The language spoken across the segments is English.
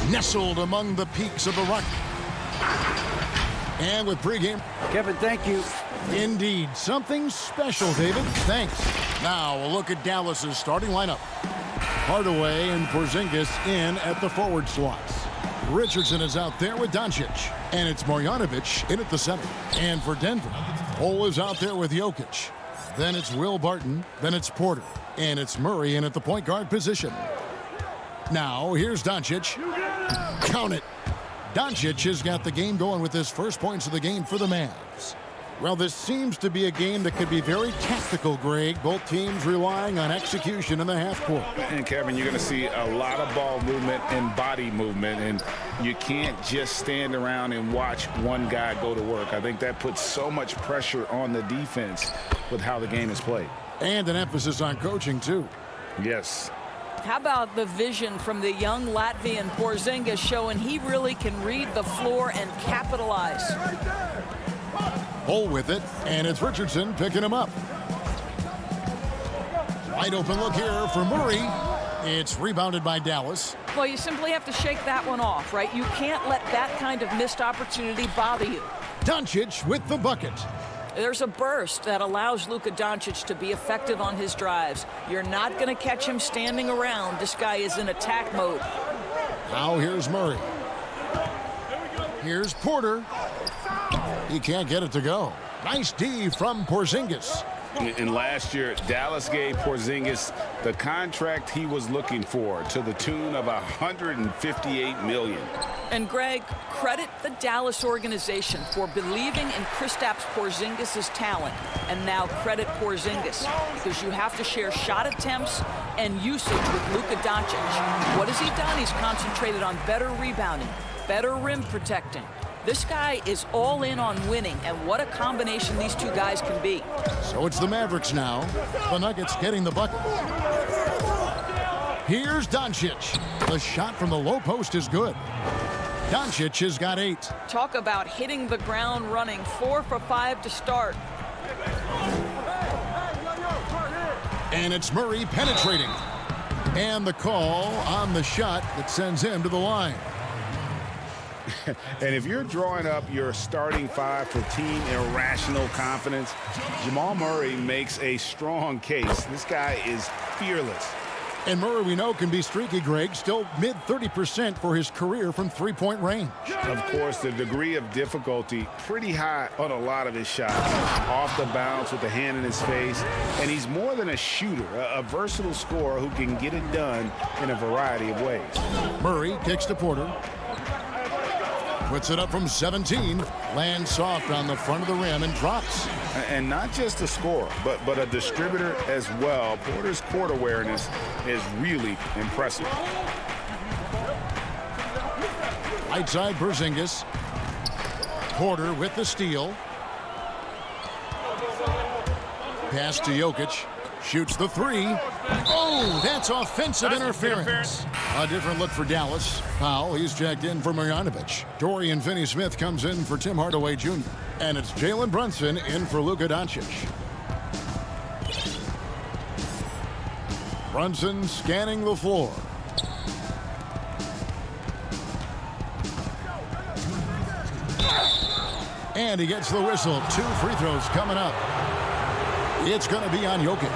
nestled among the peaks of the Rock. And with pregame. Kevin, thank you. Indeed, something special, David. Thanks. Now a look at Dallas's starting lineup. Hardaway and Porzingis in at the forward slots. Richardson is out there with Doncic. And it's Marjanovic in at the center. And for Denver, Cole is out there with Jokic. Then it's Will Barton. Then it's Porter. And it's Murray in at the point guard position. Now here's Doncic. Count it. Doncic has got the game going with his first points of the game for the Mavs. Well, this seems to be a game that could be very tactical, Greg. Both teams relying on execution in the half court. And, Kevin, you're going to see a lot of ball movement and body movement, and you can't just stand around and watch one guy go to work. I think that puts so much pressure on the defense with how the game is played. And an emphasis on coaching, too. Yes. How about the vision from the young Latvian Porzingis showing he really can read the floor and capitalize. Cole with it, and it's Richardson picking him up. Wide open look here for Murray. It's rebounded by Dallas. Well, you simply have to shake that one off, right? You can't let that kind of missed opportunity bother you. Doncic with the bucket. There's a burst that allows Luka Doncic to be effective on his drives. You're not going to catch him standing around. This guy is in attack mode. Now here's Murray. Here's Porter. He can't get it to go. Nice D from Porzingis. And last year, Dallas gave Porzingis the contract he was looking for to the tune of $158 million. And Greg, credit the Dallas organization for believing in Kristaps Porzingis' talent, and now credit Porzingis because you have to share shot attempts and usage with Luka Doncic. What has he done? He's concentrated on better rebounding, better rim protecting. This guy is all in on winning, and what a combination these two guys can be. So it's the Mavericks now. The Nuggets getting the bucket. Here's Doncic. The shot from the low post is good. Doncic has got 8. Talk about hitting the ground running. 4 for 5 to start. And it's Murray penetrating. And the call on the shot that sends him to the line. And if you're drawing up your starting 5 for team irrational confidence, Jamal Murray makes a strong case. This guy is fearless. And Murray, we know, can be streaky, Greg. Still mid-30% for his career from three-point range. Of course, the degree of difficulty pretty high on a lot of his shots. Off the bounce with the hand in his face. And he's more than a shooter, a versatile scorer who can get it done in a variety of ways. Murray kicks to Porter. Puts it up from 17. Lands soft on the front of the rim and drops. And not just a scorer, but a distributor as well. Porter's court awareness is really impressive. Right side, Porzingis. Porter with the steal. Pass to Jokic. Shoots the 3. Oh, that's offensive interference. A different look for Dallas. Powell, he's checked in for Marjanovic. Dorian Finney-Smith comes in for Tim Hardaway Jr. And it's Jalen Brunson in for Luka Doncic. Brunson scanning the floor. And he gets the whistle. 2 free throws coming up. It's going to be on Jokic.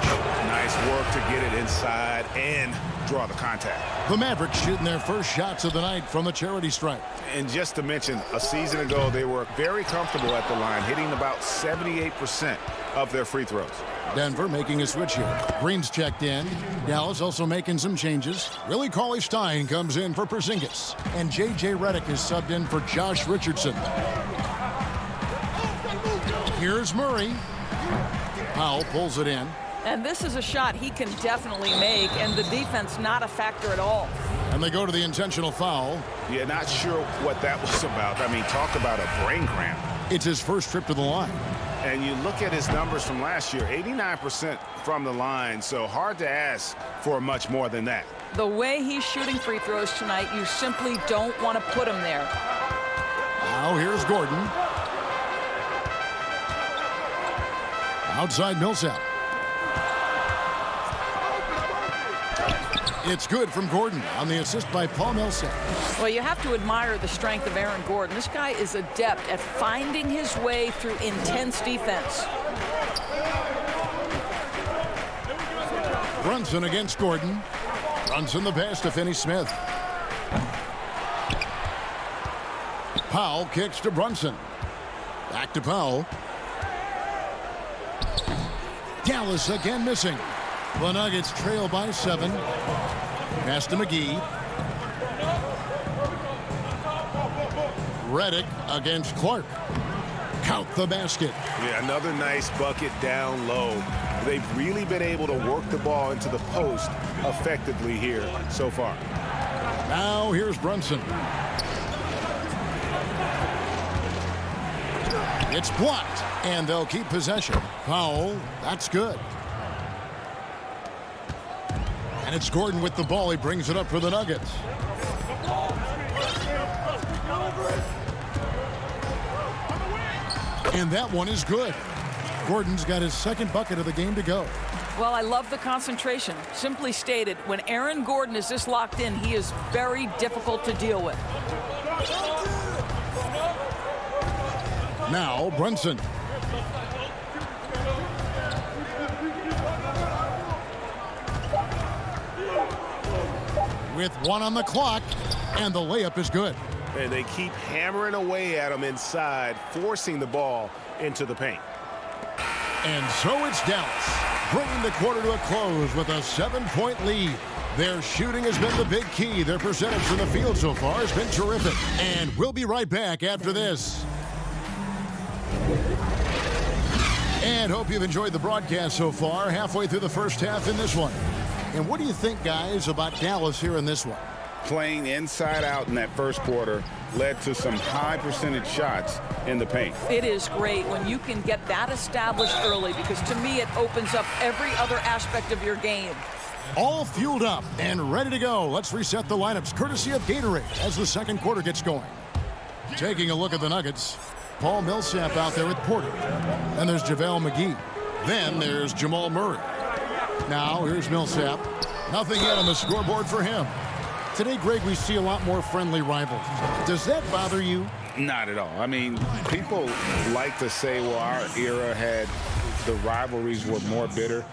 Nice work to get it inside and draw the contact. The Mavericks shooting their first shots of the night from the charity stripe. And just to mention, a season ago, they were very comfortable at the line, hitting about 78% of their free throws. Denver making a switch here. Green's checked in. Dallas also making some changes. Willie Cauley-Stein comes in for Porzingis. And J.J. Redick is subbed in for Josh Richardson. Here's Murray. Powell pulls it in. And this is a shot he can definitely make, and the defense not a factor at all. And they go to the intentional foul. Yeah, not sure what that was about. I mean, talk about a brain cramp. It's his first trip to the line. And you look at his numbers from last year, 89% from the line, so hard to ask for much more than that. The way he's shooting free throws tonight, you simply don't want to put him there. Now here's Gordon. Outside Millsap. It's good from Gordon on the assist by Paul Millsap. Well, you have to admire the strength of Aaron Gordon. This guy is adept at finding his way through intense defense. Brunson against Gordon. Brunson the pass to Finney-Smith. Powell kicks to Brunson. Back to Powell. Dallas again missing. The Nuggets trail by 7. Pass to McGee. Redick against Clark. Count the basket. Yeah, another nice bucket down low. They've really been able to work the ball into the post effectively here so far. Now here's Brunson. It's blocked, and they'll keep possession. Powell, that's good. And it's Gordon with the ball. He brings it up for the Nuggets. And that one is good. Gordon's got his second bucket of the game to go. Well, I love the concentration. Simply stated, when Aaron Gordon is this locked in, he is very difficult to deal with. Now Brunson. With 1 on the clock, and the layup is good. And they keep hammering away at him inside, forcing the ball into the paint. And so it's Dallas, bringing the quarter to a close with a 7-point lead. Their shooting has been the big key. Their percentage from the field so far has been terrific. And we'll be right back after this. And hope you've enjoyed the broadcast so far, halfway through the first half in this one. And what do you think, guys, about Dallas here in this one? Playing inside out in that first quarter led to some high percentage shots in the paint. It is great when you can get that established early, because to me it opens up every other aspect of your game. All fueled up and ready to go. Let's reset the lineups courtesy of Gatorade as the second quarter gets going. Taking a look at the Nuggets, Paul Millsap out there with Porter. Then there's JaVale McGee. Then there's Jamal Murray. Now here's Millsap. Nothing yet on the scoreboard for him. Today, Greg, we see a lot more friendly rivals. Does that bother you? Not at all. I mean, people like to say, well, our era had the rivalries were more bitter.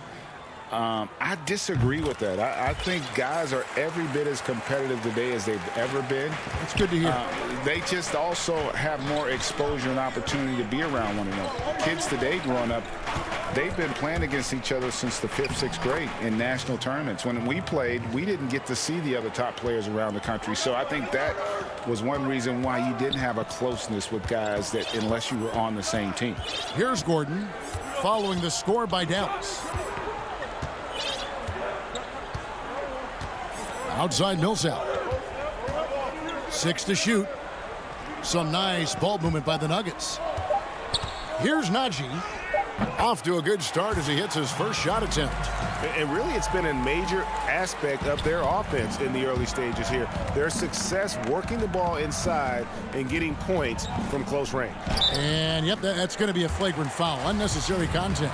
I disagree with that. I think guys are every bit as competitive today as they've ever been. It's good to hear. They just also have more exposure and opportunity to be around one another. Kids today growing up, they've been playing against each other since the 5th, 6th grade in national tournaments. When we played, we didn't get to see the other top players around the country. So I think that was one reason why you didn't have a closeness with guys that unless you were on the same team. Here's Gordon following the score by Dallas. Outside Millsap. 6 to shoot. Some nice ball movement by the Nuggets. Here's Najee. Off to a good start as he hits his first shot attempt. And really, it's been a major aspect of their offense in the early stages here. Their success working the ball inside and getting points from close range. And, yep, that's going to be a flagrant foul. Unnecessary contact.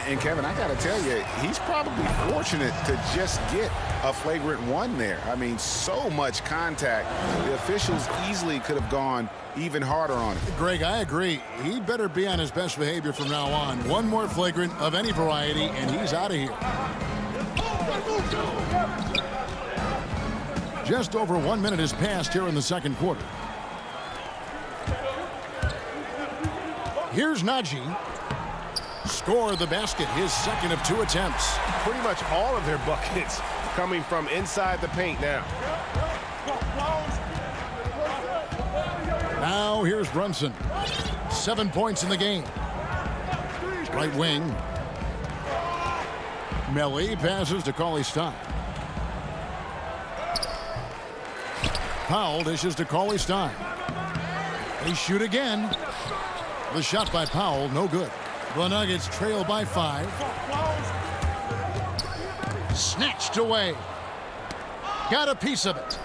And Kevin, I got to tell you, he's probably fortunate to just get a flagrant one there. I mean, so much contact. The officials easily could have gone even harder on it. Greg, I agree. He better be on his best behavior from now on. One more flagrant of any variety, and he's out of here. Just over 1 minute has passed here in the second quarter. Here's Najee. Score the basket, his second of 2 attempts. Pretty much all of their buckets coming from inside the paint now. Now here's Brunson. 7 points in the game. Right wing. Melly passes to Cauley-Stein. Powell dishes to Cauley-Stein. They shoot again. The shot by Powell, no good. The Nuggets trail by 5. Snatched away. Got a piece of it.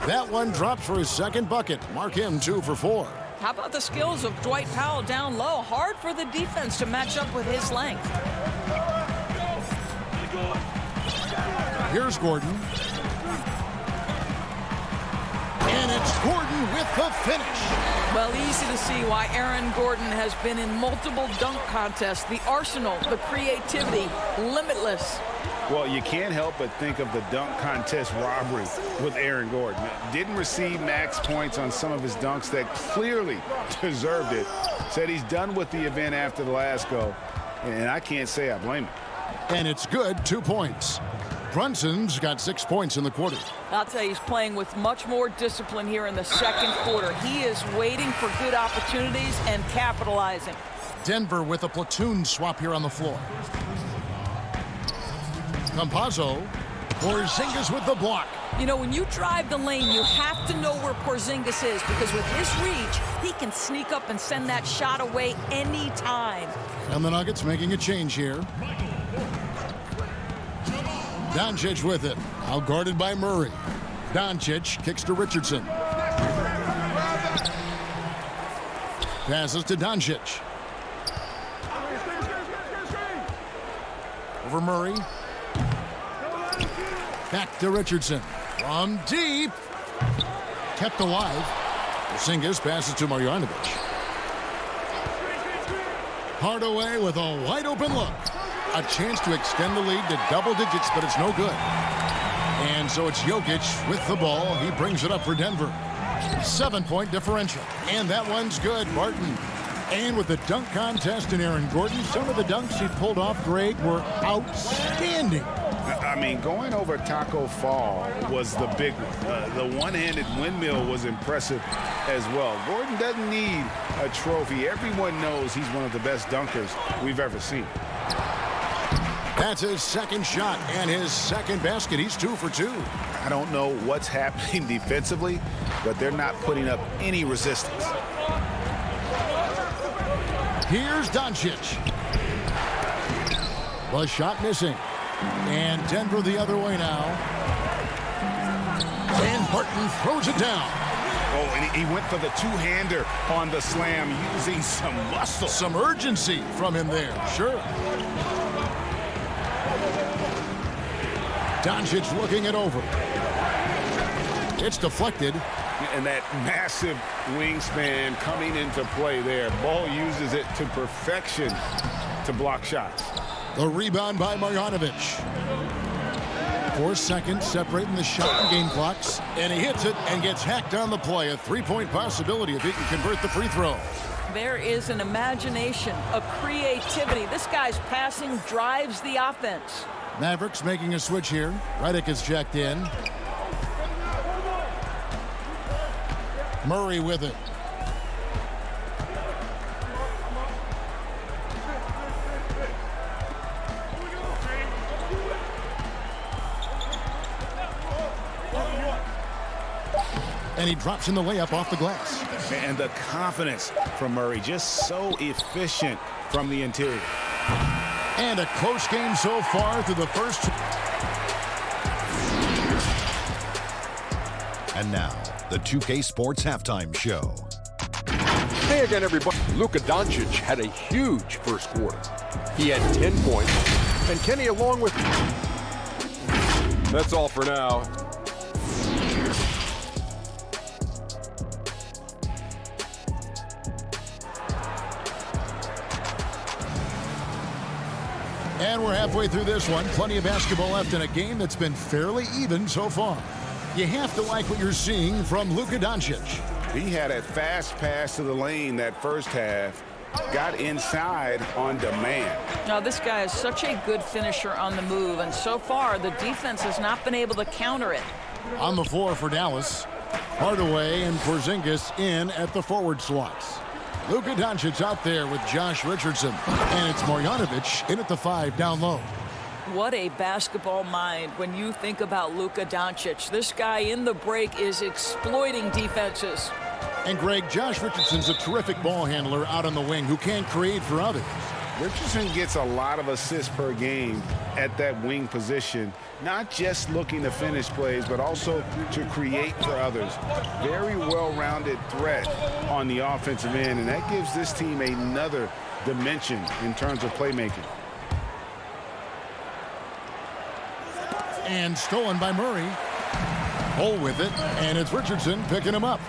That one drops for his second bucket. Mark him 2 for 4. How about the skills of Dwight Powell down low? Hard for the defense to match up with his length. Here's Gordon. And it's Gordon with the finish. Well, easy to see why Aaron Gordon has been in multiple dunk contests. The arsenal, the creativity, limitless. Well, you can't help but think of the dunk contest robbery with Aaron Gordon. Didn't receive max points on some of his dunks that clearly deserved it. Said he's done with the event after the last go, and I can't say I blame him. And it's good, 2 points. Brunson's got 6 points in the quarter. I'll tell you, he's playing with much more discipline here in the second quarter. He is waiting for good opportunities and capitalizing. Denver with a platoon swap here on the floor. Campazzo. Porzingis with the block. You know, when you drive the lane, you have to know where Porzingis is, because with his reach, he can sneak up and send that shot away anytime. And the Nuggets making a change here. Doncic with it. Out guarded by Murray. Doncic kicks to Richardson. Passes to Doncic. Over Murray. Back to Richardson. From deep. Kept alive. Porzingis passes to Marjanovic. Hardaway with a wide open look. A chance to extend the lead to double digits, but it's no good. And so it's Jokic with the ball. He brings it up for Denver. 7-point differential. And that one's good. Martin. And with the dunk contest in Aaron Gordon, some of the dunks he pulled off, Greg, were outstanding. I mean, going over Taco Fall was the big one. The one-handed windmill was impressive as well. Gordon doesn't need a trophy. Everyone knows he's one of the best dunkers we've ever seen. That's his second shot and his second basket. He's 2 for 2. I don't know what's happening defensively, but they're not putting up any resistance. Here's Doncic. The shot missing. And Denver the other way now. And Barton throws it down. Oh, and he went for the two-hander on the slam, using some muscle. Some urgency from him there, sure. Doncic looking it over. It's deflected. And that massive wingspan coming into play there. Ball uses it to perfection to block shots. The rebound by Marjanovic. 4 seconds separating the shot and game clocks. And he hits it and gets hacked on the play. A 3-point possibility if he can convert the free throw. There is an imagination, a creativity. This guy's passing drives the offense. Mavericks making a switch here. Redick is checked in. Murray with it. And he drops in the layup off the glass. And the confidence from Murray, just so efficient from the interior. And a close game so far through the first. And now, the 2K Sports Halftime Show. Hey again, everybody. Luka Doncic had a huge first quarter. He had 10 points, and Kenny along with... That's all for now. And we're halfway through this one. Plenty of basketball left in a game that's been fairly even so far. You have to like what you're seeing from Luka Doncic. He had a fast pass to the lane that first half. Got inside on demand. Now, this guy is such a good finisher on the move, and so far the defense has not been able to counter it. On the floor for Dallas, Hardaway and Porzingis in at the forward slots. Luka Doncic out there with Josh Richardson. And it's Marjanovic in at the 5 down low. What a basketball mind when you think about Luka Doncic. This guy in the break is exploiting defenses. And Greg, Josh Richardson's a terrific ball handler out on the wing who can create for others. Richardson gets a lot of assists per game at that wing position, not just looking to finish plays, but also to create for others. Very well-rounded threat on the offensive end, and that gives this team another dimension in terms of playmaking. and stolen by Murray. Hole with it, and it's Richardson picking him up.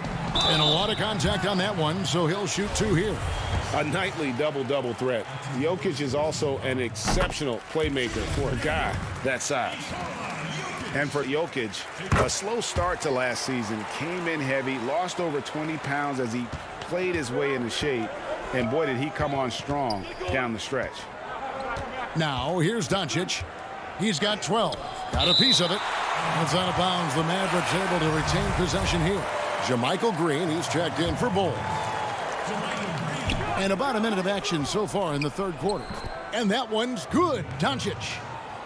And a lot of contact on that one, so he'll shoot 2 here. A nightly double-double threat. Jokic is also an exceptional playmaker for a guy that size. And for Jokic, a slow start to last season, came in heavy, lost over 20 pounds as he played his way into shape, and boy, did he come on strong down the stretch. Now, here's Doncic. He's got 12. Got a piece of it. It's out of bounds. The Mavericks able to retain possession here. JaMychal Green, he's checked in for Bull. And about a minute of action so far in the third quarter. And that one's good. Doncic.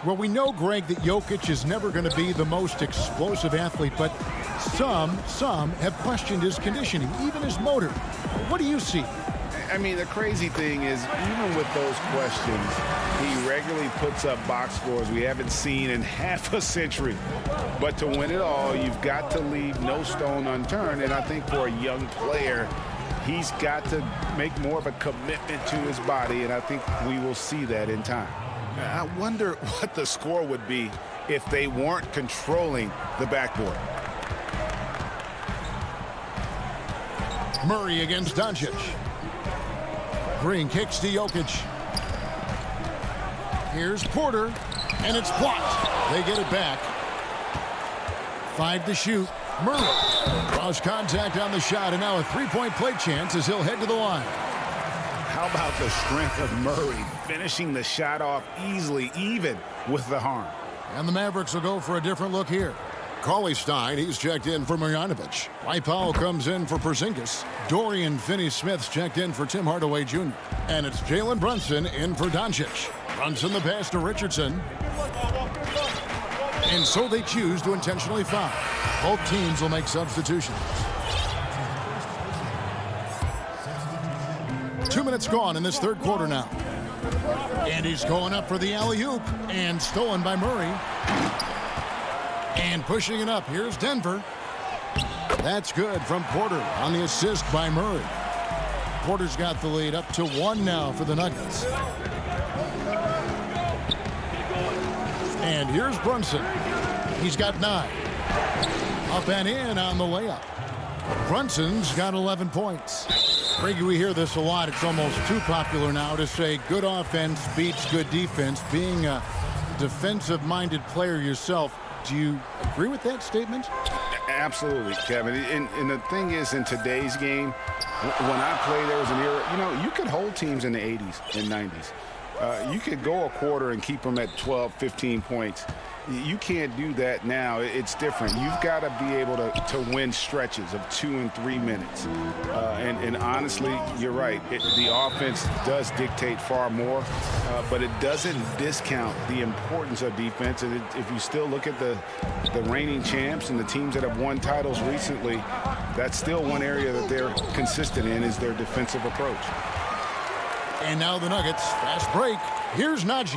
Well, we know, Greg, that Jokic is never going to be the most explosive athlete, but some have questioned his conditioning, even his motor. What do you see? I mean, the crazy thing is, even with those questions, he regularly puts up box scores we haven't seen in half a century. But to win it all, you've got to leave no stone unturned. And I think for a young player, he's got to make more of a commitment to his body, and I think we will see that in time. I wonder what the score would be if they weren't controlling the backboard. Murray against Doncic. Green kicks to Jokic. Here's Porter, and it's blocked. They get it back. 5 to shoot. Murray draws contact on the shot, and now a three-point play chance as he'll head to the line. How about the strength of Murray finishing the shot off easily, even with the harm? And the Mavericks will go for a different look here. Cauley-Stein, he's checked in for Marjanovic. Dwight Powell comes in for Porzingis. Dorian Finney-Smith's checked in for Tim Hardaway Jr. And it's Jalen Brunson in for Doncic. Brunson the pass to Richardson. And so they choose to intentionally foul. Both teams will make substitutions. 2 minutes gone in this third quarter now. And he's going up for the alley-oop. And stolen by Murray. And pushing it up, here's Denver. That's good from Porter on the assist by Murray. Porter's got the lead up to 1 now for the Nuggets. And here's Brunson. He's got 9. Up and in on the layup. Brunson's got 11 points. Greg, we hear this a lot. It's almost too popular now to say good offense beats good defense. Being a defensive-minded player yourself, do you agree with that statement? Absolutely, Kevin. And the thing is, in today's game, when I played, there was an era, you could hold teams in the 80s and 90s. You could go a quarter and keep them at 12, 15 points. You can't do that now. It's different. You've got to be able to win stretches of 2 and 3 minutes. And honestly, you're right. The offense does dictate far more, but it doesn't discount the importance of defense. And if you still look at the reigning champs and the teams that have won titles recently, that's still one area that they're consistent in is their defensive approach. And now the Nuggets, fast break. Here's Najee.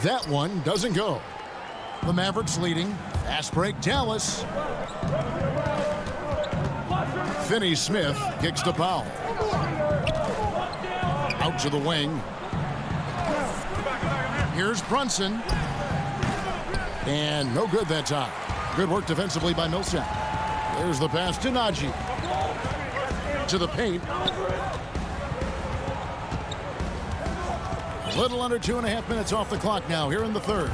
That one doesn't go. The Mavericks leading. Fast break, Dallas. Finney-Smith kicks to Powell. Out to the wing. Here's Brunson. And no good that time. Good work defensively by Millsap. There's the pass to Najee. To the paint. A little under 2.5 minutes off the clock now here in the third.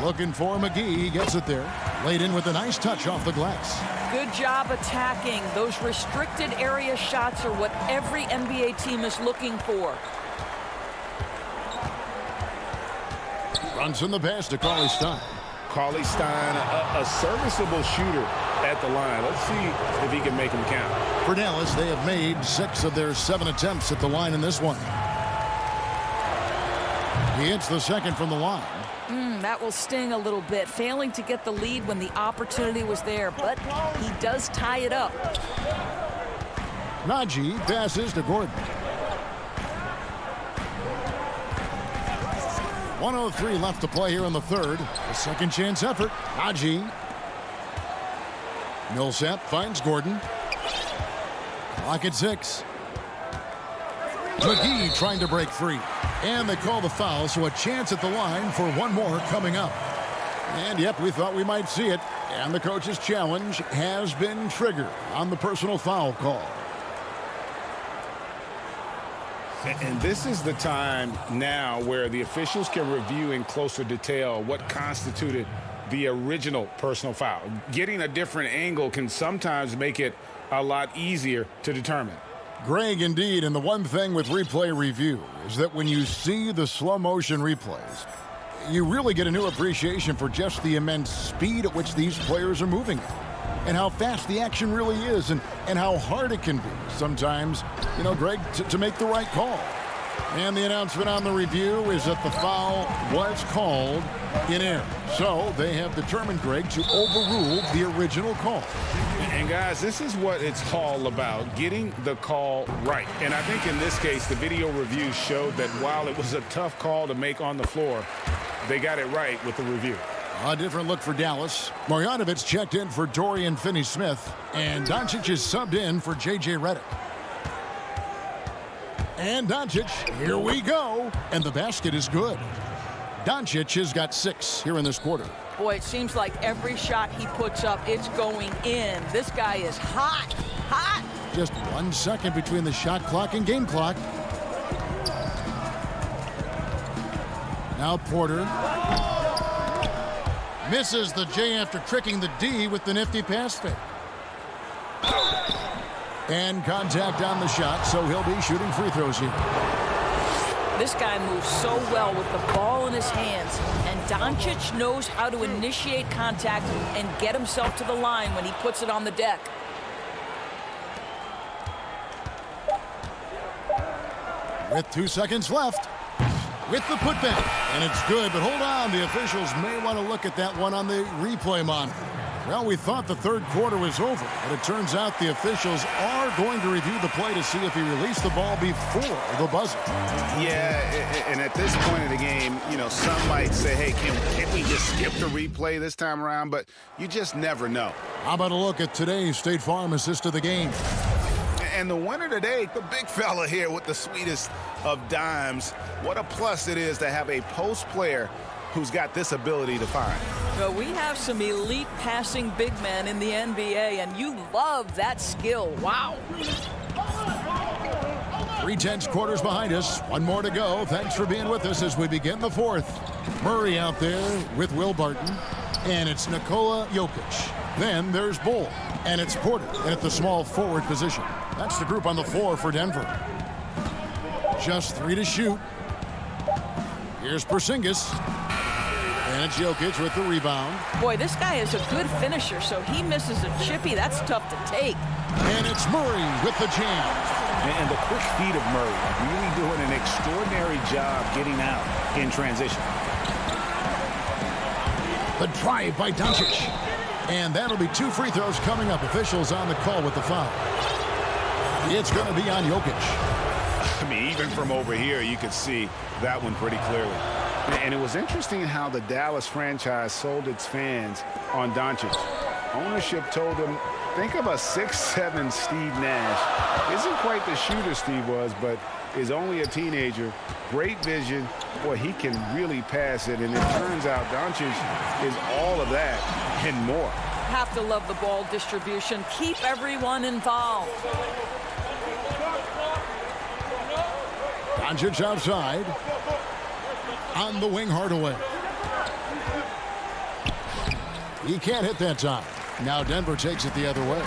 Looking for McGee. He gets it there. Laid in with a nice touch off the glass. Good job attacking. Those restricted area shots are what every NBA team is looking for. Brunson the pass to Cauley-Stein. Cauley-Stein, a serviceable shooter at the line. Let's see if he can make them count. For Dallas, they have made 6 of their 7 attempts at the line in this one. He hits the second from the line. That will sting a little bit. Failing to get the lead when the opportunity was there, but he does tie it up. Najee passes to Gordon. 1:03 left to play here in the third. A second chance effort. Najee. Millsap finds Gordon. Clock at 6. McGee trying to break free. And they call the foul, so a chance at the line for one more coming up. And yep, we thought we might see it. And the coach's challenge has been triggered on the personal foul call. And this is the time now where the officials can review in closer detail what constituted the original personal foul. Getting a different angle can sometimes make it a lot easier to determine. Greg, indeed, and the one thing with replay review is that when you see the slow motion replays, you really get a new appreciation for just the immense speed at which these players are moving and how fast the action really is and how hard it can be sometimes, Greg, to make the right call. And the announcement on the review is that the foul was called in air. So they have determined, Greg, to overrule the original call. And guys, this is what it's all about, getting the call right. And I think in this case, the video review showed that while it was a tough call to make on the floor, they got it right with the review. A different look for Dallas. Marjanovic checked in for Dorian Finney-Smith, and Doncic is subbed in for J.J. Redick. And Doncic, here we go. And the basket is good. Doncic has got 6 here in this quarter. Boy, it seems like every shot he puts up, it's going in. This guy is hot, hot. Just 1 second between the shot clock and game clock. Now Porter. Misses the J after tricking the D with the nifty pass fake. And contact on the shot, so he'll be shooting free throws here. This guy moves so well with the ball in his hands, and Doncic knows how to initiate contact and get himself to the line when he puts it on the deck. With 2 seconds left. With the putback. And it's good, but hold on. The officials may want to look at that one on the replay monitor. Well, we thought the third quarter was over, but it turns out the officials are going to review the play to see if he released the ball before the buzzer. Yeah, and at this point in the game, some might say, hey, can we just skip the replay this time around? But you just never know. How about a look at today's State Farm assist of the game? And the winner today, the big fella here with the sweetest of dimes. What a plus it is to have a post player who's got this ability to find. Well, we have some elite passing big men in the NBA, and you love that skill. Wow. 3/10 quarters behind us. One more to go. Thanks for being with us as we begin the fourth. Murray out there with Will Barton. And it's Nikola Jokic. Then there's Bull. And it's Porter at the small forward position. That's the group on the floor for Denver. Just 3 to shoot. Here's Porzingis. And it's Jokic with the rebound. Boy, this guy is a good finisher, so he misses a chippy. That's tough to take. And it's Murray with the jam. And the quick feet of Murray, really doing an extraordinary job getting out in transition. The drive by Doncic. And that'll be 2 free throws coming up. Officials on the call with the foul. It's going to be on Jokic. I mean, even from over here, you could see that one pretty clearly. And it was interesting how the Dallas franchise sold its fans on Doncic. Ownership told them, think of a 6'7" Steve Nash. Isn't quite the shooter Steve was, but is only a teenager. Great vision. Boy, he can really pass it. And it turns out Doncic is all of that and more. Have to love the ball distribution. Keep everyone involved. Doncic outside. On the wing, Hardaway. He can't hit that time. Now Denver takes it the other way.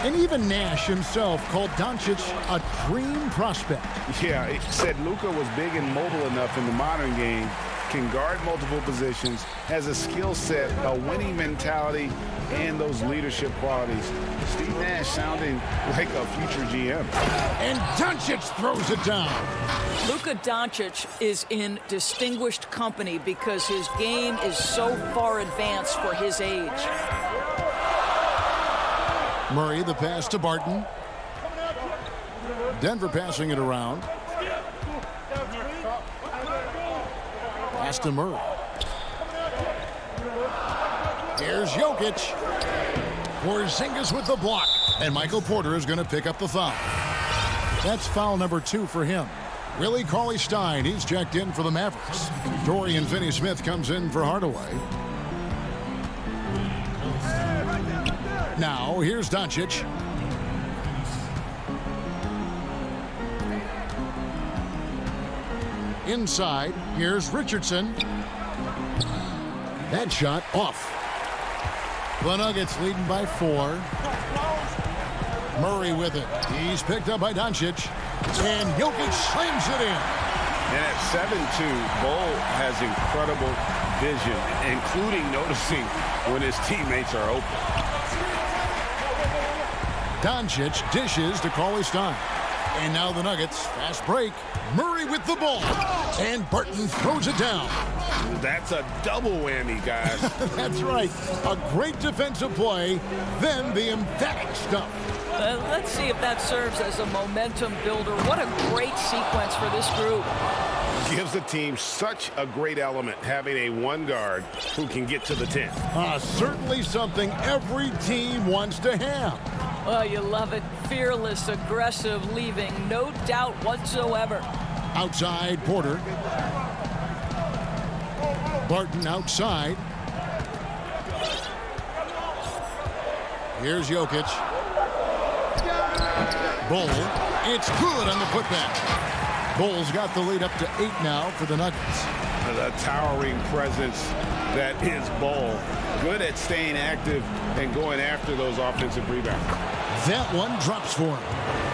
And even Nash himself called Doncic a dream prospect. Yeah, he said Luka was big and mobile enough in the modern game, can guard multiple positions, has a skill set, a winning mentality, and those leadership qualities. Steve Nash sounding like a future GM. And Doncic throws it down. Luka Doncic is in distinguished company because his game is so far advanced for his age. Murray, the pass to Barton. Denver passing it around. Pass to Murray. Here's Jokic. Porzingis with the block. And Michael Porter is going to pick up the foul. That's foul number 2 for him. Willie Cauley-Stein, he's checked in for the Mavericks. Dorian Finney-Smith comes in for Hardaway. Now, here's Doncic. Inside, here's Richardson. That shot off. The Nuggets leading by 4. Murray with it. He's picked up by Doncic. And Jokic slams it in. And at 7'2", Bol has incredible vision, including noticing when his teammates are open. Doncic dishes to Cauley Stein. And now the Nuggets, fast break. Murray with the ball. And Barton throws it down. That's a double whammy, guys. That's right. A great defensive play, then the emphatic stuff. Let's see if that serves as a momentum builder. What a great sequence for this group. Gives the team such a great element having a one guard who can get to the 10. Certainly something every team wants to have. Oh, you love it. Fearless, aggressive, leaving no doubt whatsoever. Outside, Porter. Barton outside. Here's Jokic. Bol. It's good on the putback. Bol's got the lead up to 8 now for the Nuggets. The towering presence that is Bol. Good at staying active and going after those offensive rebounds. That one drops for him.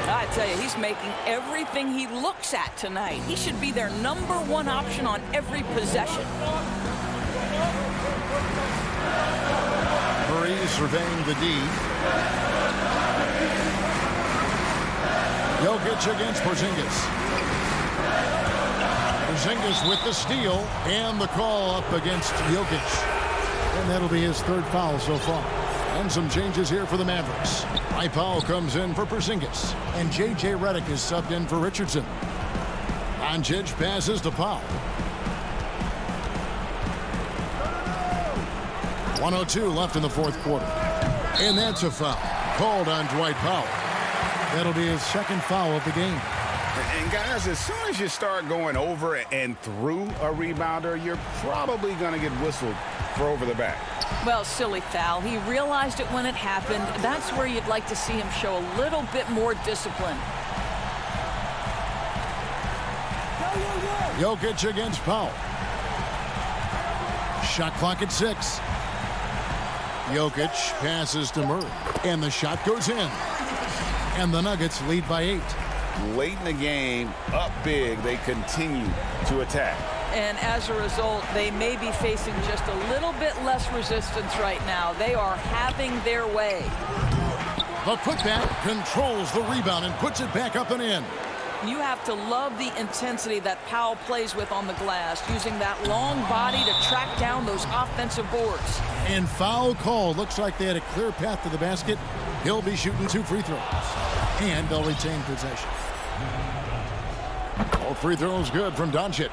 I tell you, he's making everything he looks at tonight. He should be their #1 option on every possession. Murray surveying the D. Jokic against Porzingis. Porzingis with the steal and the call up against Jokic. And that'll be his 3rd foul so far. And some changes here for the Mavericks. High Powell comes in for Porzingis. And J.J. Redick is subbed in for Richardson. Doncic passes to Powell. 1:02 left in the 4th quarter. And that's a foul called on Dwight Powell. That'll be his 2nd foul of the game. And guys, as soon as you start going over and through a rebounder, you're probably going to get whistled for over the back. Well, silly foul. He realized it when it happened. That's where you'd like to see him show a little bit more discipline. Jokic against Powell. Shot clock at 6. Jokic passes to Murray. And the shot goes in. And the Nuggets lead by 8. Late in the game, up big, they continue to attack. And as a result, they may be facing just a little bit less resistance right now. They are having their way. The putback controls the rebound and puts it back up and in. You have to love the intensity that Powell plays with on the glass, using that long body to track down those offensive boards. And foul call. Looks like they had a clear path to the basket. He'll be shooting 2 free throws. And they'll retain possession. All free throws good from Doncic.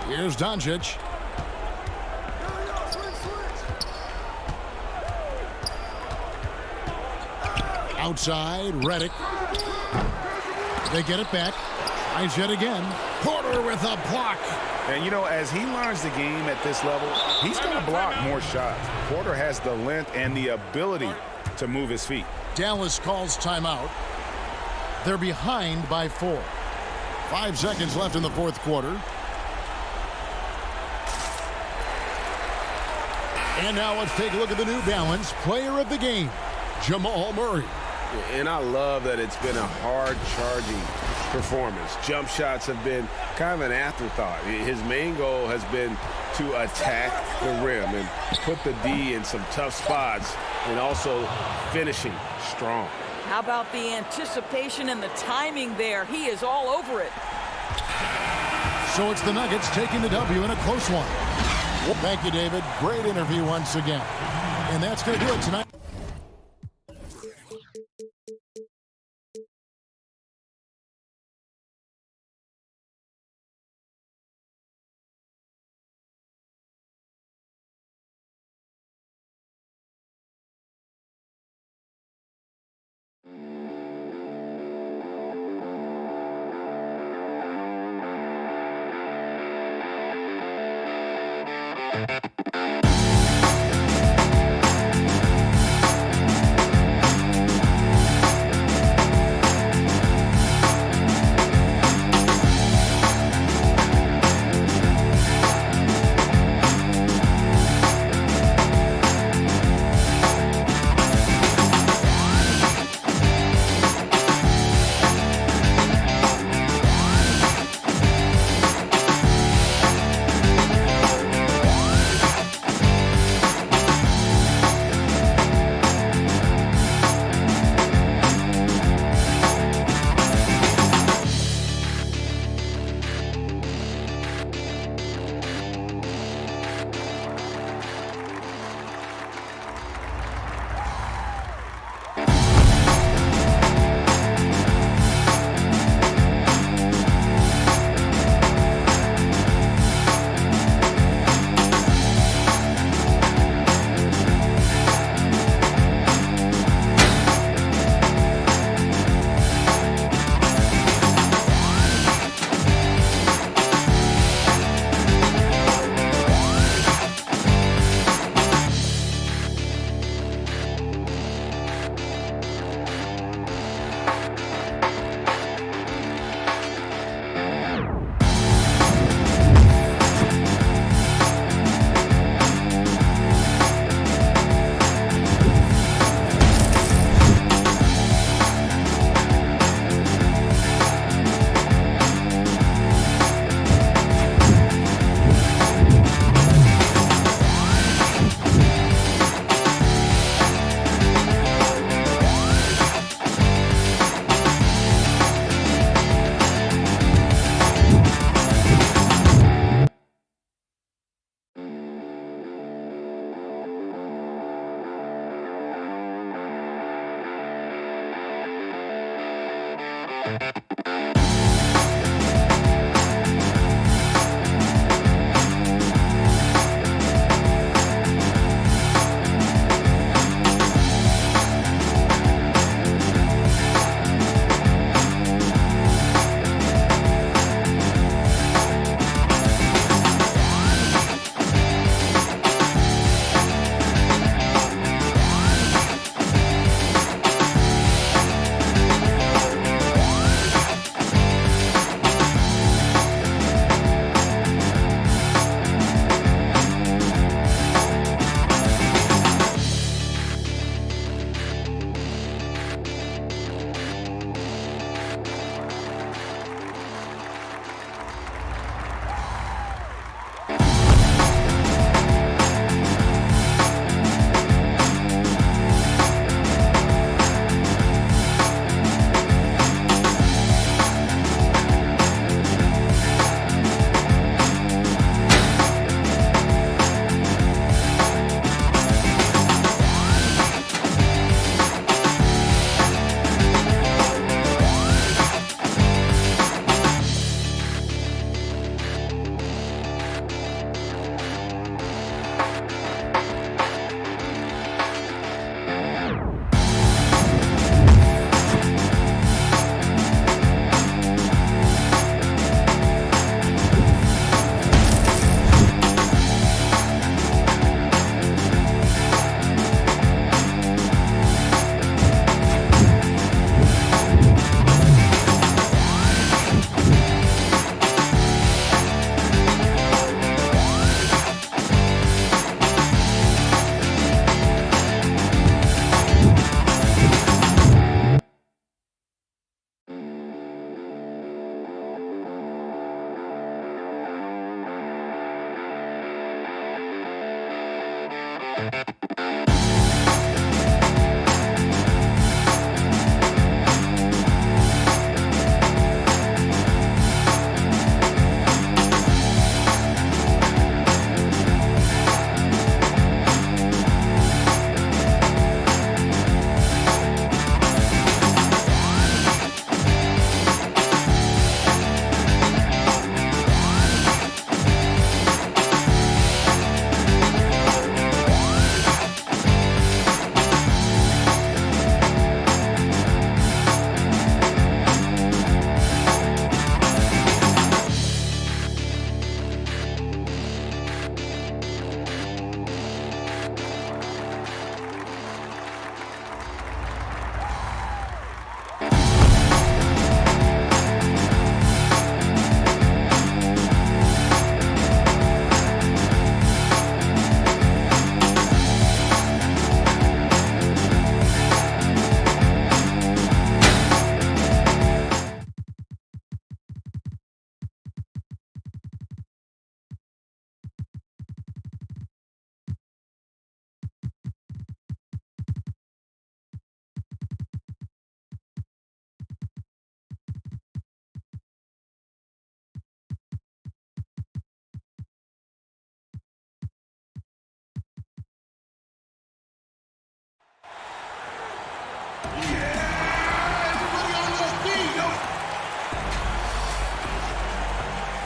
Here's Doncic. Outside, Redick. They get it back. Tries yet again. Porter with a block. And, you know, as he learns the game at this level, he's going to block more shots. Porter has the length and the ability to move his feet. Dallas calls timeout. They're behind by 4. 5 seconds left in the 4th quarter. And now let's take a look at the New Balance player of the game, Jamal Murray. And I love that it's been a hard-charging performance. Jump shots have been kind of an afterthought. His main goal has been to attack the rim and put the D in some tough spots and also finishing strong. How about the anticipation and the timing there? He is all over it. So it's the Nuggets taking the W in a close one. Thank you, David. Great interview once again. And that's going to do it tonight.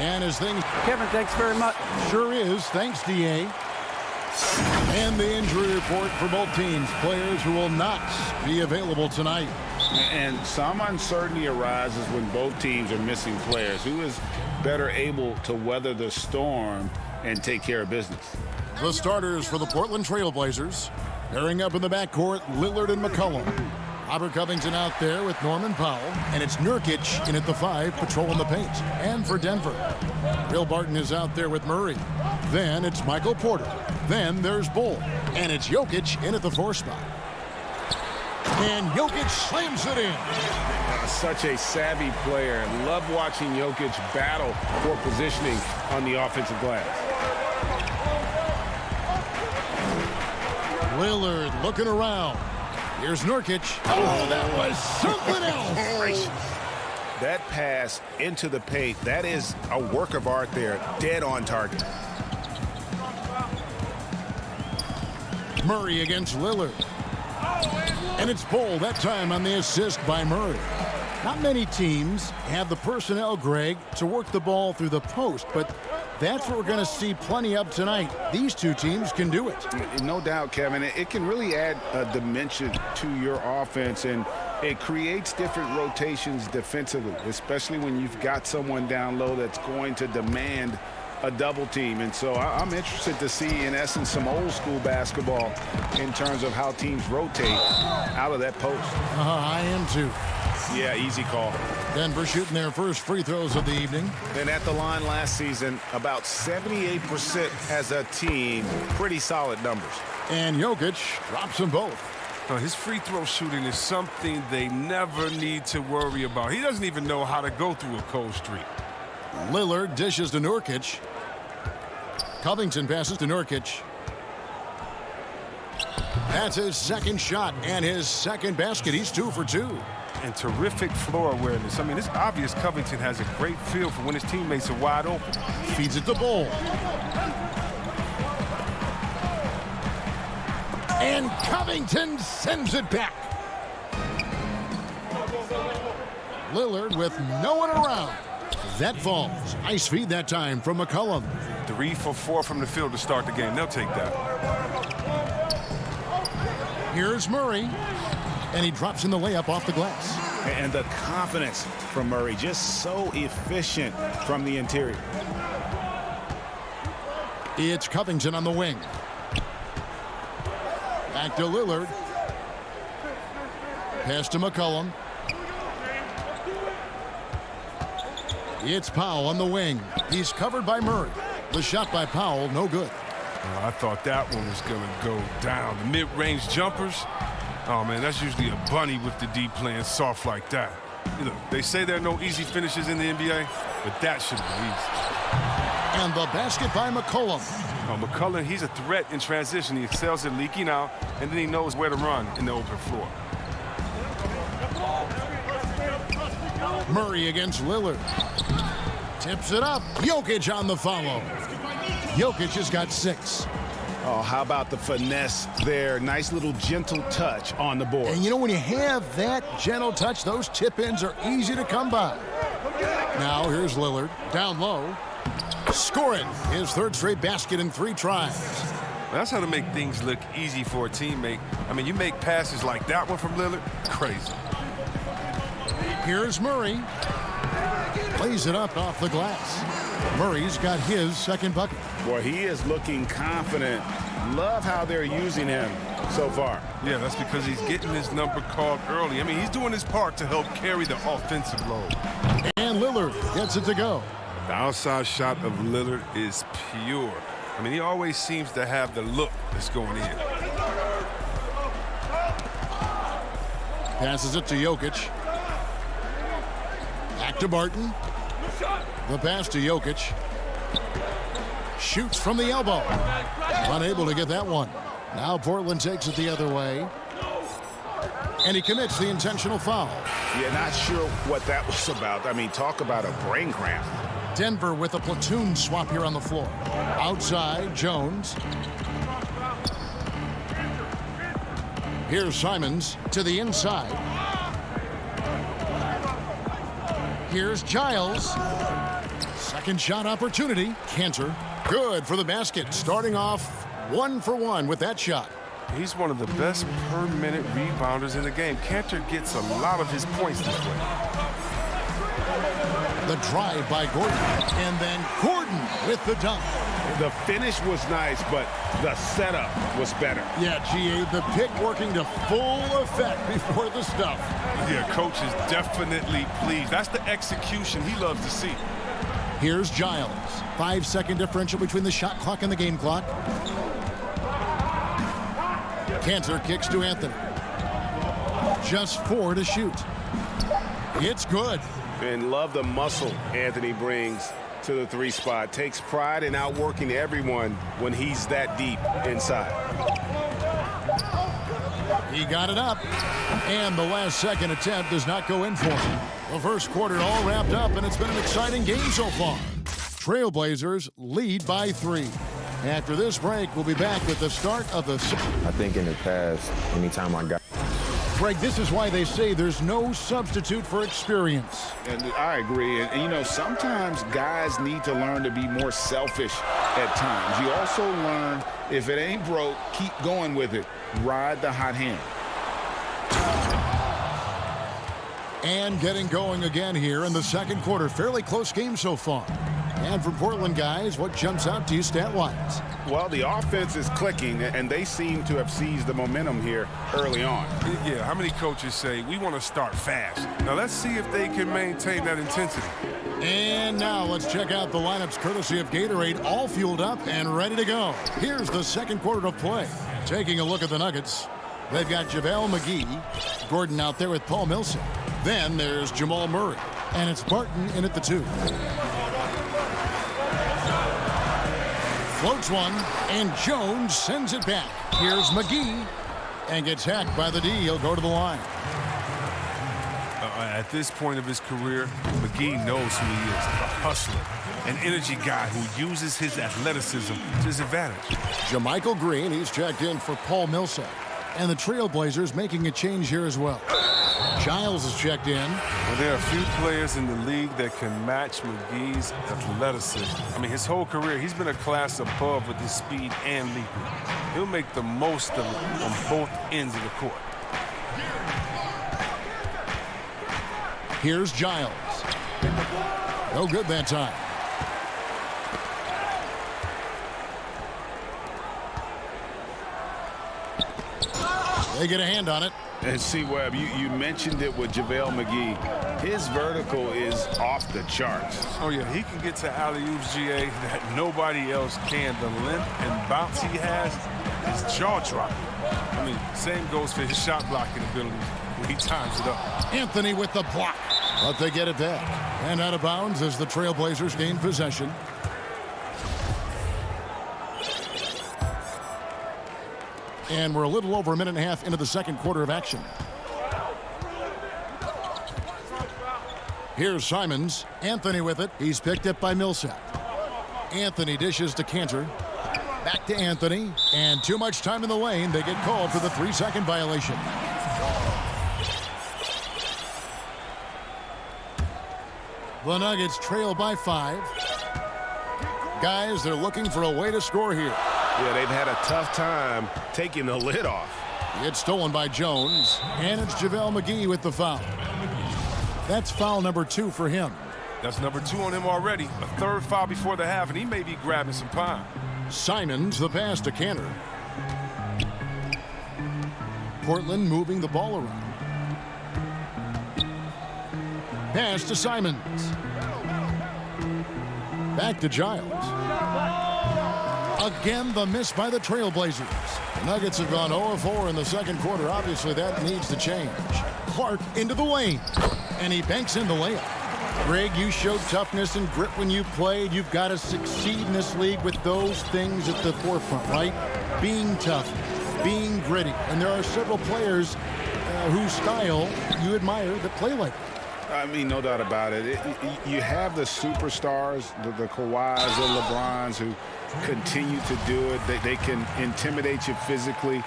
And his thing... Kevin, thanks very much. Sure is. Thanks, D.A. And the injury report for both teams. Players who will not be available tonight. And some uncertainty arises when both teams are missing players. Who is better able to weather the storm and take care of business? The starters for the Portland Trail Blazers. Pairing up in the backcourt, Lillard and McCollum. Robert Covington out there with Norman Powell. And it's Nurkic in at the 5, patrolling the paint. And for Denver, Will Barton is out there with Murray. Then it's Michael Porter. Then there's Bull. And it's Jokic in at the 4 spot. And Jokic slams it in. Such a savvy player. Love watching Jokic battle for positioning on the offensive glass. Lillard looking around. Here's Nurkic. Oh, that was something else. That pass into the paint, that is a work of art there. Dead on target. Murray against Lillard. And it's Bull that time on the assist by Murray. Not many teams have the personnel, Greg, to work the ball through the post, but that's what we're going to see plenty of tonight. These two teams can do it. No doubt, Kevin. It can really add a dimension to your offense, and it creates different rotations defensively, especially when you've got someone down low that's going to demand a double team. And so I'm interested to see, in essence, some old school basketball in terms of how teams rotate out of that post. I am too. Yeah, easy call. Denver shooting their first free throws of the evening. And at the line last season, about 78% as a team. Pretty solid numbers. And Jokic drops them both. His free throw shooting is something they never need to worry about. He doesn't even know how to go through a cold streak. Lillard dishes to Nurkic. Covington passes to Nurkic. That's his second shot and his second basket. He's 2 for 2. And terrific floor awareness. I mean, it's obvious Covington has a great feel for when his teammates are wide open. Feeds it to Bull. And Covington sends it back. Lillard with no one around. That falls. Nice feed that time from McCollum. 3 for 4 from the field to start the game. They'll take that. Here's Murray. And he drops in the layup off the glass. And the confidence from Murray, just so efficient from the interior. It's Covington on the wing. Back to Lillard. Pass to McCollum. It's Powell on the wing. He's covered by Murray. The shot by Powell, no good. I thought that one was going to go down. The mid-range jumpers, oh, man, that's usually a bunny with the D playing soft like that. You know, they say there are no easy finishes in the NBA, but that should be easy. And the basket by McCollum. McCollum, he's a threat in transition. He excels at leaking out, and then he knows where to run in the open floor. Murray against Lillard. Tips it up. Jokic on the follow. Jokic has got 6. Oh, how about the finesse there? Nice little gentle touch on the board. And you know, when you have that gentle touch, those tip-ins are easy to come by. Now here's Lillard down low. Scoring his 3rd straight basket in 3 tries. That's how to make things look easy for a teammate. I mean, you make passes like that one from Lillard, crazy. Here's Murray. Plays it up off the glass. Murray's got his 2nd bucket. Boy, he is looking confident. Love how they're using him so far. Yeah, that's because he's getting his number called early. I mean, he's doing his part to help carry the offensive load. And Lillard gets it to go. The outside shot of Lillard is pure. I mean, he always seems to have the look that's going in. Passes it to Jokic. Back to Barton. The pass to Jokic. Shoots from the elbow. Unable to get that one. Now Portland takes it the other way. And he commits the intentional foul. Yeah, not sure what that was about. I mean, talk about a brain cramp. Denver with a platoon swap here on the floor. Outside, Jones. Here's Simons to the inside. Here's Giles. Second shot opportunity. Cantor. Good for the basket. Starting off 1 for 1 with that shot. He's one of the best per-minute rebounders in the game. Cantor gets a lot of his points this way. The drive by Gordon. And then Gordon with the dunk. The finish was nice, but the setup was better. Yeah, GA, the pick working to full effect before the stuff. Yeah, coach is definitely pleased. That's the execution he loves to see. Here's Giles. 5-second differential between the shot clock and the game clock. Cantor kicks to Anthony. Just 4 to shoot. It's good. And love the muscle Anthony brings to the 3 spot. Takes pride in outworking everyone when he's that deep inside. He got it up. And the last second attempt does not go in for him. The first quarter all wrapped up, and it's been an exciting game so far. Trailblazers lead by 3. After this break, we'll be back with the start of the... I think in the past, anytime I got... Greg, this is why they say there's no substitute for experience. And I agree. And, you know, sometimes guys need to learn to be more selfish at times. You also learn, if it ain't broke, keep going with it. Ride the hot hand. And getting going again here in the second quarter. Fairly close game so far. And for Portland guys, what jumps out to you stat-wise? Well, the offense is clicking, and they seem to have seized the momentum here early on. Yeah, how many coaches say, we want to start fast? Now, let's see if they can maintain that intensity. And now let's check out the lineups courtesy of Gatorade, all fueled up and ready to go. Here's the second quarter of play. Taking a look at the Nuggets. They've got JaVale McGee, Gordon out there with Paul Millsap. Then there's Jamal Murray, and it's Barton in at the 2. Floats one, and Jones sends it back. Here's McGee, and gets hacked by the D. He'll go to the line. At this point of his career, McGee knows who he is, a hustler, an energy guy who uses his athleticism to his advantage. JaMychal Green, he's checked in for Paul Millsap. And the Trailblazers making a change here as well. Giles is checked in. Well, there are a few players in the league that can match McGee's athleticism. I mean, his whole career, he's been a class above with his speed and leaping. He'll make the most of it on both ends of the court. Here's Giles. No good that time. They get a hand on it. And see, Webb, you mentioned it with JaVale McGee. His vertical is off the charts. Oh, yeah, he can get to alley-oops, GA, that nobody else can. The length and bounce he has is jaw-dropping. I mean, same goes for his shot-blocking abilities when he times it up. Anthony with the block. But they get it back. And out of bounds as the Trailblazers gain possession. And we're a little over a minute and a half into the second quarter of action. Here's Simons. Anthony with it. He's picked up by Millsap. Anthony dishes to Cantor. Back to Anthony. And too much time in the lane. They get called for the 3-second violation. The Nuggets trail by 5. Guys, they're looking for a way to score here. Yeah, they've had a tough time taking the lid off. It's stolen by Jones, and it's JaVale McGee with the foul. That's foul number 2 for him. That's number 2 on him already. A third foul before the half, and he may be grabbing some pine. Simons, the pass to Cantor. Portland moving the ball around. Pass to Simons. Back to Giles. Again, the miss by the Trailblazers. The Nuggets have gone 0-4 in the second quarter. Obviously, that needs to change. Clark into the lane, and he banks in the layup. Greg, you showed toughness and grit when you played. You've got to succeed in this league with those things at the forefront, right? Being tough, being gritty. And there are several players whose style you admire that play like that. I mean, no doubt about it. You have the superstars, the Kawhis, the LeBrons, who continue to do it. They can intimidate you physically.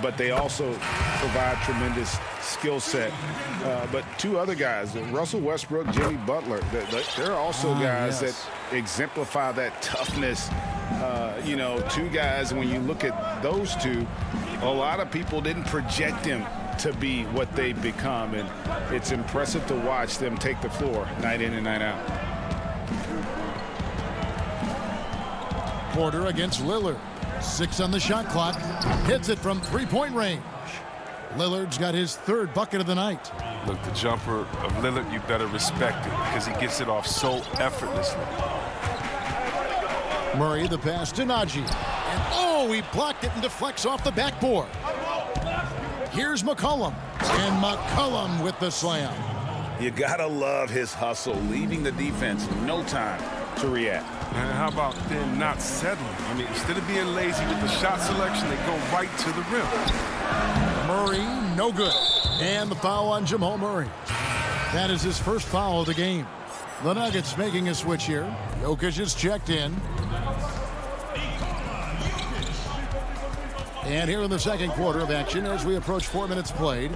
but they also provide tremendous skill set. But two other guys, Russell Westbrook, Jimmy Butler, they're also guys that exemplify that toughness. You know, two guys, when you look at those two, a lot of people didn't project them to be what they've become, and it's impressive to watch them take the floor night in and night out. Porter against Lillard. 6 on the shot clock. Hits it from three-point range. Lillard's got his third bucket of the night. Look, the jumper of Lillard, you better respect it because he gets it off so effortlessly. Murray, the pass to Najee. And oh, he blocked it and deflects off the backboard. Here's McCollum. And McCollum with the slam. You gotta love his hustle, leaving the defense no time to react. And how about them not settling? I mean, instead of being lazy with the shot selection, they go right to the rim. Murray, no good. And the foul on Jamal Murray. That is his first foul of the game. The Nuggets making a switch here. Jokic is checked in. And here in the second quarter of action as we approach 4 minutes played.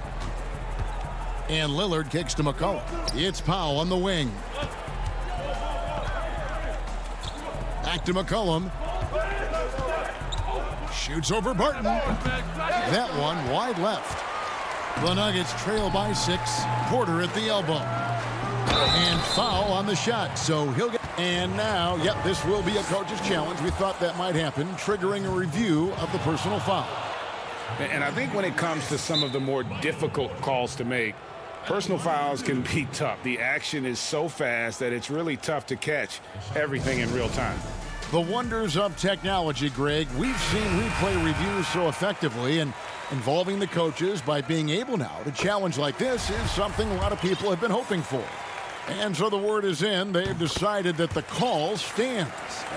And Lillard kicks to McCollum. It's Powell on the wing. Back to McCollum. Shoots over Barton. That one wide left. The Nuggets trail by 6. Porter at the elbow. And foul on the shot, so he'll get... And now, yep, this will be a coach's challenge. We thought that might happen, triggering a review of the personal foul. And I think when it comes to some of the more difficult calls to make, personal fouls can be tough. The action is so fast that it's really tough to catch everything in real time. The wonders of technology, Greg. We've seen replay reviews so effectively, and involving the coaches by being able now to challenge like this is something a lot of people have been hoping for. And so the word is in. They've decided that the call stands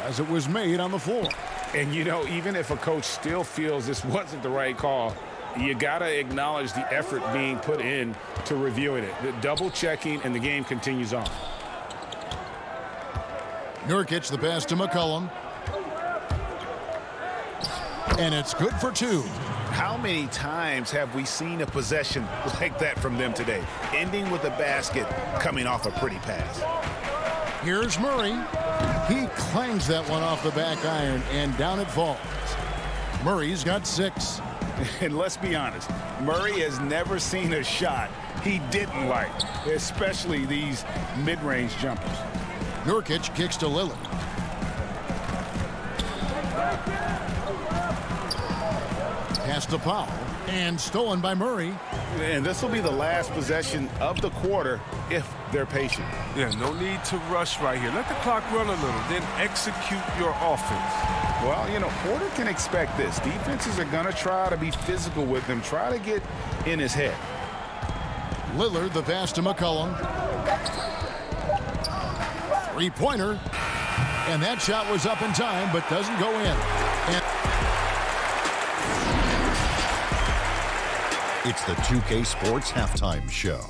as it was made on the floor. And, you know, even if a coach still feels this wasn't the right call, you got to acknowledge the effort being put in to reviewing it. The double checking, and the game continues on. Nurkic, the pass to McCollum. And it's good for 2. How many times have we seen a possession like that from them today, ending with a basket coming off a pretty pass? Here's Murray. He clangs that one off the back iron, and down it falls. Murray's got 6. And let's be honest, Murray has never seen a shot he didn't like, especially these mid-range jumpers. Nurkic kicks to Lillard. Pass to Powell, and stolen by Murray. And this will be the last possession of the quarter if they're patient. Yeah, no need to rush right here. Let the clock run a little, then execute your offense. Well, you know, Porter can expect this. Defenses are going to try to be physical with him, try to get in his head. Lillard, the pass to McCollum. Three-pointer. And that shot was up in time, but doesn't go in. And It's the 2K Sports Halftime Show.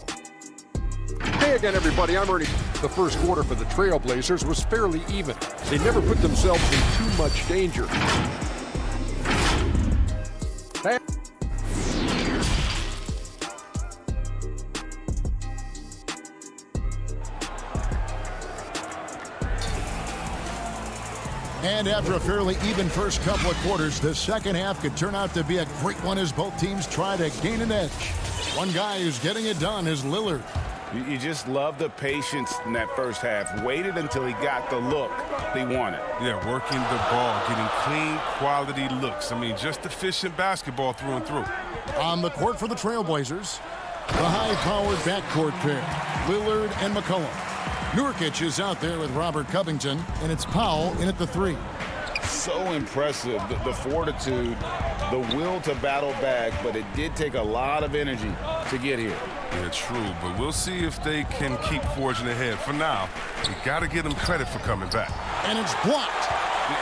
Hey again, everybody. I'm Ernie. The first quarter for the Trailblazers was fairly even. They never put themselves in too much danger. Hey. And after a fairly even first couple of quarters, the second half could turn out to be a great one as both teams try to gain an edge. One guy who's getting it done is Lillard. You just love the patience in that first half. Waited until he got the look he wanted. Yeah, working the ball, getting clean, quality looks. I mean, just efficient basketball through and through. On the court for the Trailblazers, the high-powered backcourt pair, Lillard and McCollum. Nurkic is out there with Robert Covington, and it's Powell in at the 3. So impressive, the fortitude, the will to battle back, but it did take a lot of energy to get here. Yeah, true, but we'll see if they can keep forging ahead. For now, you got to give them credit for coming back. And it's blocked.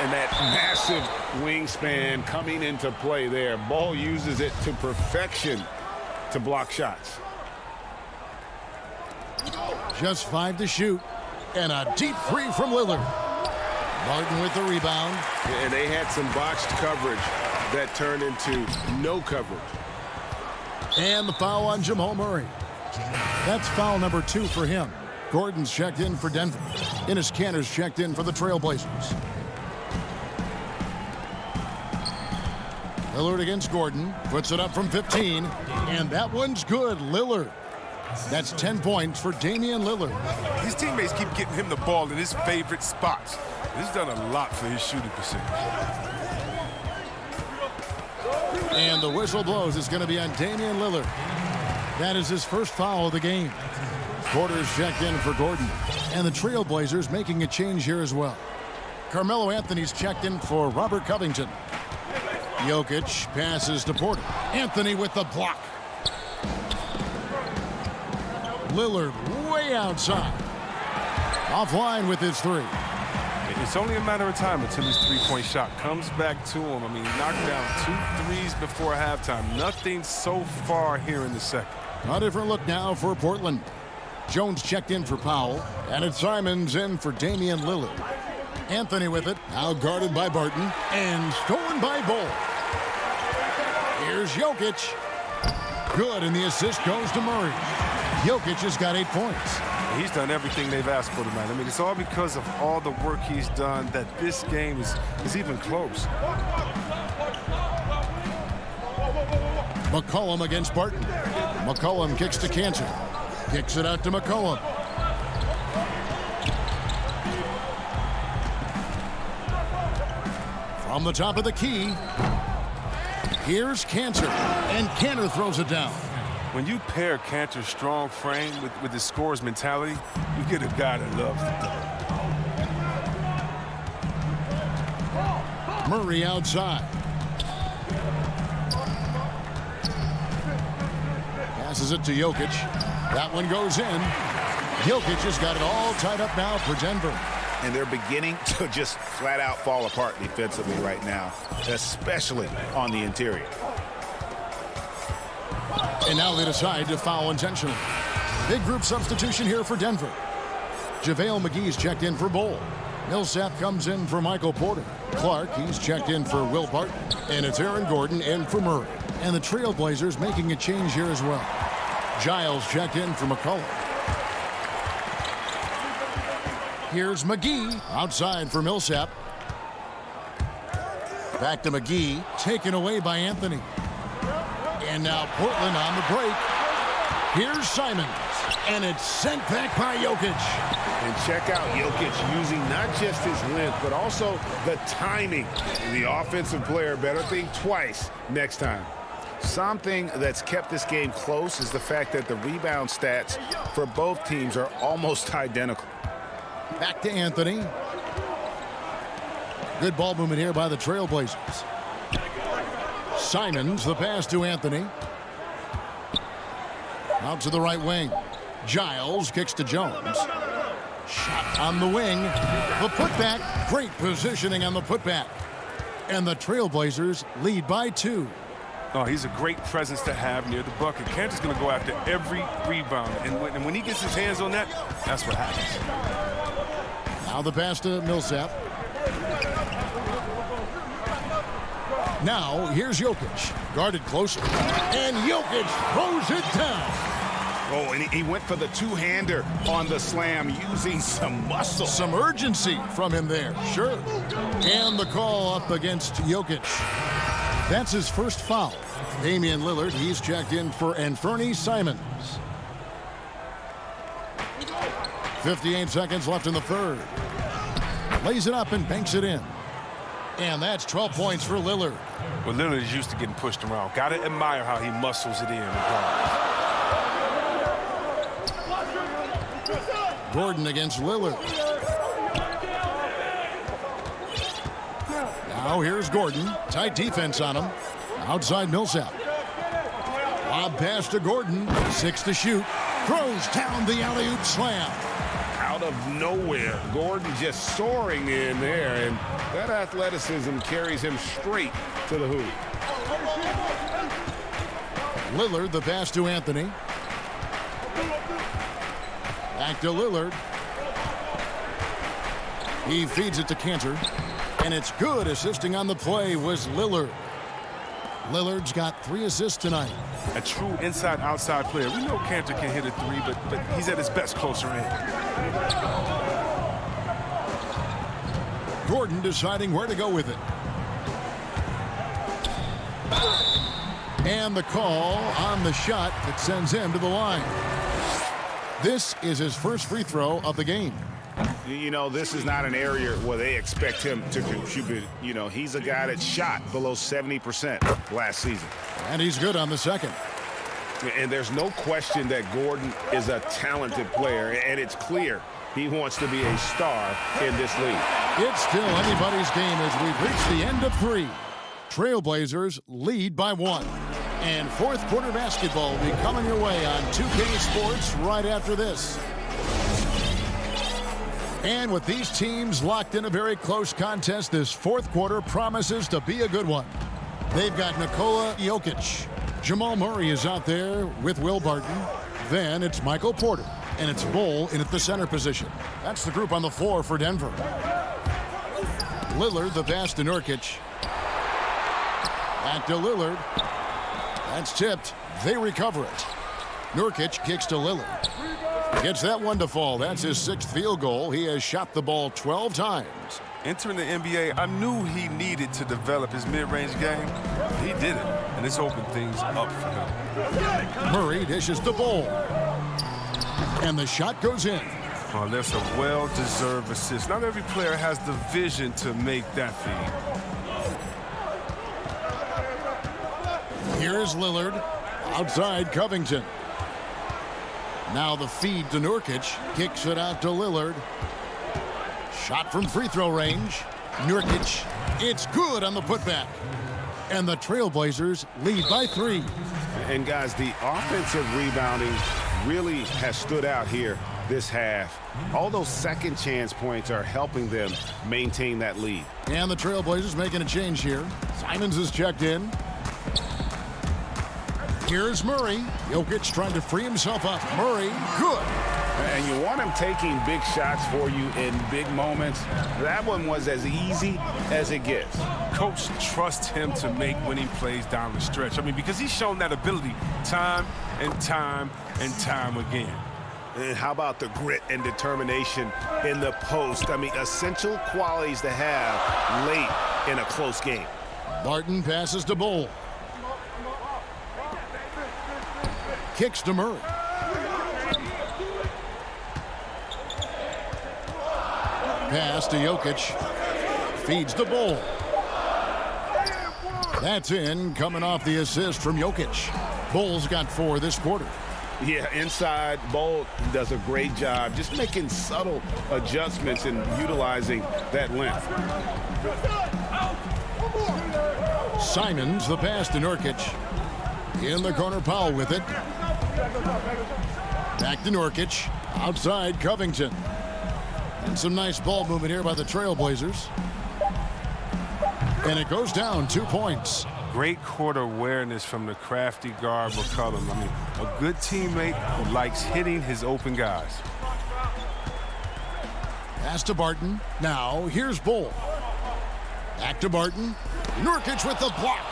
And that massive wingspan coming into play there. Ball uses it to perfection to block shots. Just 5 to shoot. And a deep 3 from Lillard. Martin with the rebound. And they had some botched coverage. that turned into no coverage. And the foul on Jamal Murray. That's foul number 2 for him. Gordon's checked in for Denver. Enes Kanter's checked in for the Trailblazers. Lillard against Gordon. Puts it up from 15. And that one's good. Lillard. That's 10 points for Damian Lillard. His teammates keep getting him the ball in his favorite spots. He's done a lot for his shooting percentage. And the whistle blows. It's going to be on Damian Lillard. That is his first foul of the game. Porter's checked in for Gordon. And the Trailblazers making a change here as well. Carmelo Anthony's checked in for Robert Covington. Jokic passes to Porter. Anthony with the block. Lillard way outside. Offline with his 3. It's only a matter of time until his three-point shot comes back to him. I mean, knocked down 2 threes before halftime. Nothing so far here in the second. A different look now for Portland. Jones checked in for Powell, and it's Simons in for Damian Lillard. Anthony with it, now guarded by Barton, and stolen by Bol. Here's Jokic. Good, and the assist goes to Murray. Jokic has got 8 points. He's done everything they've asked for tonight. I mean, it's all because of all the work he's done that this game is even close. McCollum against Barton. McCollum kicks to Kanter. Kicks it out to McCollum. From the top of the key, here's Kanter. And Kanter throws it down. When you pair Kanter's strong frame with his scorer's mentality, you get a guy that loves to dunk. Murray outside. Passes it to Jokic. That one goes in. Jokic has got it all tied up now for Denver. And they're beginning to just flat out fall apart defensively right now, especially on the interior. And now they decide to foul intentionally. Big group substitution here for Denver. JaVale McGee's checked in for Bol. Millsap comes in for Michael Porter. Clark, he's checked in for Will Barton. And it's Aaron Gordon in for Murray. And the Trailblazers making a change here as well. Giles checked in for McCollum. Here's McGee outside for Millsap. Back to McGee, taken away by Anthony. And now Portland on the break. Here's Simons. And it's sent back by Jokic. And check out Jokic using not just his length, but also the timing. The offensive player better think twice next time. Something that's kept this game close is the fact that the rebound stats for both teams are almost identical. Back to Anthony. Good ball movement here by the Trailblazers. Simons, the pass to Anthony. Out to the right wing. Giles kicks to Jones. Shot on the wing. The putback. Great positioning on the putback. And the Trailblazers lead by 2. Oh, he's a great presence to have near the bucket. Kanter's going to go after every rebound. And when he gets his hands on that, that's what happens. Now the pass to Millsap. Now, here's Jokic. Guarded closely. And Jokic throws it down. Oh, and he went for the two-hander on the slam using some muscle. Some urgency from him there, sure. And the call up against Jokic. That's his first foul. Damian Lillard, he's checked in for Anthony Simons. 58 seconds left in the third. Lays it up and banks it in. And that's 12 points for Lillard. Well, Lillard is used to getting pushed around. Got to admire how he muscles it in. Gordon against Lillard. Now here's Gordon. Tight defense on him. Outside Millsap. Lob pass to Gordon. 6 to shoot. Throws down the alley-oop slam. Out of nowhere, Gordon just soaring in there, and that athleticism carries him straight to the hoop. Lillard, the pass to Anthony. Back to Lillard. He feeds it to Kanter. And it's good. Assisting on the play was Lillard. Lillard's got 3 assists tonight. A true inside-outside player. We know Cantor can hit a 3, but he's at his best closer in. Gordon deciding where to go with it. And the call on the shot that sends him to the line. This is his first free throw of the game. You know, this is not an area where they expect him to contribute. You know, he's a guy that shot below 70% last season. And he's good on the second. And there's no question that Gordon is a talented player, and it's clear he wants to be a star in this league. It's still anybody's game as we've reached the end of 3. Trailblazers lead by 1. And fourth quarter basketball will be coming your way on 2K Sports right after this. And with these teams locked in a very close contest, this fourth quarter promises to be a good one. They've got Nikola Jokic. Jamal Murray is out there with Will Barton. Then it's Michael Porter. And it's Bol in at the center position. That's the group on the floor for Denver. Lillard, the pass to Nurkic. Back to Lillard. That's tipped. They recover it. Nurkic kicks to Lillard. Gets that one to fall. That's his 6th field goal. He has shot the ball 12 times. Entering the NBA, I knew he needed to develop his mid-range game. He did it, and it's opened things up for him. Murray dishes the ball. And the shot goes in. Oh, that's a well-deserved assist. Not every player has the vision to make that feed. Here's Lillard. Outside Covington. Now the feed to Nurkic. Kicks it out to Lillard. Shot from free throw range. Nurkic. It's good on the putback. And the Trailblazers lead by 3. And guys, the offensive rebounding really has stood out here this half. All those second chance points are helping them maintain that lead. And the Trailblazers making a change here. Simons is checked in. Here's Murray. Jokic trying to free himself up. Murray, good. And you want him taking big shots for you in big moments. That one was as easy as it gets. Coach trusts him to make winning plays down the stretch. I mean, because he's shown that ability time and time and time again. And how about the grit and determination in the post? I mean, essential qualities to have late in a close game. Barton passes to Bol. Kicks to Murray. Pass to Jokic. Feeds to Bol. That's in, coming off the assist from Jokic. Bol's got 4 this quarter. Yeah, inside, Bol does a great job just making subtle adjustments and utilizing that length. Simons, the pass to Nurkic. In the corner, Powell with it. Back to Nurkic. Outside, Covington. And some nice ball movement here by the Trailblazers. And it goes down 2 points. Great court awareness from the crafty guard McCollum. I mean, a good teammate who likes hitting his open guys. Pass to Barton. Now, here's Bol. Back to Barton. Nurkic with the block.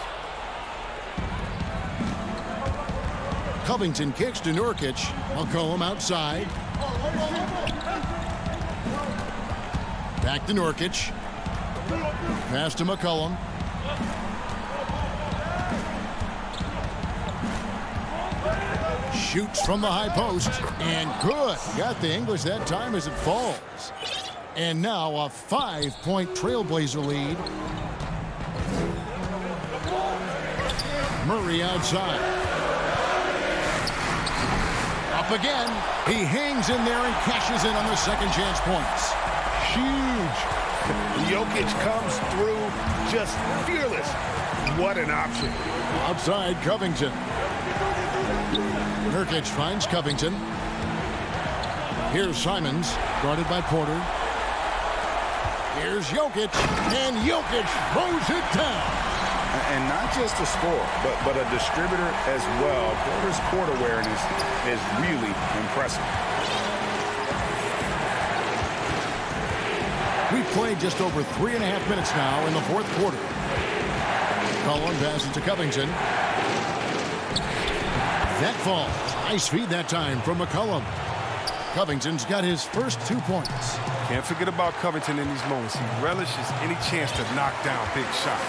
Covington kicks to Nurkic. McCollum outside. Back to Nurkic. Pass to McCollum. Shoots from the high post. And good. Got the English that time as it falls. And now a 5-point Trailblazer lead. Murray outside. Up again. He hangs in there and cashes in on the second chance points. Huge. Jokic comes through just fearless. What an option. Outside Covington. Nurkic finds Covington. Here's Simons, guarded by Porter. Here's Jokic, and Jokic throws it down. And not just a scorer, but a distributor as well. Porter's court awareness is really impressive. We've played just over 3.5 minutes now in the fourth quarter. McCollum passes to Covington. That falls. Nice feed that time from McCollum. Covington's got his first 2 points. Can't forget about Covington in these moments. He relishes any chance to knock down big shots.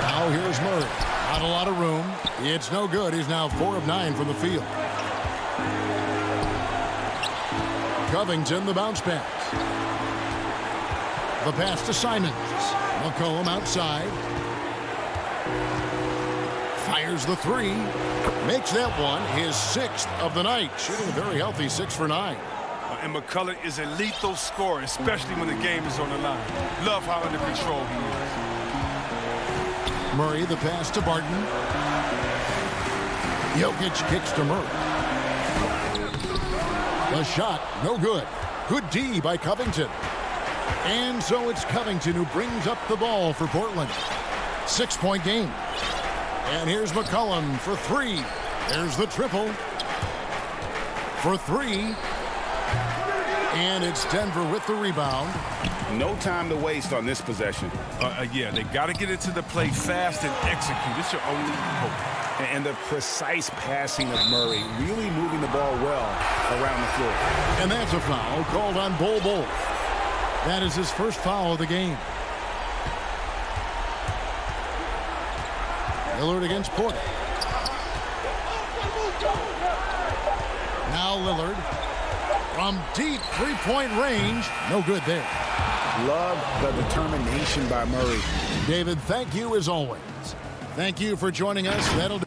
Now here's Murray. Not a lot of room. It's no good. He's now 4 of 9 from the field. Covington, the bounce pass. The pass to Simons. McCollum outside. Fires the 3. Makes that one his 6th of the night. Shooting a very healthy 6 for 9. And McCullough is a lethal scorer, especially when the game is on the line. Love how under control he is. Murray, the pass to Barton. Jokic kicks to Murray. The shot, no good. Good D by Covington. And so it's Covington who brings up the ball for Portland. 6-point game. And here's McCollum for 3. There's the triple. For 3. And it's Denver with the rebound. No time to waste on this possession. Yeah, they got to get into the play fast and execute. It's your only hope. And the precise passing of Murray, really moving the ball well around the floor. And that's a foul called on Bol Bol. That is his first foul of the game. Lillard against Porter. Now Lillard from deep three-point range. No good there. Love the determination by Murray. David, thank you as always. Thank you for joining us. That'll do.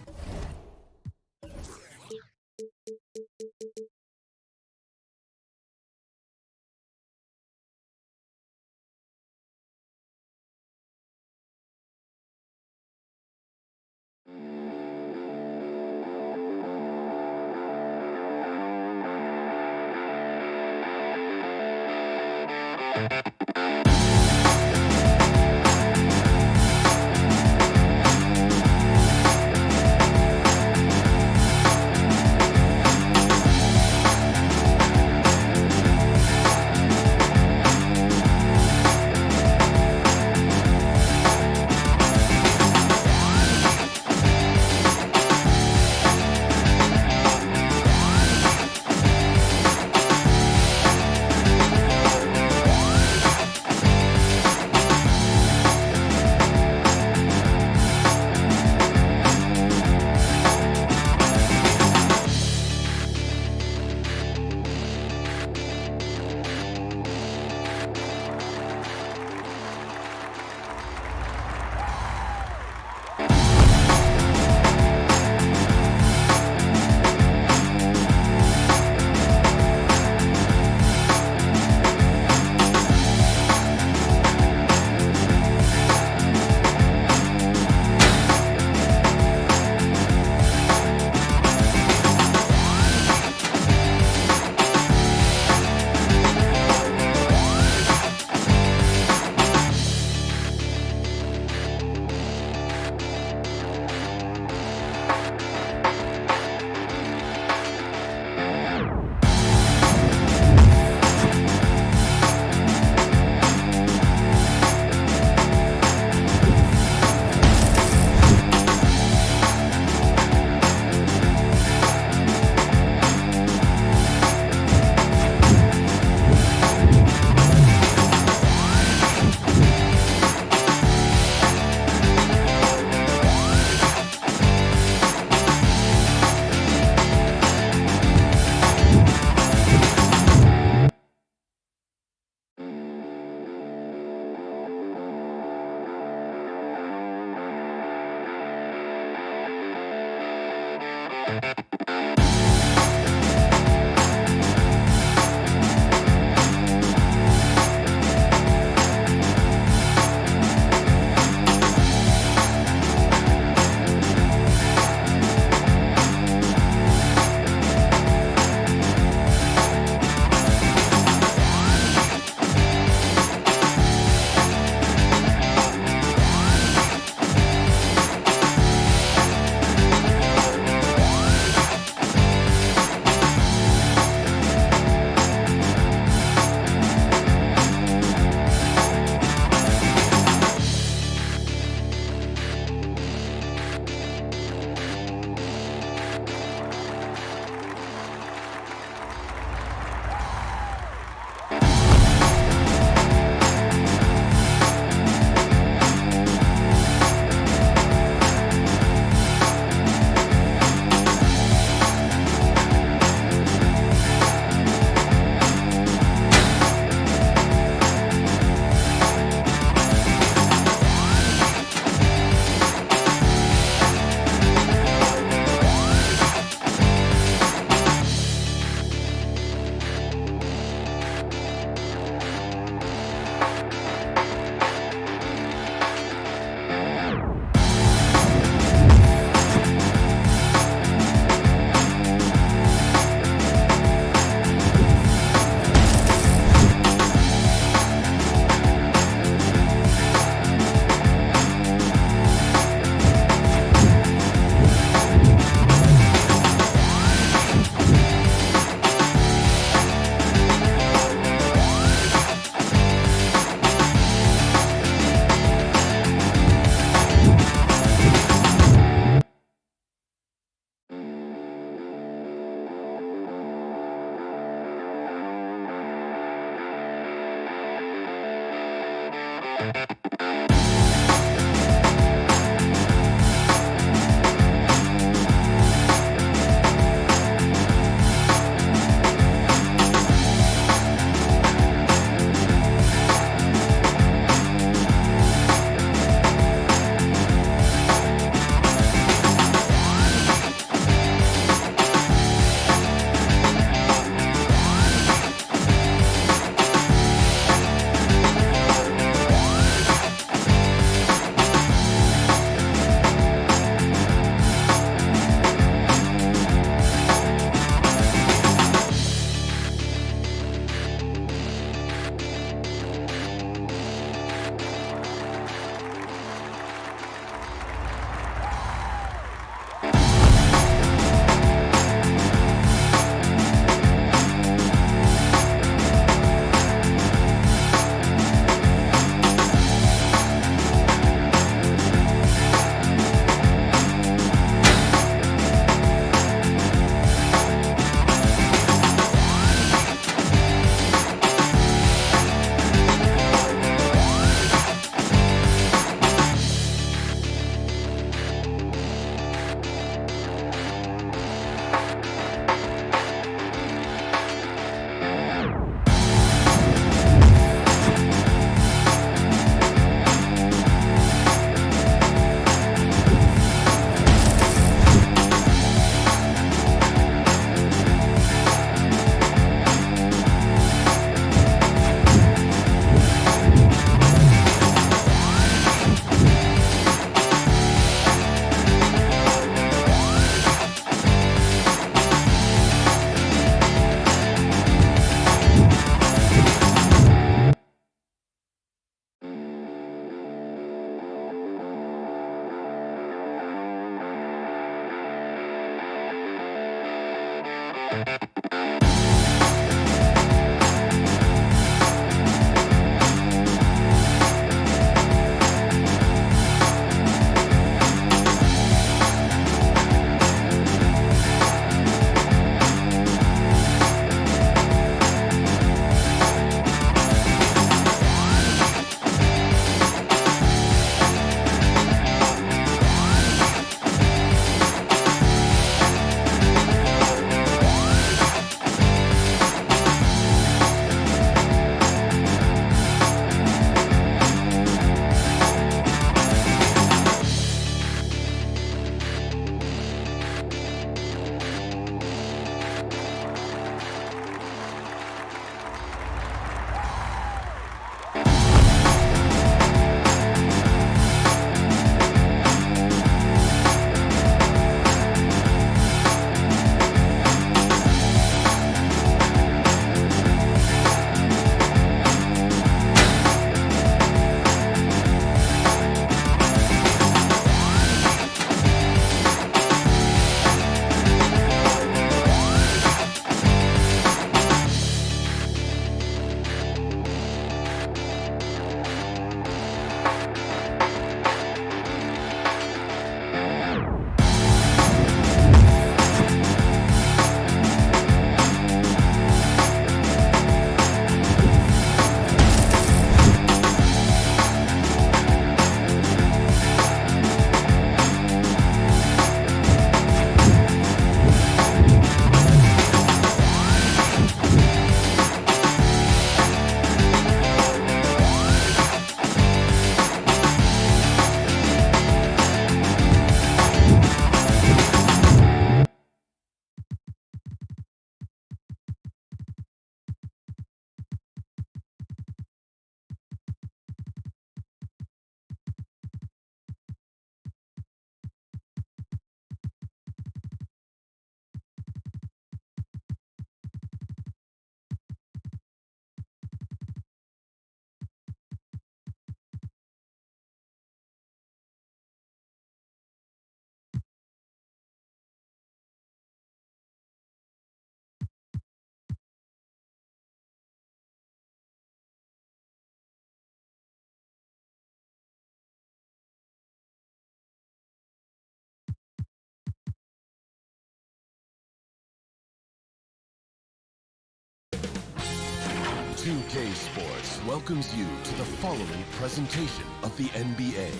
2K Sports welcomes you to the following presentation of the NBA.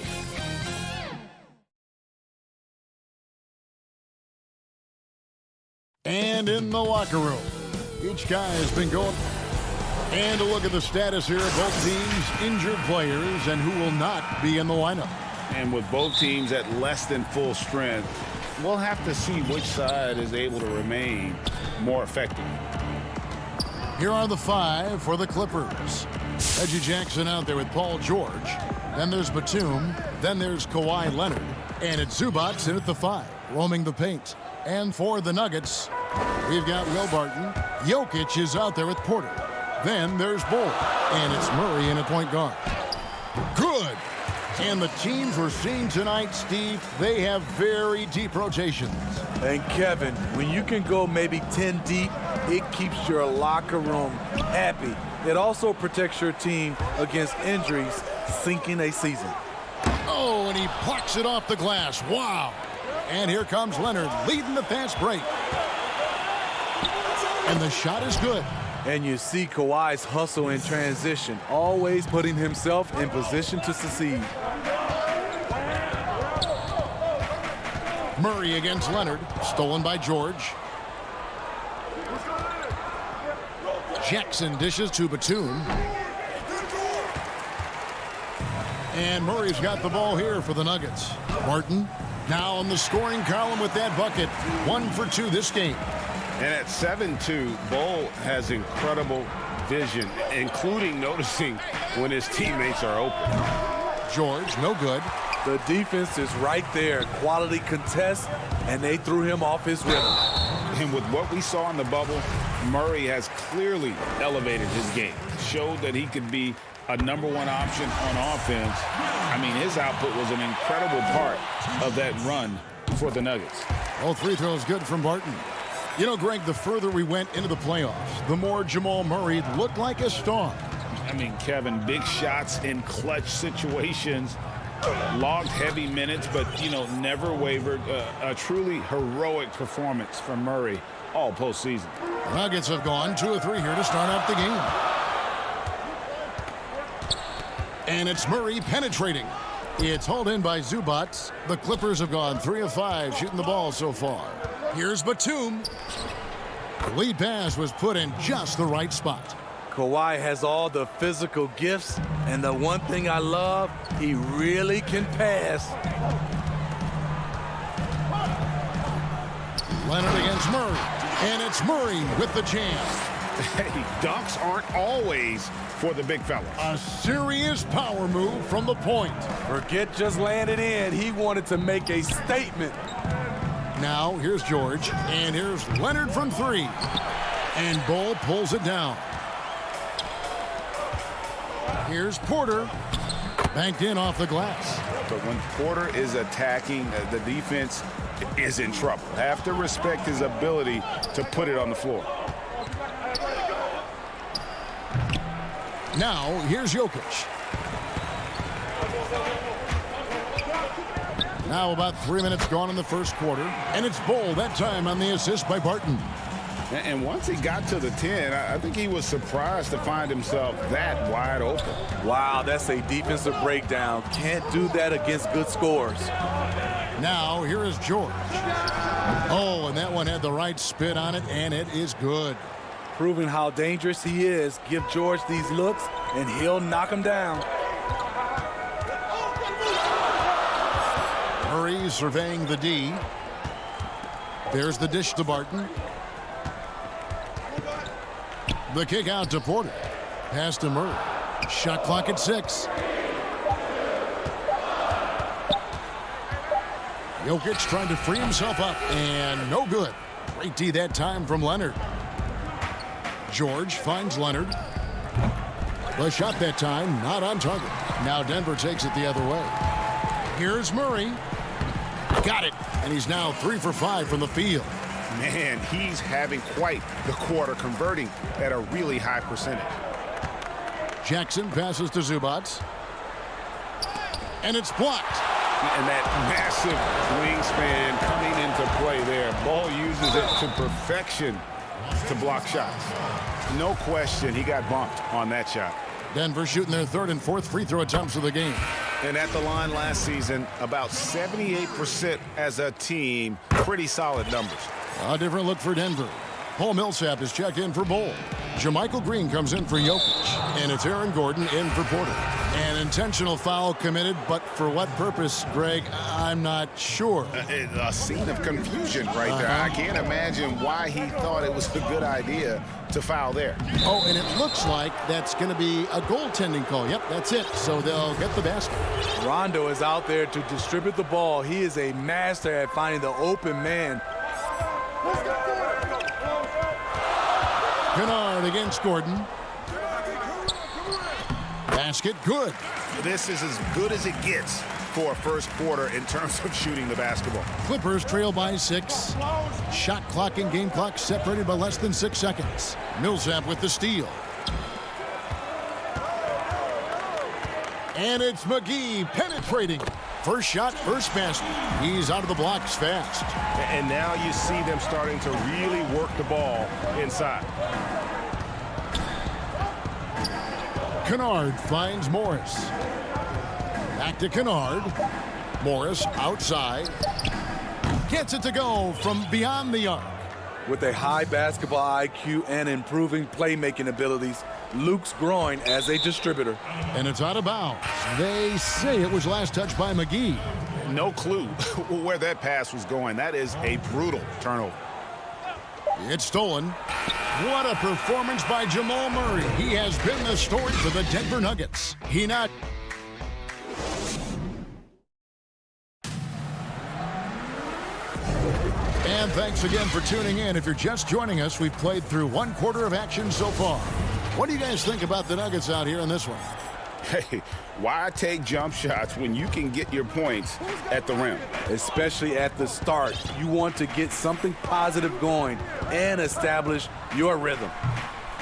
And in the locker room, each guy has been going. And a look at the status here of both teams' injured players and who will not be in the lineup. And with both teams at less than full strength, we'll have to see which side is able to remain more effective. Here are the five for the Clippers. Reggie Jackson out there with Paul George. Then there's Batum. Then there's Kawhi Leonard. And it's Zubac in at the 5, roaming the paint. And for the Nuggets, we've got Will Barton. Jokic is out there with Porter. Then there's Bull. And it's Murray in at point guard. Good. And the teams we're seeing tonight, Steve, they have very deep rotations. And Kevin, when you can go maybe 10 deep, it keeps your locker room happy. It also protects your team against injuries sinking a season. Oh, and he plucks it off the glass. Wow. And here comes Leonard leading the fast break. And the shot is good. And you see Kawhi's hustle in transition, always putting himself in position to succeed. Murray against Leonard, stolen by George. Jackson dishes to Batum. And Murray's got the ball here for the Nuggets. Barton now on the scoring column with that bucket. 1 for 2 this game. And at 7-2, Bull has incredible vision, including noticing when his teammates are open. George, no good. The defense is right there. Quality contest, and they threw him off his rhythm. And with what we saw in the bubble, Murray has clearly elevated his game. Showed that he could be a #1 option on offense. I mean, his output was an incredible part of that run for the Nuggets. All free throws good from Barton. You know, Greg, the further we went into the playoffs, the more Jamal Murray looked like a star. I mean, Kevin, big shots in clutch situations, logged heavy minutes, but, you know, never wavered. A truly heroic performance from Murray all postseason. Nuggets have gone 2 of 3 here to start out the game. And it's Murray penetrating. It's hauled in by Zubac. The Clippers have gone 3 of 5 shooting the ball so far. Here's Batum. The lead pass was put in just the right spot. Kawhi has all the physical gifts, and the one thing I love, he really can pass. Leonard against Murray. And it's Murray with the jam. Hey, dunks aren't always for the big fella. A serious power move from the point. Forget just laying it in. He wanted to make a statement. Now, here's George, and here's Leonard from 3. And Bull pulls it down. Here's Porter, banked in off the glass. But when Porter is attacking, the defense is in trouble. Have to respect his ability to put it on the floor. Now, here's Jokic. Now about 3 minutes gone in the first quarter, and it's Bull that time on the assist by Barton. And once he got to the 10, I think he was surprised to find himself that wide open. Wow, that's a defensive breakdown. Can't do that against good scores. Now, here is George. Oh, and that one had the right spin on it, and it is good. Proving how dangerous he is. Give George these looks, and he'll knock him down. Murray surveying the D. There's the dish to Barton. The kick out to Porter. Pass to Murray. Shot clock at 6. Jokic trying to free himself up, and no good. Great D that time from Leonard. George finds Leonard. The shot that time not on target. Now Denver takes it the other way. Here's Murray. Got it. And he's now 3 for 5 from the field. Man, he's having quite the quarter, converting at a really high percentage. Jackson passes to Zubac. And it's blocked. And that massive wingspan coming into play there. Ball uses it to perfection to block shots. No question he got bumped on that shot. Denver shooting their third and fourth free throw attempts of the game. And at the line last season, about 78% as a team. Pretty solid numbers. A different look for Denver. Paul Millsap is checked in for Bull. Jermichael Green comes in for Jokic. And it's Aaron Gordon in for Porter. An intentional foul committed, but for what purpose, Greg, I'm not sure. A scene of confusion right there. I can't imagine why he thought it was a good idea to foul there. Oh, and it looks like that's going to be a goaltending call. Yep, that's it. So they'll get the basket. Rondo is out there to distribute the ball. He is a master at finding the open man. Kennard against Gordon. Basket good. This is as good as it gets for a first quarter in terms of shooting the basketball. Clippers trail by 6. Shot clock and game clock separated by less than 6 seconds. Millsap with the steal. And it's McGee penetrating. First shot, first basket. He's out of the blocks fast. And now you see them starting to really work the ball inside. Kennard finds Morris. Back to Kennard. Morris outside. Gets it to go from beyond the arc. With a high basketball IQ and improving playmaking abilities, Luke's growing as a distributor. And it's out of bounds. They say it was last touched by McGee. No clue where that pass was going. That is a brutal turnover. It's stolen. What a performance by Jamal Murray. He has been the story for the Denver Nuggets. And thanks again for tuning in. If you're just joining us, we've played through one quarter of action so far. What do you guys think about the Nuggets out here in this one? Hey, why take jump shots when you can get your points at the rim? Especially at the start. You want to get something positive going and establish your rhythm.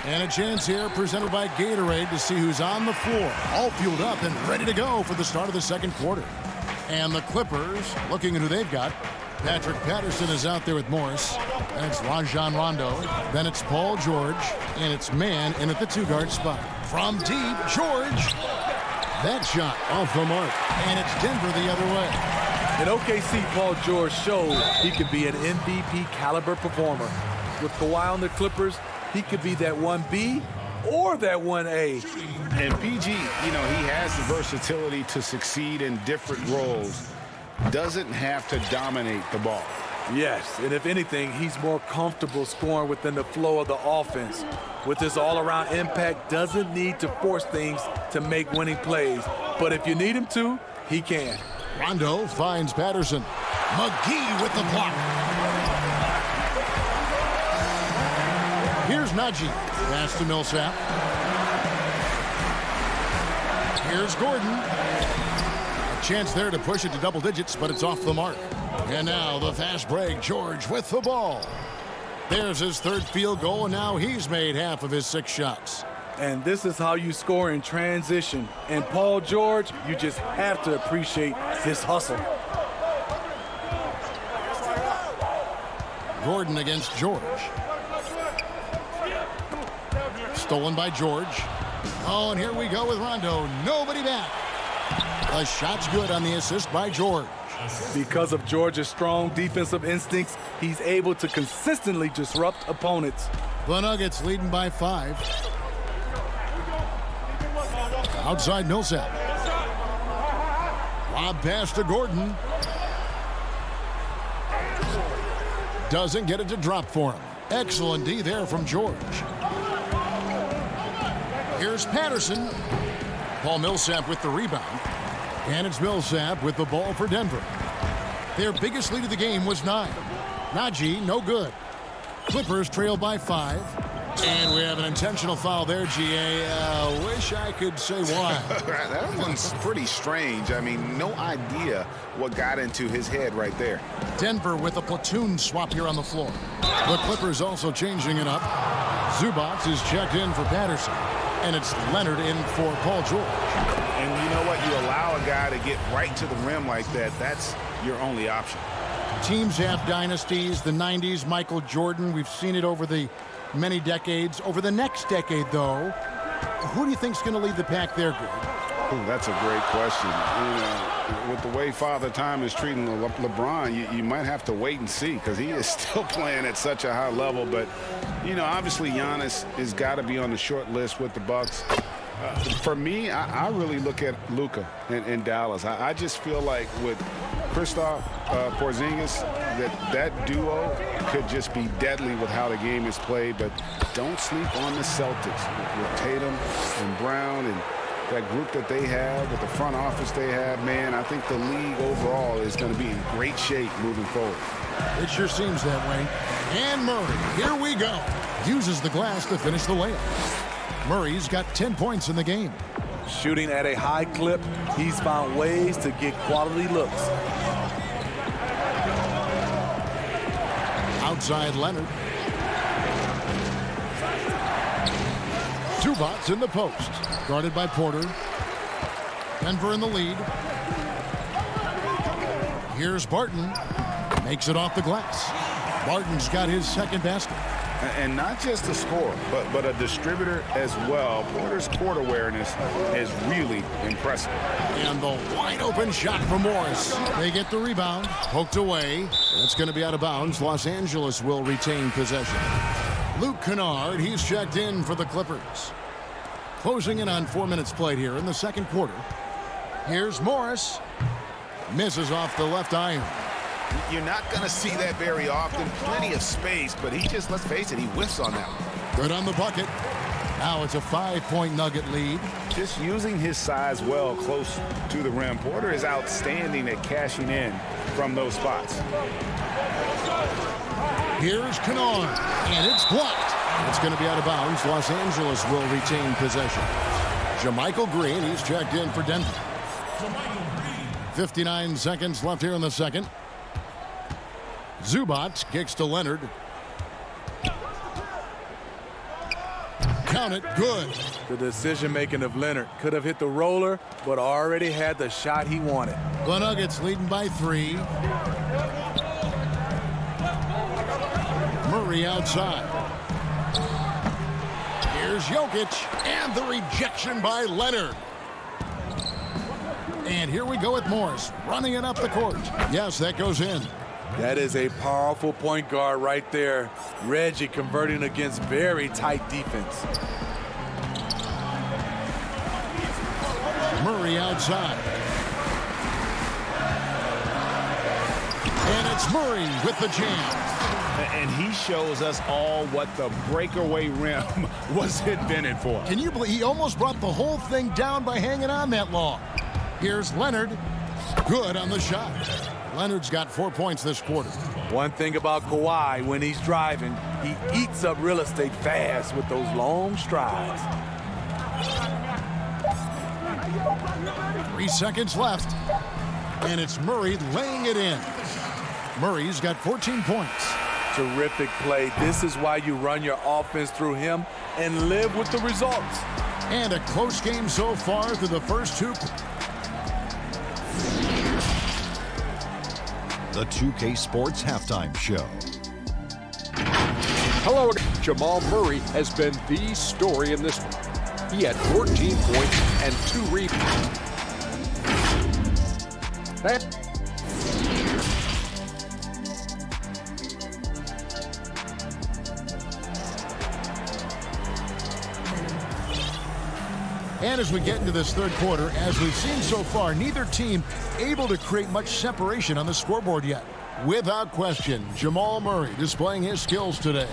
And a chance here presented by Gatorade to see who's on the floor, all fueled up and ready to go for the start of the second quarter. And the Clippers, looking at who they've got. Patrick Patterson is out there with Morris. And it's Rajon Rondo. Then it's Paul George. And it's Mann in at the two-guard spot. From deep, George. That shot off the mark. And it's Denver the other way. In OKC, Paul George showed he could be an MVP caliber performer. With Kawhi on the Clippers, he could be that 1B or that 1A. And PG, he has the versatility to succeed in different roles. Doesn't have to dominate the ball. Yes, and if anything, he's more comfortable scoring within the flow of the offense. With his all-around impact, doesn't need to force things to make winning plays. But if you need him to, he can. Rondo finds Patterson. McGee with the block. Here's Najee. Pass to Millsap. Here's Gordon. A chance there to push it to double digits, but it's off the mark. And now the fast break. George with the ball. There's his third field goal, and now he's made half of his 6 shots. And this is how you score in transition. And Paul George, you just have to appreciate his hustle. Gordon against George. Stolen by George. Oh, and here we go with Rondo. Nobody back. The shot's good on the assist by George. Because of George's strong defensive instincts, he's able to consistently disrupt opponents. The Nuggets leading by 5. Outside Millsap. Lob pass to Gordon. Doesn't get it to drop for him. Excellent D there from George. Here's Patterson. Paul Millsap with the rebound. And it's Millsap with the ball for Denver. Their biggest lead of the game was 9. Najee, no good. Clippers trail by 5. And we have an intentional foul there, GA. Wish I could say why. That one's pretty strange. I mean, no idea what got into his head right there. Denver with a platoon swap here on the floor. The Clippers also changing it up. Zubac is checked in for Patterson. And it's Leonard in for Paul George. And you know what? You allow a guy to get right to the rim like that. That's your only option. Teams have dynasties. The 90s, Michael Jordan. We've seen it over the many decades. Over the next decade, though, who do you think is going to lead the pack there, Greg? Ooh, that's a great question. With the way Father Time is treating LeBron, you might have to wait and see because he is still playing at such a high level. But, obviously Giannis has got to be on the short list with the Bucks. For me, I really look at Luka in Dallas. I just feel like with Kristaps Porzingis, that duo could just be deadly with how the game is played. But don't sleep on the Celtics with Tatum and Brown and that group that they have, with the front office they have. Man, I think the league overall is going to be in great shape moving forward. It sure seems that way. And Murray, here we go. Uses the glass to finish the layup. Murray's got 10 points in the game. Shooting at a high clip, he's found ways to get quality looks. Outside Leonard. Zubac's in the post. Guarded by Porter. Denver in the lead. Here's Barton. Makes it off the glass. Barton's got his second basket. And not just a scorer, but a distributor as well. Porter's court awareness is really impressive. And the wide open shot from Morris. They get the rebound. Poked away. That's going to be out of bounds. Los Angeles will retain possession. Luke Kennard, he's checked in for the Clippers. Closing in on 4 minutes played here in the second quarter. Here's Morris. Misses off the left iron. You're not going to see that very often. Plenty of space, but he just, let's face it, he whiffs on that one. Good on the bucket. Now it's a 5-point Nugget lead. Just using his size well close to the rim. Porter is outstanding at cashing in from those spots. Here's Kennard, and it's blocked. It's going to be out of bounds. Los Angeles will retain possession. JaMychal Green, he's checked in for Denver. 59 seconds left here in the second. Zubac kicks to Leonard. Count it, good. The decision-making of Leonard could have hit the roller, but already had the shot he wanted. The Nuggets leading by 3. Murray outside. Here's Jokic, and the rejection by Leonard. And here we go with Morris, running it up the court. Yes, that goes in. That is a powerful point guard right there. Reggie converting against very tight defense. Murray outside. And it's Murray with the jam. And he shows us all what the breakaway rim was invented for. Can you believe he almost brought the whole thing down by hanging on that long? Here's Leonard. Good on the shot. Leonard's got 4 points this quarter. One thing about Kawhi, when he's driving, he eats up real estate fast with those long strides. 3 seconds left. And it's Murray laying it in. Murray's got 14 points. Terrific play. This is why you run your offense through him and live with the results. And a close game so far through the first 2. The 2K Sports Halftime Show. Hello, Jamal Murray has been the story in this one. He had 14 points and 2 rebounds. And as we get into this third quarter, as we've seen so far, neither team able to create much separation on the scoreboard yet. Without question, Jamal Murray displaying his skills today.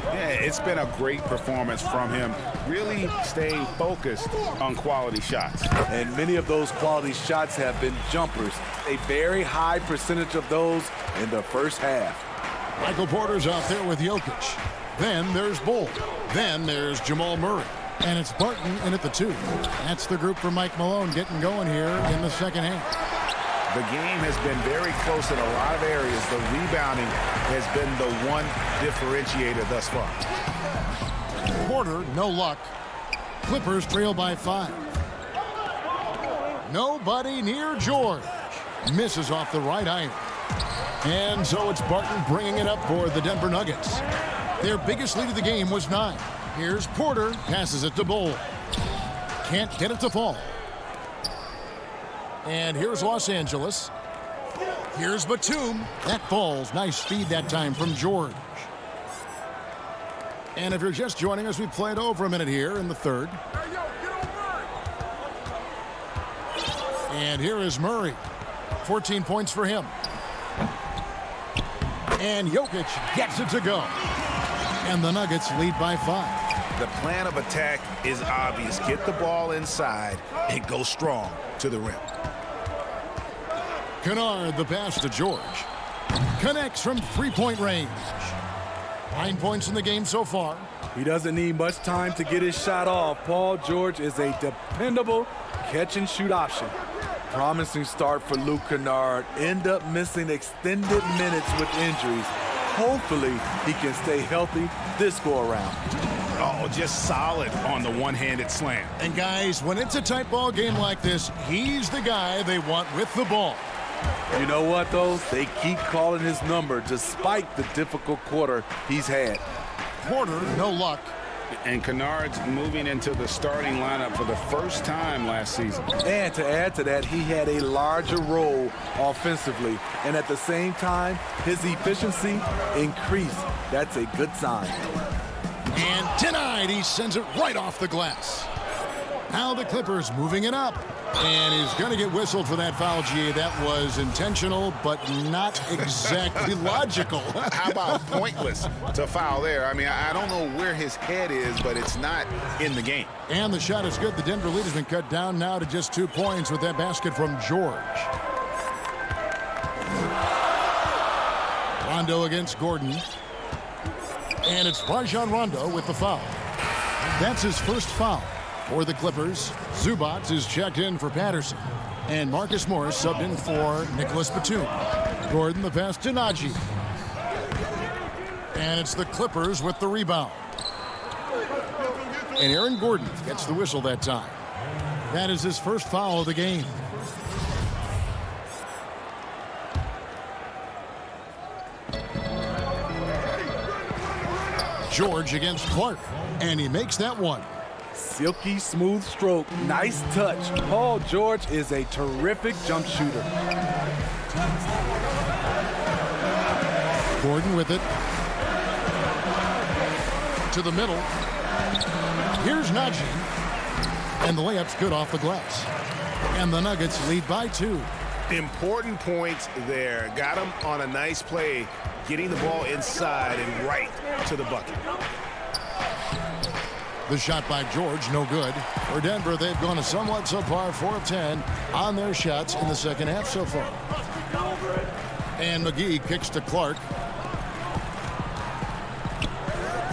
Yeah, it's been a great performance from him. Really staying focused on quality shots. And many of those quality shots have been jumpers. A very high percentage of those in the first half. Michael Porter's out there with Jokic. Then there's Bull. Then there's Jamal Murray. And it's Barton in at the 2. That's the group for Mike Malone getting going here in the second half. The game has been very close in a lot of areas. The rebounding has been the one differentiator thus far. Porter, no luck. Clippers trail by 5. Nobody near George. Misses off the right iron. And so it's Barton bringing it up for the Denver Nuggets. Their biggest lead of the game was 9. Here's Porter, passes it to Bull. Can't get it to fall. And here's Los Angeles. Here's Batum. That falls. Nice feed that time from George. And if you're just joining us, we played over a minute here in the third. And here is Murray. 14 points for him. And Jokic gets it to go. And the Nuggets lead by 5. The plan of attack is obvious. Get the ball inside and go strong to the rim. Kennard, the pass to George. Connects from three-point range. 9 points in the game so far. He doesn't need much time to get his shot off. Paul George is a dependable catch-and-shoot option. Promising start for Luke Kennard. End up missing extended minutes with injuries. Hopefully, he can stay healthy this go-around. Oh, just solid on the one-handed slam. And guys, when it's a tight ball game like this, he's the guy they want with the ball. You know what, though? They keep calling his number despite the difficult quarter he's had. Porter, no luck. And Kennard's moving into the starting lineup for the first time last season. And to add to that, he had a larger role offensively. And at the same time, his efficiency increased. That's a good sign. And tonight, he sends it right off the glass. Now the Clippers moving it up. And he's going to get whistled for that foul, GA. That was intentional, but not exactly logical. How about pointless to foul there? I mean, I don't know where his head is, but it's not in the game. And the shot is good. The Denver lead has been cut down now to just 2 points with that basket from George. Rondo against Gordon. And it's Rajon Rondo with the foul. That's his first foul. For the Clippers, Zubac is checked in for Patterson. And Marcus Morris subbed in for Nicholas Batum. Gordon the pass to Najee. And it's the Clippers with the rebound. And Aaron Gordon gets the whistle that time. That is his first foul of the game. George against Clark. And he makes that one. Silky smooth stroke, nice touch. Paul George is a terrific jump shooter. Gordon with it. To the middle. Here's Najee. And the layup's good off the glass. And the Nuggets lead by 2. Important points there. Got him on a nice play, getting the ball inside and right to the bucket. The shot by George, no good. For Denver, they've gone a somewhat subpar 4 of 10 on their shots in the second half so far. And McGee kicks to Clark.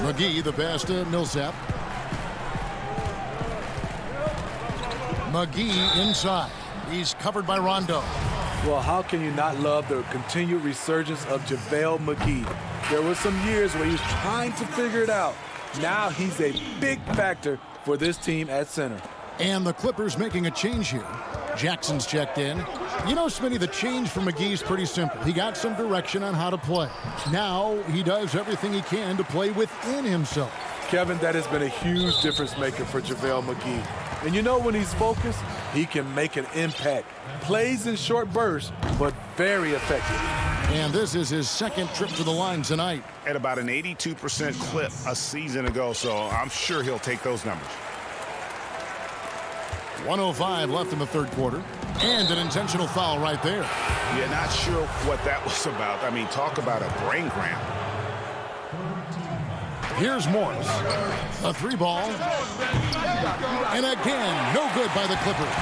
McGee, the pass to Millsap. McGee inside. He's covered by Rondo. Well, how can you not love the continued resurgence of JaVale McGee? There were some years where he was trying to figure it out. Now he's a big factor for this team at center. And the Clippers making a change here. Jackson's checked in. You know, Smitty, the change for McGee's pretty simple. He got some direction on how to play. Now he does everything he can to play within himself. Kevin, that has been a huge difference maker for JaVale McGee. And you know, when he's focused, he can make an impact. Plays in short bursts, but very effective. And this is his second trip to the line tonight. At about an 82% clip a season ago, so I'm sure he'll take those numbers. 1:05 left in the third quarter. And an intentional foul right there. Yeah, not sure what that was about. I mean, talk about a brain cramp. Here's Morris. A 3-ball. And again, no good by the Clippers.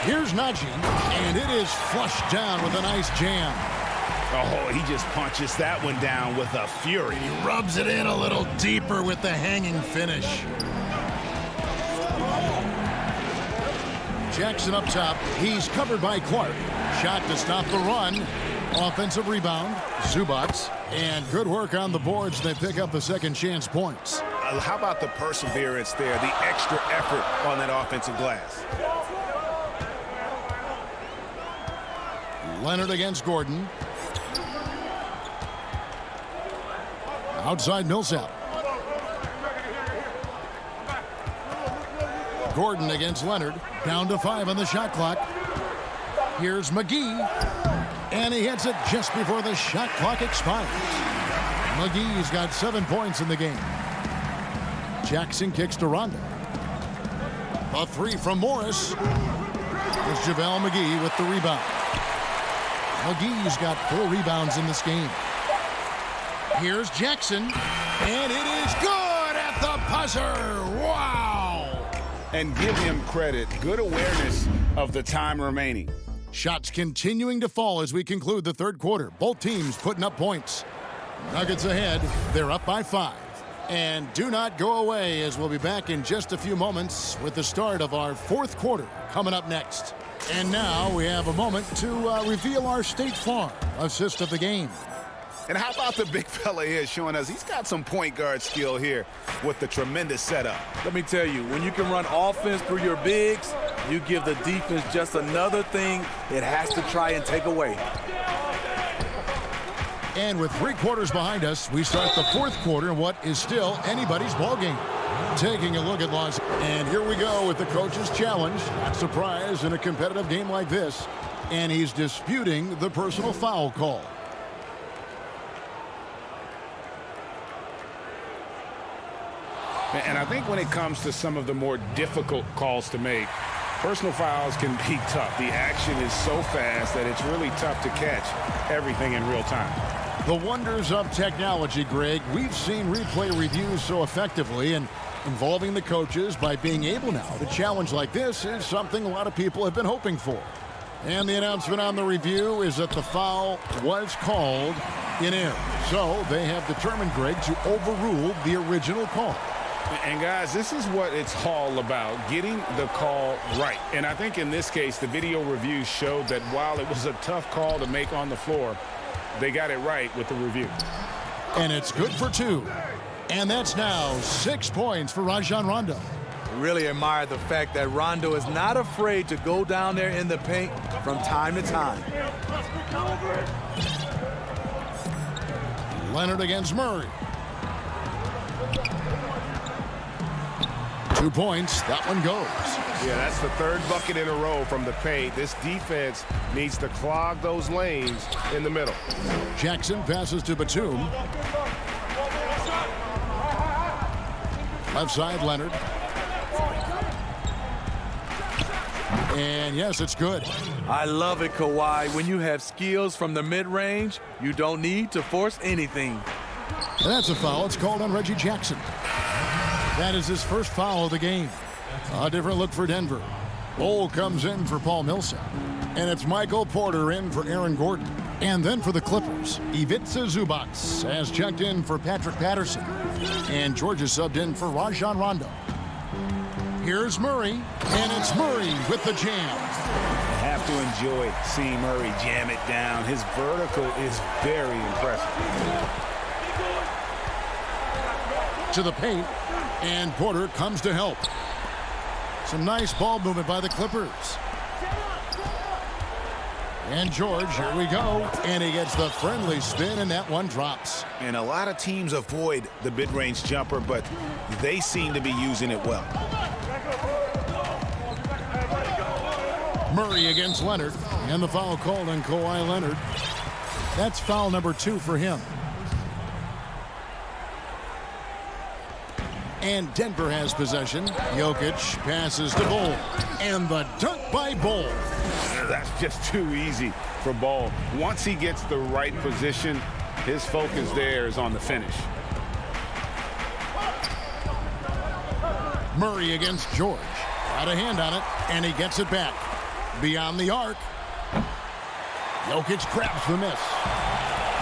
Here's Najee, and it is flushed down with a nice jam. Oh, he just punches that one down with a fury. He rubs it in a little deeper with the hanging finish. Jackson up top. He's covered by Clark. Shot to stop the run. Offensive rebound. Zubac. And good work on the boards. They pick up the second chance points. How about the perseverance there, the extra effort on that offensive glass? Leonard against Gordon. Outside Millsap. Gordon against Leonard. Down to 5 on the shot clock. Here's McGee. And he hits it just before the shot clock expires. McGee's got 7 points in the game. Jackson kicks to Rondo. A 3 from Morris. It's JaVale McGee with the rebound. McGee's got 4 rebounds in this game. Here's Jackson. And it is good at the buzzer. Wow! And give him credit. Good awareness of the time remaining. Shots continuing to fall as we conclude the third quarter. Both teams putting up points. Nuggets ahead. They're up by 5. And do not go away, as we'll be back in just a few moments with the start of our fourth quarter coming up next. And now we have a moment to reveal our State Farm assist of the game. And how about the big fella here showing us he's got some point guard skill here with the tremendous setup. Let me tell you, when you can run offense through your bigs, you give the defense just another thing it has to try and take away. And with 3 quarters behind us, we start the fourth quarter in what is still anybody's ballgame. Taking a look at Los. And here we go with the coach's challenge. Not surprise in a competitive game like this. And he's disputing the personal foul call. And I think when it comes to some of the more difficult calls to make, personal fouls can be tough. The action is so fast that it's really tough to catch everything in real time. The wonders of technology, Greg. We've seen replay reviews so effectively, and involving the coaches by being able now to challenge like this is something a lot of people have been hoping for. And the announcement on the review is that the foul was called in error. So they have determined, Greg, to overrule the original call. And guys, this is what it's all about, getting the call right. And I think in this case, the video review showed that while it was a tough call to make on the floor, they got it right with the review. And it's good for 2. And that's now 6 points for Rajon Rondo. Really admire the fact that Rondo is not afraid to go down there in the paint from time to time. Leonard against Murray. 2 points. That one goes. Yeah, that's the 3rd bucket in a row from the paint. This defense needs to clog those lanes in the middle. Jackson passes to Batum. Left side, Leonard. And yes, it's good. I love it, Kawhi. When you have skills from the mid-range, you don't need to force anything. And that's a foul. It's called on Reggie Jackson. That is his first foul of the game. A different look for Denver. Bol comes in for Paul Millsap. And it's Michael Porter in for Aaron Gordon. And then for the Clippers, Ivica Zubac has checked in for Patrick Patterson. And Georgia subbed in for Rajon Rondo. Here's Murray, and it's Murray with the jam. I have to enjoy seeing Murray jam it down. His vertical is very impressive. To the paint, and Porter comes to help. Some nice ball movement by the Clippers. And George, here we go. And he gets the friendly spin, and that one drops. And a lot of teams avoid the mid-range jumper, but they seem to be using it well. Murray against Leonard, and the foul called on Kawhi Leonard. That's foul number 2 for him. And Denver has possession. Jokic passes to Bol. And the dunk by Bol. That's just too easy for Bol. Once he gets the right position, his focus there is on the finish. Murray against George. Got a hand on it, and he gets it back. Beyond the arc. Jokic grabs the miss.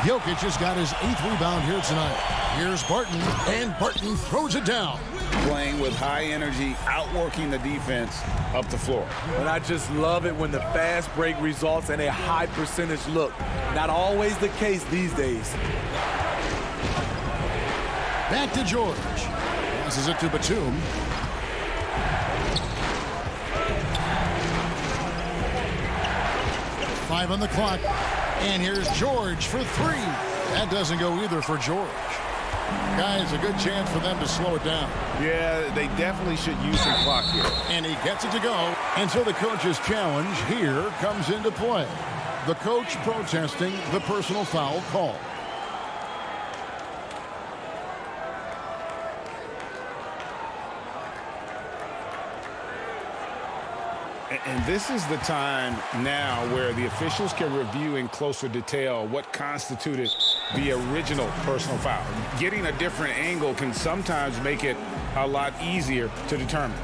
Jokic has got his 8th rebound here tonight. Here's Barton, and Barton throws it down. Playing with high energy, outworking the defense up the floor. And I just love it when the fast break results in a high percentage look. Not always the case these days. Back to George. Passes it to Batum. 5 on the clock. And here's George for 3. That doesn't go either for George. Guys, a good chance for them to slow it down. Yeah, they definitely should use some clock here. And he gets it to go. And so the coach's challenge here comes into play. The coach protesting the personal foul call. And this is the time now where the officials can review in closer detail what constituted the original personal foul. Getting a different angle can sometimes make it a lot easier to determine.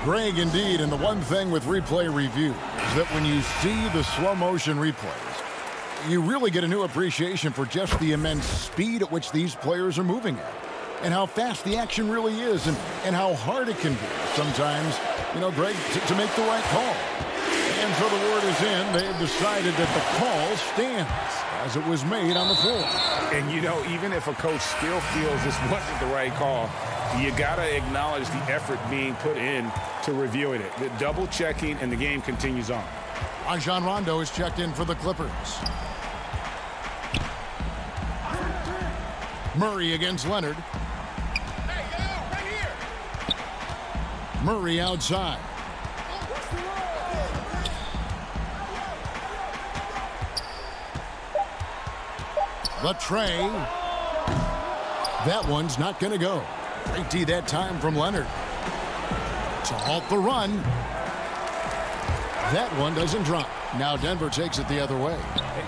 Greg, indeed, and the one thing with replay review is that when you see the slow motion replays, you really get a new appreciation for just the immense speed at which these players are moving at, and how fast the action really is, and how hard it can be sometimes, you know, Greg, to make the right call. And so the word is in. They've decided that the call stands as it was made on the floor. And, you know, even if a coach still feels this wasn't the right call, you got to acknowledge the effort being put in to reviewing it. The double checking, and the game continues on. Rajon Rondo is checked in for the Clippers. Murray against Leonard. Murray outside. The tray. That one's not going to go. Great D that time from Leonard. To halt the run. That one doesn't drop. Now Denver takes it the other way.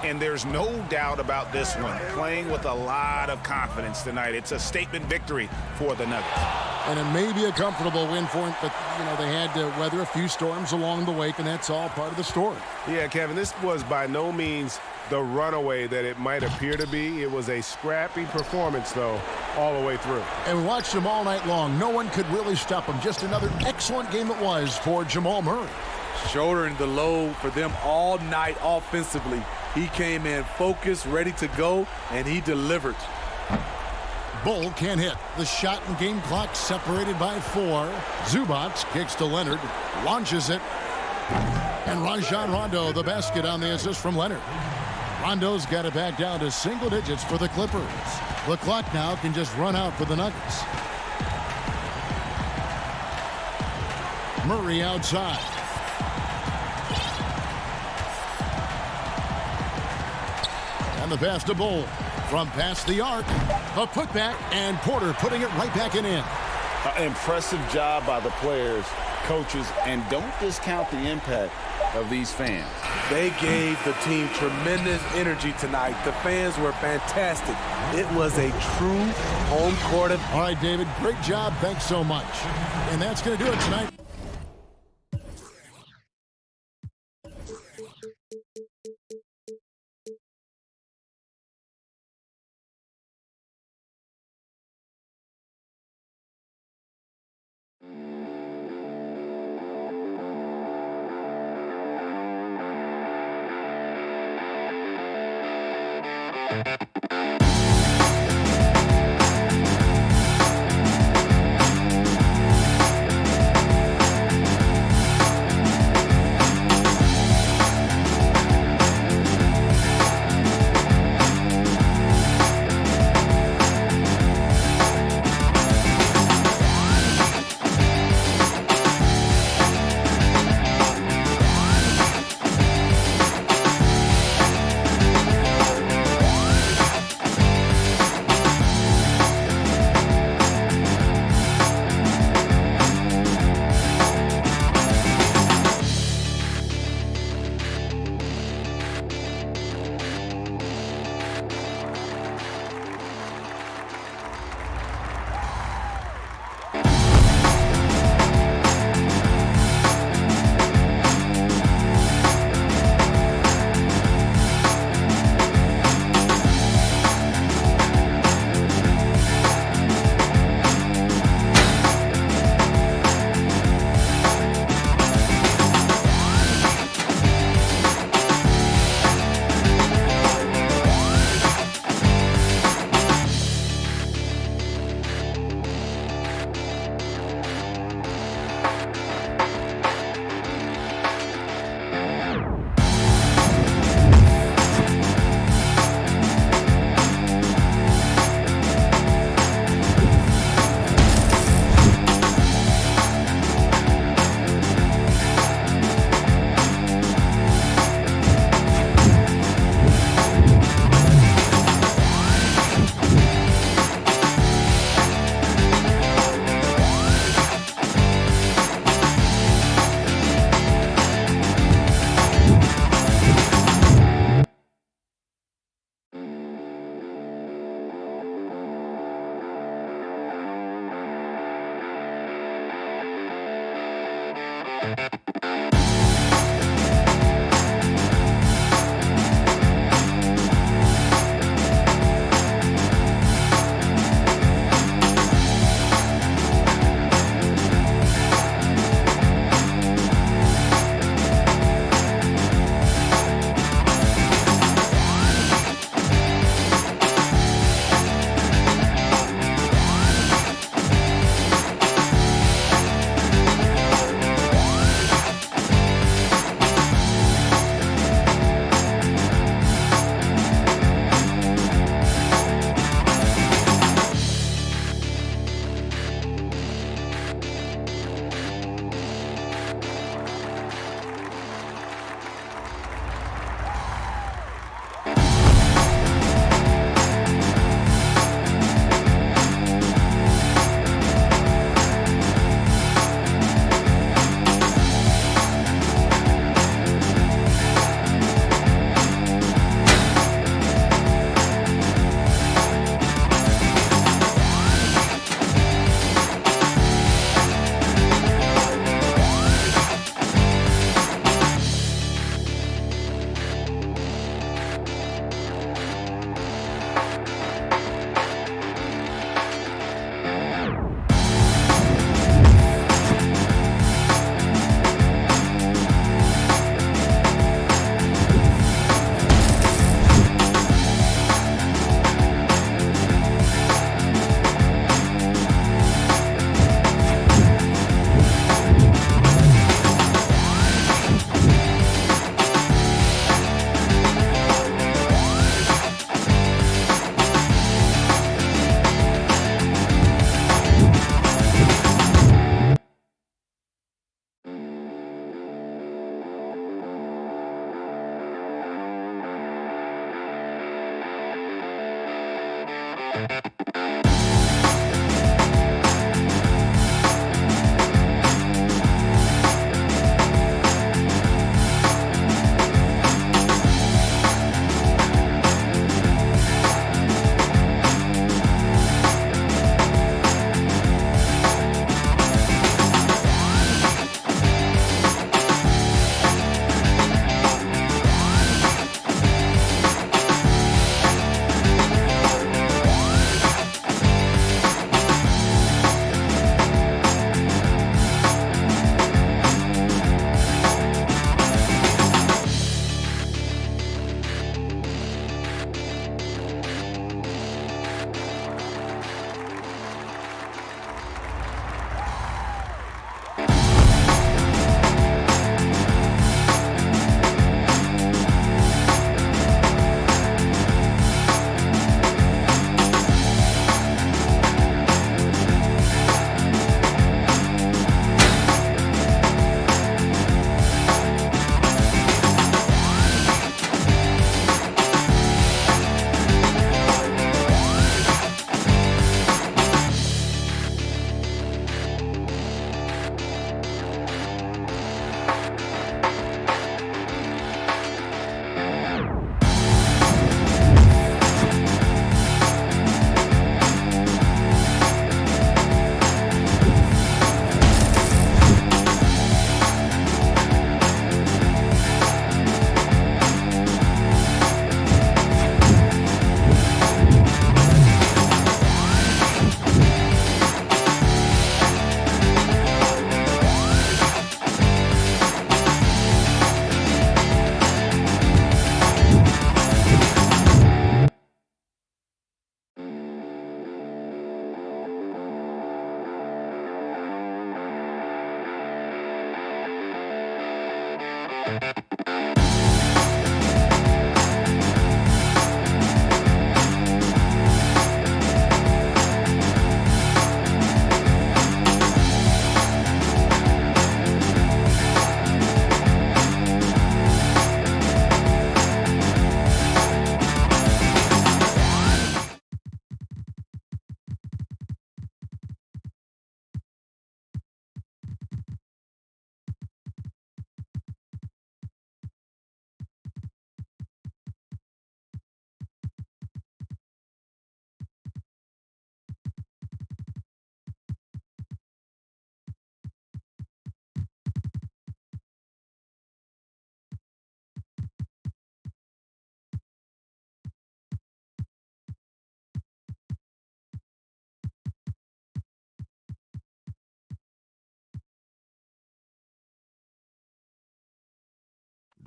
And there's no doubt about this one. Playing with a lot of confidence tonight. It's a statement victory for the Nuggets. And it may be a comfortable win for them, but, you know, they had to weather a few storms along the way, and that's all part of the story. Yeah, Kevin, this was by no means the runaway that it might appear to be. It was a scrappy performance, though, all the way through. And we watched them all night long. No one could really stop them. Just another excellent game it was for Jamal Murray. Shouldering the load for them all night offensively. He came in focused, ready to go, and he delivered. Bull can't hit. The shot and game clock separated by 4. Zubac kicks to Leonard, launches it. And Rajon Rondo, the basket on the assist from Leonard. Rondo's got it back down to single digits for the Clippers. The clock now can just run out for the Nuggets. Murray outside. And the pass to Bull. From past the arc, a putback, and Porter putting it right back in. Impressive job by the players, coaches, and don't discount the impact of these fans. They gave the team tremendous energy tonight. The fans were fantastic. It was a true home court. All right, David, great job. Thanks so much. And that's going to do it tonight.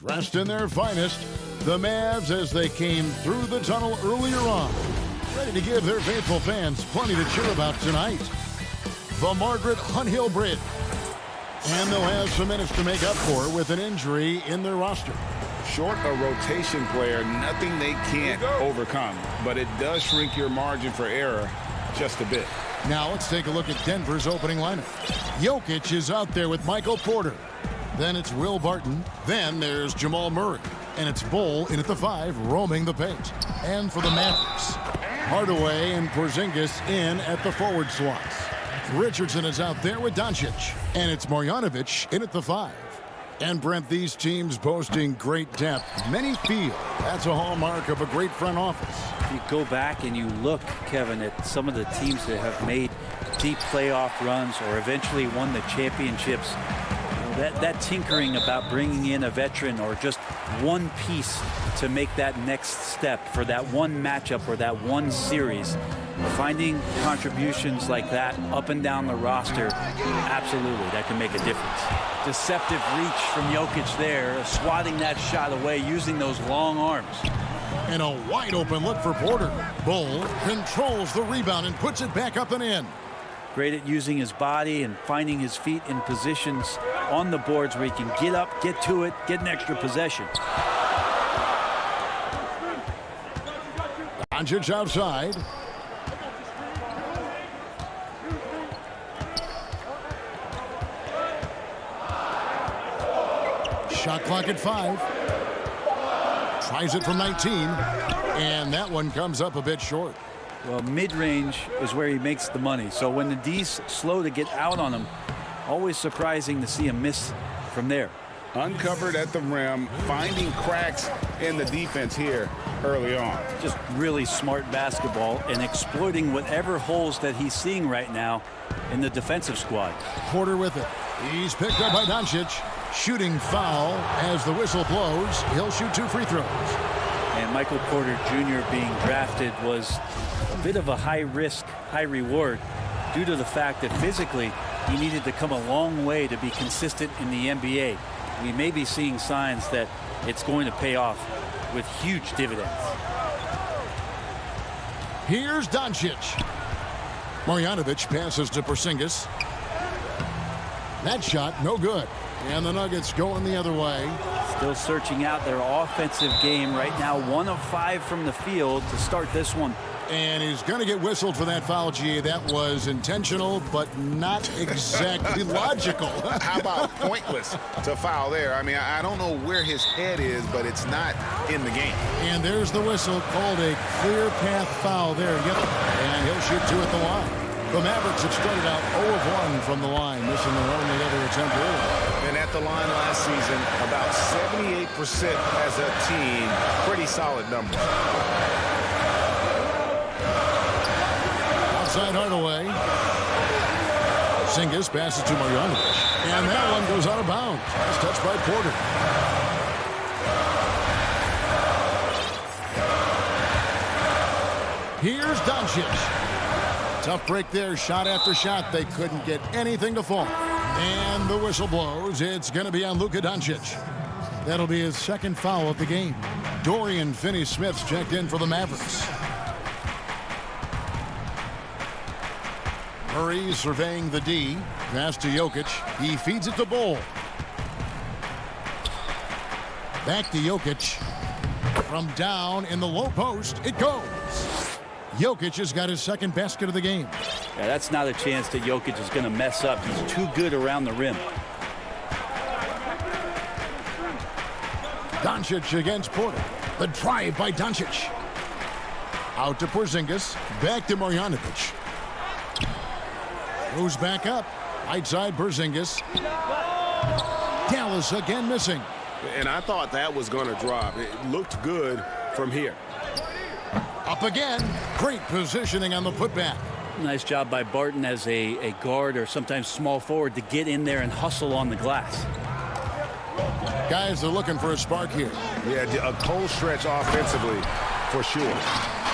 Dressed in their finest, the Mavs as they came through the tunnel earlier on, ready to give their faithful fans plenty to cheer about tonight. The Margaret Hunt-Hill Bridge. And they'll have some minutes to make up for with an injury in their roster. Short a rotation player, nothing they can't overcome, but it does shrink your margin for error just a bit. Now let's take a look at Denver's opening lineup. Jokic is out there with Michael Porter. Then it's Will Barton. Then there's Jamal Murray. And it's Bull in at the 5, roaming the paint. And for the Mavericks, Hardaway and Porzingis in at the forward slots. Richardson is out there with Doncic. And it's Marjanovic in at the 5. And Brent, these teams boasting great depth. Many feel that's a hallmark of a great front office. You go back and you look, Kevin, at some of the teams that have made deep playoff runs or eventually won the championships. That tinkering about bringing in a veteran or just one piece to make that next step for that one matchup or that one series, finding contributions like that up and down the roster, absolutely, that can make a difference. Deceptive reach from Jokic there, swatting that shot away, using those long arms. And a wide open look for Porter. Bull controls the rebound and puts it back up and in. Great at using his body and finding his feet in positions on the boards where he can get up, get to it, get an extra possession. Doncic outside. Shot clock at 5. Tries it from 19. And that one comes up a bit short. Well, mid-range is where he makes the money. So when the D's slow to get out on him, always surprising to see him miss from there. Uncovered at the rim, finding cracks in the defense here early on. Just really smart basketball and exploiting whatever holes that he's seeing right now in the defensive squad. Porter with it. He's picked up by Doncic. Shooting foul as the whistle blows. He'll shoot 2 free throws. And Michael Porter Jr. being drafted was a bit of a high risk, high reward due to the fact that physically he needed to come a long way to be consistent in the NBA. We may be seeing signs that it's going to pay off with huge dividends. Here's Doncic. Marjanovic passes to Porzingis. That shot, no good. And the Nuggets going the other way. Still searching out their offensive game right now. 1 of 5 from the field to start this one. And he's going to get whistled for that foul, G. That was intentional, but not exactly logical. How about pointless to foul there? I mean, I don't know where his head is, but it's not in the game. And there's the whistle, called a clear path foul there. Yep. And he'll shoot 2 at the line. The Mavericks have started out 0 of 1 from the line, missing their only other attempt earlier. And at the line last season, about 78% as a team. Pretty solid numbers. Outside Hardaway. Porzingis passes to Marjanovic. And that one goes out of bounds. It's touched by Porter. Here's Doncic. Tough break there. Shot after shot. They couldn't get anything to fall. And the whistle blows. It's going to be on Luka Doncic. That'll be his 2nd foul of the game. Dorian Finney-Smith's checked in for the Mavericks. Murray surveying the D. Pass to Jokic. He feeds it to Bol. Back to Jokic. From down in the low post, it goes. Jokic has got his 2nd basket of the game. Yeah, that's not a chance that Jokic is going to mess up. He's too good around the rim. Doncic against Porter. The drive by Doncic. Out to Porzingis. Back to Marjanovic. Moves back up. Right side Porzingis. Dallas again missing. And I thought that was going to drop. It looked good from here. Up again. Great positioning on the putback. Nice job by Barton as a guard or sometimes small forward to get in there and hustle on the glass. Guys are looking for a spark here. Yeah, a cold stretch offensively for sure.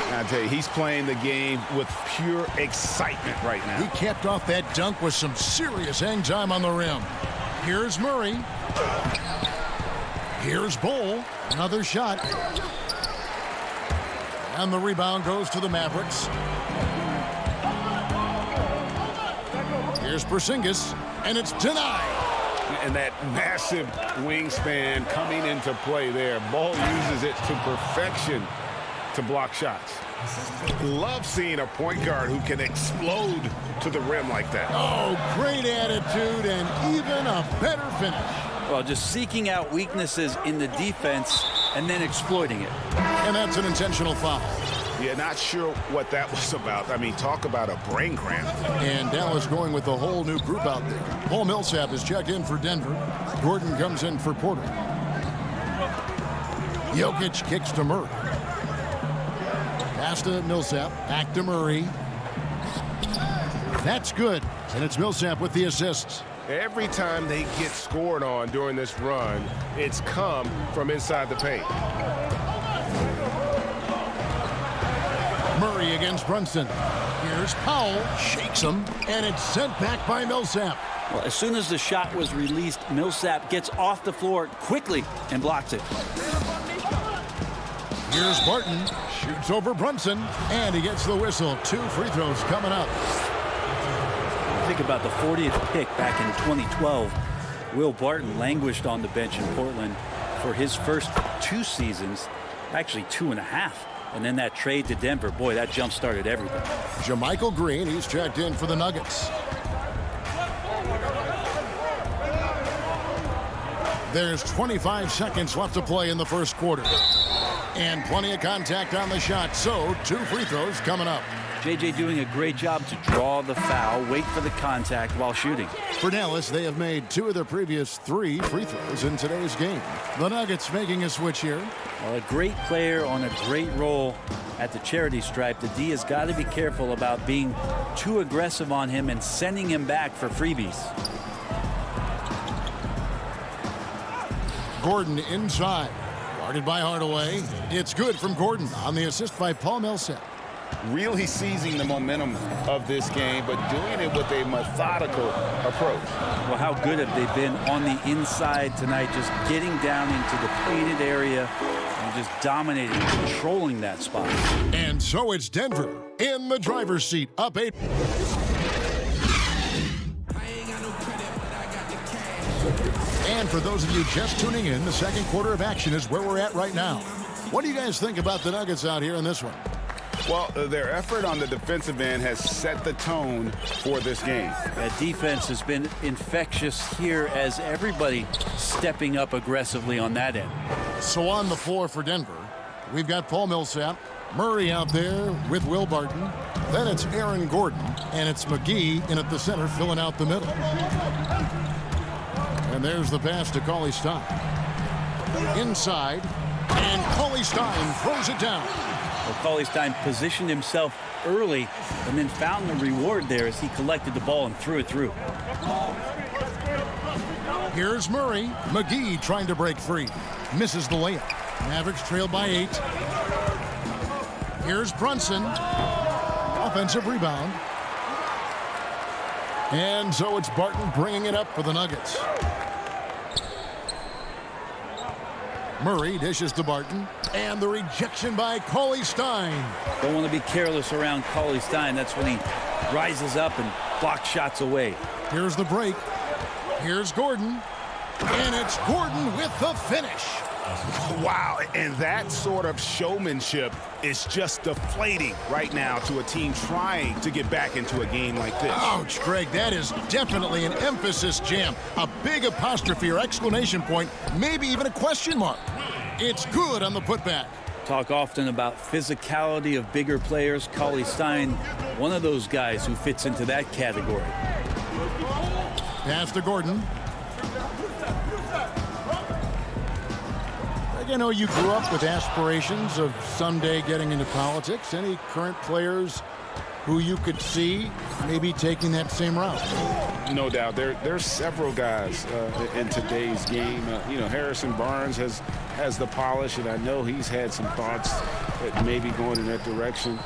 I tell you, he's playing the game with pure excitement right now. He capped off that dunk with some serious hang time on the rim. Here's Murray. Here's Bol. Another shot. And the rebound goes to the Mavericks. Here's Porzingis, and it's denied. And that massive wingspan coming into play there. Ball uses it to perfection to block shots. Love seeing a point guard who can explode to the rim like that. Oh, great attitude and even a better finish. Well, just seeking out weaknesses in the defense and then exploiting it. And that's an intentional foul. Yeah, not sure what that was about. I mean, talk about a brain cramp. And Dallas going with a whole new group out there. Paul Millsap is checked in for Denver. Gordon comes in for Porter. Jokic kicks to Murray. Pass to Millsap. Back to Murray. That's good. And it's Millsap with the assists. Every time they get scored on during this run, it's come from inside the paint. Murray against Brunson. Here's Powell. Shakes him. And it's sent back by Millsap. Well, as soon as the shot was released, Millsap gets off the floor quickly and blocks it. Here's Barton. Shoots over Brunson. And he gets the whistle. 2 free throws coming up. Think about the 40th pick back in 2012. Will Barton languished on the bench in Portland for his first 2 seasons, actually 2.5. And then that trade to Denver, boy, that jump-started everything. JaMychal Green, he's checked in for the Nuggets. There's 25 seconds left to play in the first quarter. And plenty of contact on the shot, so 2 free throws coming up. JJ doing a great job to draw the foul, wait for the contact while shooting. For Dallas, they have made 2 of their previous 3 free throws in today's game. The Nuggets making a switch here. Well, a great player on a great role at the charity stripe. The D has got to be careful about being too aggressive on him and sending him back for freebies. Gordon inside. Guarded by Hardaway. It's good from Gordon on the assist by Paul Millsap. Really seizing the momentum of this game, but doing it with a methodical approach. Well, how good have they been on the inside tonight, just getting down into the painted area and just dominating, controlling that spot. And so it's Denver in the driver's seat, up 8. And for those of you just tuning in, the second quarter of action is where we're at right now. What do you guys think about the Nuggets out here in this one? Well, their effort on the defensive end has set the tone for this game. That defense has been infectious here as everybody stepping up aggressively on that end. So on the floor for Denver, we've got Paul Millsap, Murray out there with Will Barton. Then it's Aaron Gordon, and it's McGee in at the center filling out the middle. And there's the pass to Cauley Stein. Inside, and Cauley Stein throws it down. Well, Cauley Stein positioned himself early and then found the reward there as he collected the ball and threw it through. Here's Murray. McGee trying to break free. Misses the layup. Mavericks trail by 8. Here's Brunson. Offensive rebound. And so it's Barton bringing it up for the Nuggets. Murray dishes to Barton. And the rejection by Cauley Stein. Don't want to be careless around Cauley Stein. That's when he rises up and blocks shots away. Here's the break. Here's Gordon. And it's Gordon with the finish. Wow, and that sort of showmanship is just deflating right now to a team trying to get back into a game like this. Ouch, Greg, that is definitely an emphasis jam. A big apostrophe or exclamation point, maybe even a question mark. It's good on the putback. Talk often about physicality of bigger players. Cauley Stein, one of those guys who fits into that category. Pass to Gordon. You know, you grew up with aspirations of someday getting into politics. Any current players who you could see maybe taking that same route? No doubt. There's several guys in today's game. You know, Harrison Barnes has the polish, and I know he's had some thoughts that maybe going in that direction.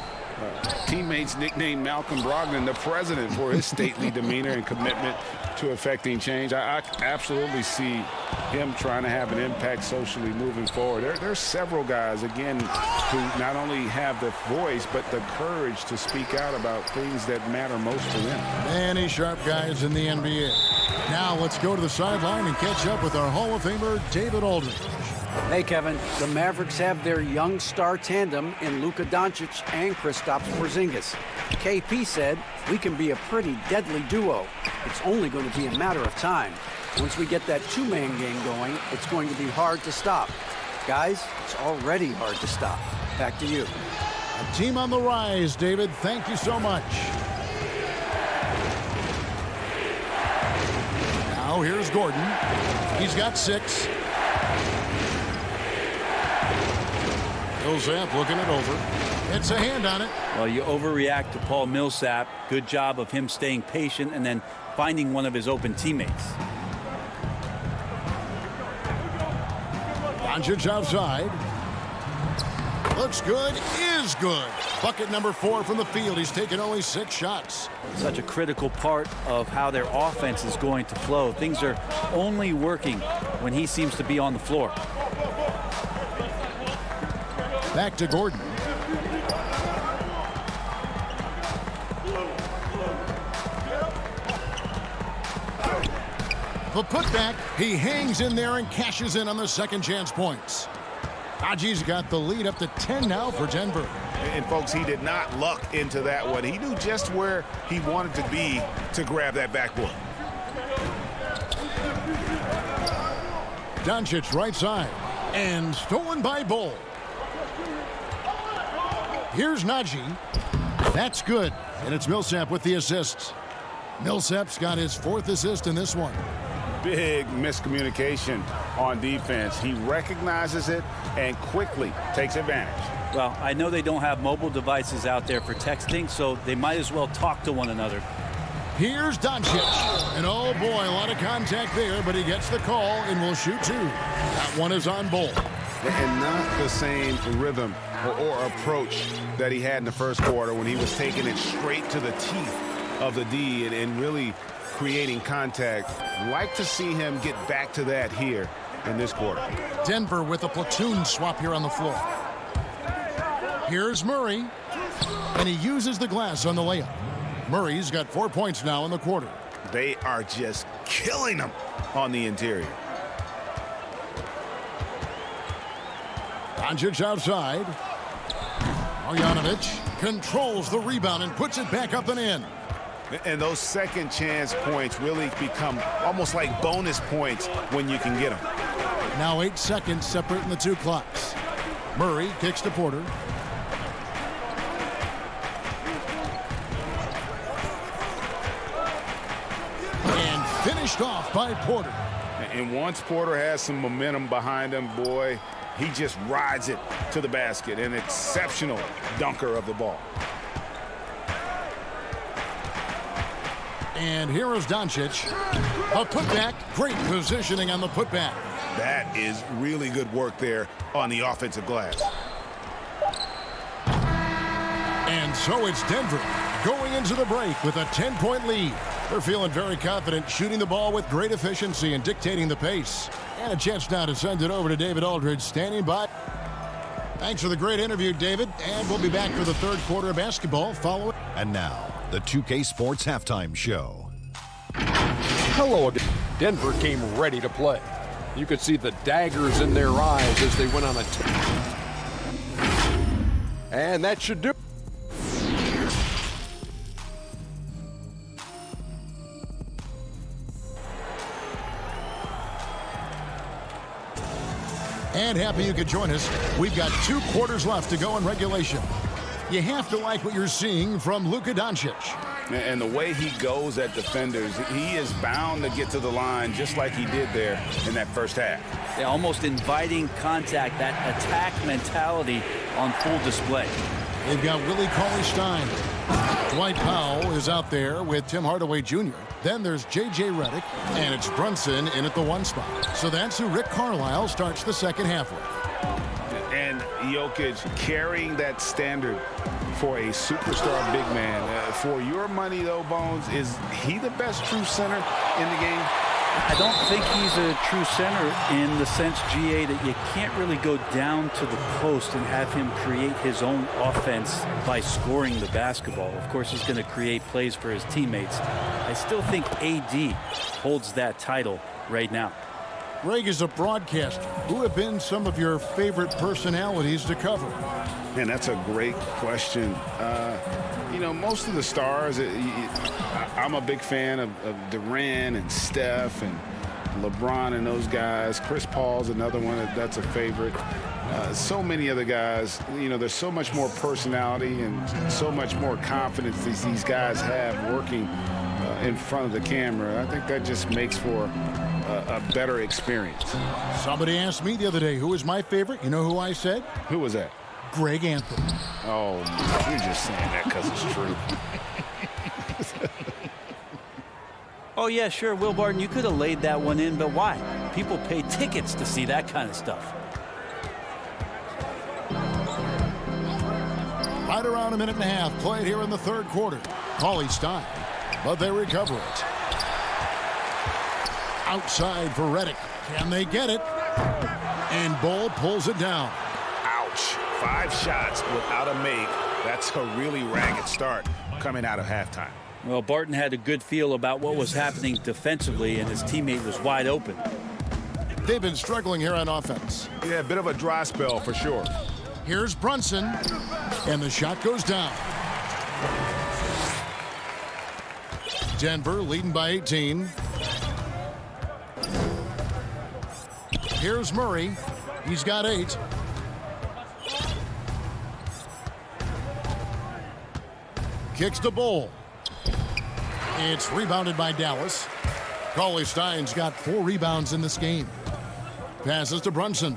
Teammates nicknamed Malcolm Brogdon the president for his stately demeanor and commitment to affecting change. I absolutely see him trying to have an impact socially moving forward. There's several guys, again, who not only have the voice, but the courage to speak out about things that matter most to them. Many sharp guys in the NBA. Now let's go to the sideline and catch up with our Hall of Famer, David Aldridge. Hey, Kevin, the Mavericks have their young star tandem in Luka Doncic and Kristaps Porzingis. KP said, we can be a pretty deadly duo. It's only going to be a matter of time. Once we get that two-man game going, it's going to be hard to stop. Guys, it's already hard to stop. Back to you. A team on the rise, David. Thank you so much. Now here's Gordon. He's got 6. Millsap looking it over. It's a hand on it. Well, you overreact to Paul Millsap. Good job of him staying patient and then finding one of his open teammates. Doncic outside. Looks good, is good. Bucket number 4 from the field. He's taken only 6 shots. Such a critical part of how their offense is going to flow. Things are only working when he seems to be on the floor. Back to Gordon. The putback, he hangs in there and cashes in on the second chance points. Haji's got the lead up to 10 now for Denver. And folks, he did not luck into that one. He knew just where he wanted to be to grab that backboard. Doncic right side. And stolen by Bull. Here's Najee. That's good. And it's Millsap with the assists. Millsap's got his 4th assist in this one. Big miscommunication on defense. He recognizes it and quickly takes advantage. Well, I know they don't have mobile devices out there for texting, so they might as well talk to one another. Here's Doncic. And oh boy, a lot of contact there, but he gets the call and will shoot 2. That one is on Bull. And not the same rhythm or approach that he had in the first quarter when he was taking it straight to the teeth of the D and really creating contact. Like to see him get back to that here in this quarter. Denver with a platoon swap here on the floor. Here's Murray. And he uses the glass on the layup. Murray's got 4 points now in the quarter. They are just killing him on the interior. Doncic outside. Marjanovic controls the rebound and puts it back up and in. And those second chance points really become almost like bonus points when you can get them. Now 8 seconds separating the 2 clocks. Murray kicks to Porter. And finished off by Porter. And once Porter has some momentum behind him, boy, he just rides it to the basket. An exceptional dunker of the ball. And here is Doncic. A putback. Great positioning on the putback. That is really good work there on the offensive glass. And so it's Denver going into the break with a 10-point lead. They're feeling very confident, shooting the ball with great efficiency and dictating the pace. And a chance now to send it over to David Aldridge, standing by. Thanks for the great interview, David. And we'll be back for the 3rd quarter of basketball following. And now, the 2K Sports Halftime Show. Hello again. Denver came ready to play. You could see the daggers in their eyes as they went on a and that should do. And happy you could join us. We've got 2 quarters left to go in regulation. You have to like what you're seeing from Luka Doncic. And the way he goes at defenders, he is bound to get to the line just like he did there in that first half. Yeah, almost inviting contact, that attack mentality on full display. They've got Willie Cauley-Stein. Dwight Powell is out there with Tim Hardaway Jr. Then there's J.J. Redick, and it's Brunson in at the 1 spot. So that's who Rick Carlisle starts the second half with. And Jokic carrying that standard for a superstar big man. For your money, though, Bones, is he the best true center in the game? I don't think he's a true center in the sense, GA, that you can't really go down to the post and have him create his own offense by scoring the basketball. Of course, he's going to create plays for his teammates. I still think AD holds that title right now. Greg is a broadcaster. Who have been some of your favorite personalities to cover? Man, that's a great question. You know, most of the stars, I'm a big fan of Durant and Steph and LeBron and those guys. Chris Paul's another one that's a favorite. So many other guys, you know, there's so much more personality and so much more confidence these guys have working in front of the camera. I think that just makes for a better experience. Somebody asked me the other day, who is my favorite? You know who I said? Who was that? Greg Anthony. Oh, you're just saying that because it's true. Oh, yeah, sure, Will Barton, you could have laid that one in, but why? People pay tickets to see that kind of stuff. Right around a minute and a half played here in the 3rd quarter. Cauley-Stein, but they recover it. Outside for Redick. Can they get it? And Bull pulls it down. Ouch. 5 shots without a make. That's a really ragged start coming out of halftime. Well, Barton had a good feel about what was happening defensively, and his teammate was wide open. They've been struggling here on offense. Yeah, a bit of a dry spell for sure. Here's Brunson, and the shot goes down. Denver leading by 18. Here's Murray. He's got 8. Kicks to Bol. It's rebounded by Dallas. Cauley Stein's got 4 rebounds in this game. Passes to Brunson.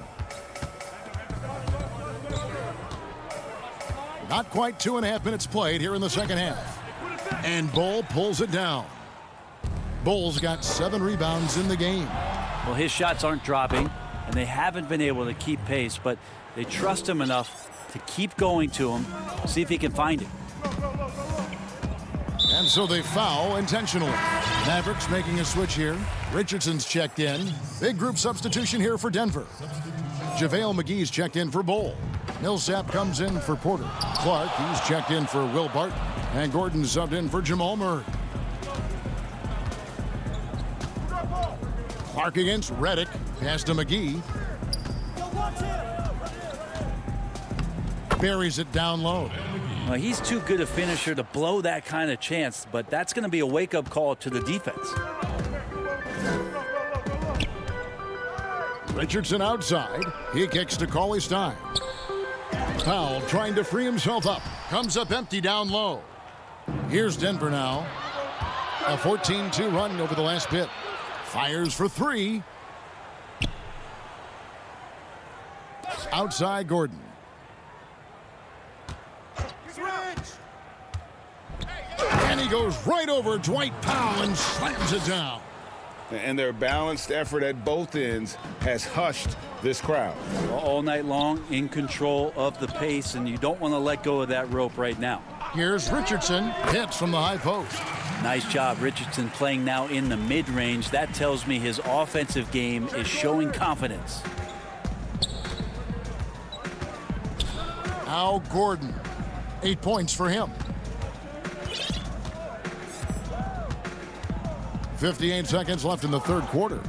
Not quite 2.5 minutes played here in the second half. And Bol pulls it down. Bol's got 7 rebounds in the game. Well, his shots aren't dropping, and they haven't been able to keep pace, but they trust him enough to keep going to him, see if he can find it. And so they foul intentionally. Mavericks making a switch here. Richardson's checked in. Big group substitution here for Denver. JaVale McGee's checked in for Bol. Millsap comes in for Porter. Clark, he's checked in for Will Barton. And Gordon subbed in for Jamal Murray. Clark against Redick. Pass to McGee. Buries it down low. Well, he's too good a finisher to blow that kind of chance, but that's going to be a wake-up call to the defense. Richardson outside. He kicks to Cauley Stein. Powell trying to free himself up. Comes up empty down low. Here's Denver now. A 14-2 run over the last bit. Fires for 3. Outside Gordon. And he goes right over Dwight Powell and slams it down. And their balanced effort at both ends has hushed this crowd. All night long, in control of the pace, and you don't want to let go of that rope right now. Here's Richardson. Hits from the high post. Nice job, Richardson, playing now in the mid-range. That tells me his offensive game is showing confidence. Al Gordon. 8 points for him. 58 seconds left in the third quarter.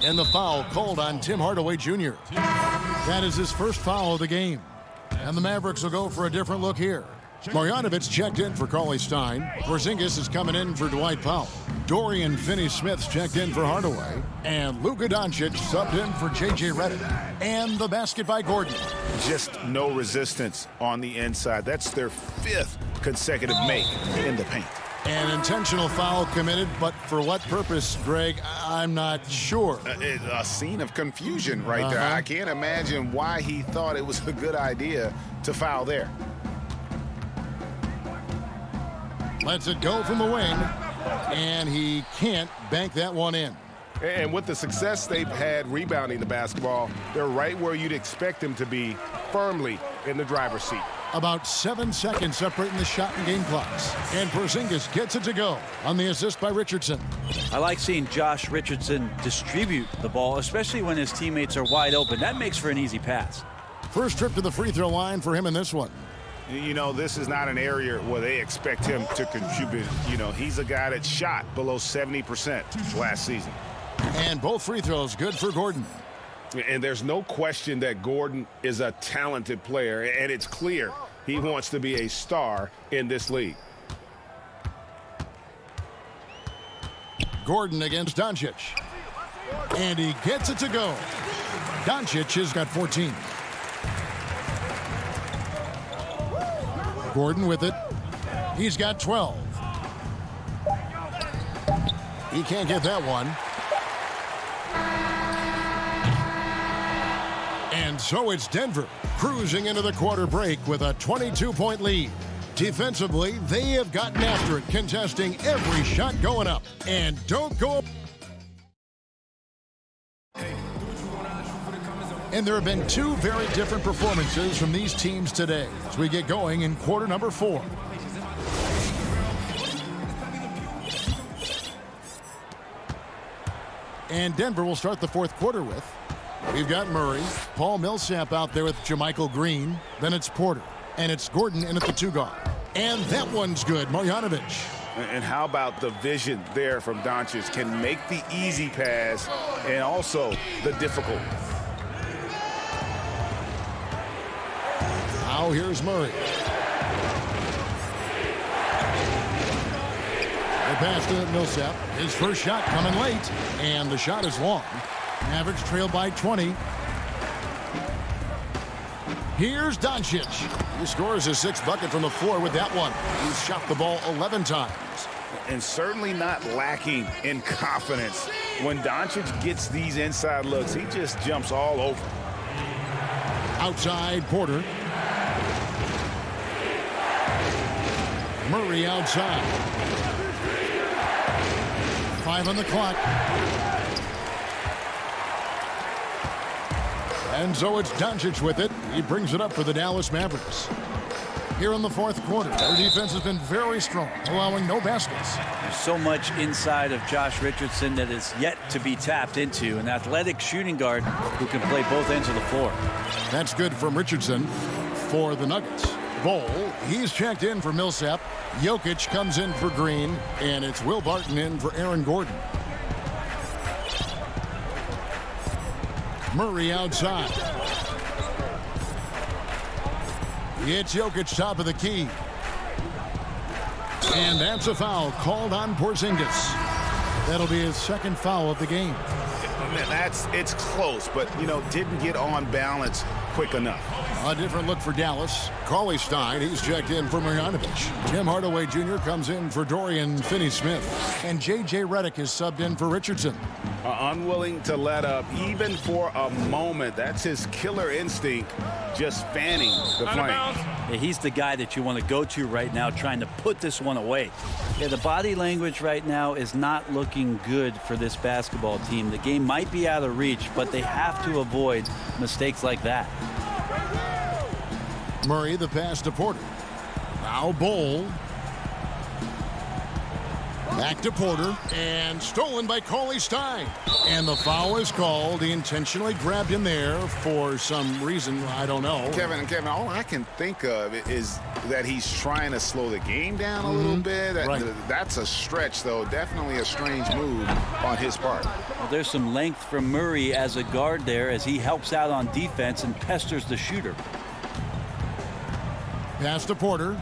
And the foul called on Tim Hardaway Jr. That is his first foul of the game. And the Mavericks will go for a different look here. Marjanovic checked in for Cauley Stein. Porzingis is coming in for Dwight Powell. Dorian Finney-Smith's checked in for Hardaway. And Luka Doncic subbed in for J.J. Redick. And the basket by Gordon. Just no resistance on the inside. That's their 5th consecutive make in the paint. An intentional foul committed, but for what purpose, Greg, I'm not sure. A scene of confusion right there. I can't imagine why he thought it was a good idea to foul there. Lets it go from the wing, and he can't bank that one in. And with the success they've had rebounding the basketball, they're right where you'd expect them to be, firmly in the driver's seat. About 7 seconds separating the shot and game clocks. And Porzingis gets it to go on the assist by Richardson. I like seeing Josh Richardson distribute the ball, especially when his teammates are wide open. That makes for an easy pass. First trip to the free throw line for him in this one. You know, this is not an area where they expect him to contribute. You know, he's a guy that shot below 70% last season. And both free throws good for Gordon. And there's no question that Gordon is a talented player, and it's clear he wants to be a star in this league. Gordon against Doncic. And he gets it to go. Doncic has got 14. Gordon with it. He's got 12. He can't get that one. And so it's Denver cruising into the quarter break with a 22-point lead. Defensively, they have gotten after it, contesting every shot going up. And don't go. And there have been 2 very different performances from these teams today as we get going in quarter number 4. And Denver will start the fourth quarter with. We've got Murray, Paul Millsap out there with JaMychal Green. Then it's Porter. And it's Gordon in at the 2 guard. And that one's good, Marjanovic. And how about the vision there from Doncic? Can make the easy pass and also the difficult. Now here's Murray. The pass to Millsap. His first shot coming late. And the shot is long. Mavericks trail by 20. Here's Doncic. He scores his 6th bucket from the floor with that one. He's shot the ball 11 times. And certainly not lacking in confidence. When Doncic gets these inside looks, he just jumps all over. Outside, Porter. Murray outside. 5 on the clock. And so it's Doncic with it. He brings it up for the Dallas Mavericks. Here in the 4th quarter, their defense has been very strong, allowing no baskets. There's so much inside of Josh Richardson that is yet to be tapped into. An athletic shooting guard who can play both ends of the floor. That's good from Richardson for the Nuggets. Bol, he's checked in for Millsap. Jokic comes in for Green, and it's Will Barton in for Aaron Gordon. Murray outside. It's Jokic top of the key. And that's a foul called on Porzingis. That'll be his 2nd foul of the game. It's close, but, didn't get on balance quick enough. A different look for Dallas. Cauley Stein, he's checked in for Marjanovic. Tim Hardaway Jr. comes in for Dorian Finney-Smith. And J.J. Redick is subbed in for Richardson. Unwilling to let up, even for a moment. That's his killer instinct, just fanning the flame. Yeah, he's the guy that you want to go to right now, trying to put this one away. Yeah, the body language right now is not looking good for this basketball team. The game might be out of reach, but they have to avoid mistakes like that. Murray, the pass to Porter. Now Bol. Back to Porter, and stolen by Cauley Stein. And the foul is called. He intentionally grabbed him there for some reason, I don't know. Kevin, all I can think of is that he's trying to slow the game down a little bit. Right. That's a stretch, though. Definitely a strange move on his part. Well, there's some length from Murray as a guard there as he helps out on defense and pesters the shooter. Pass to Porter.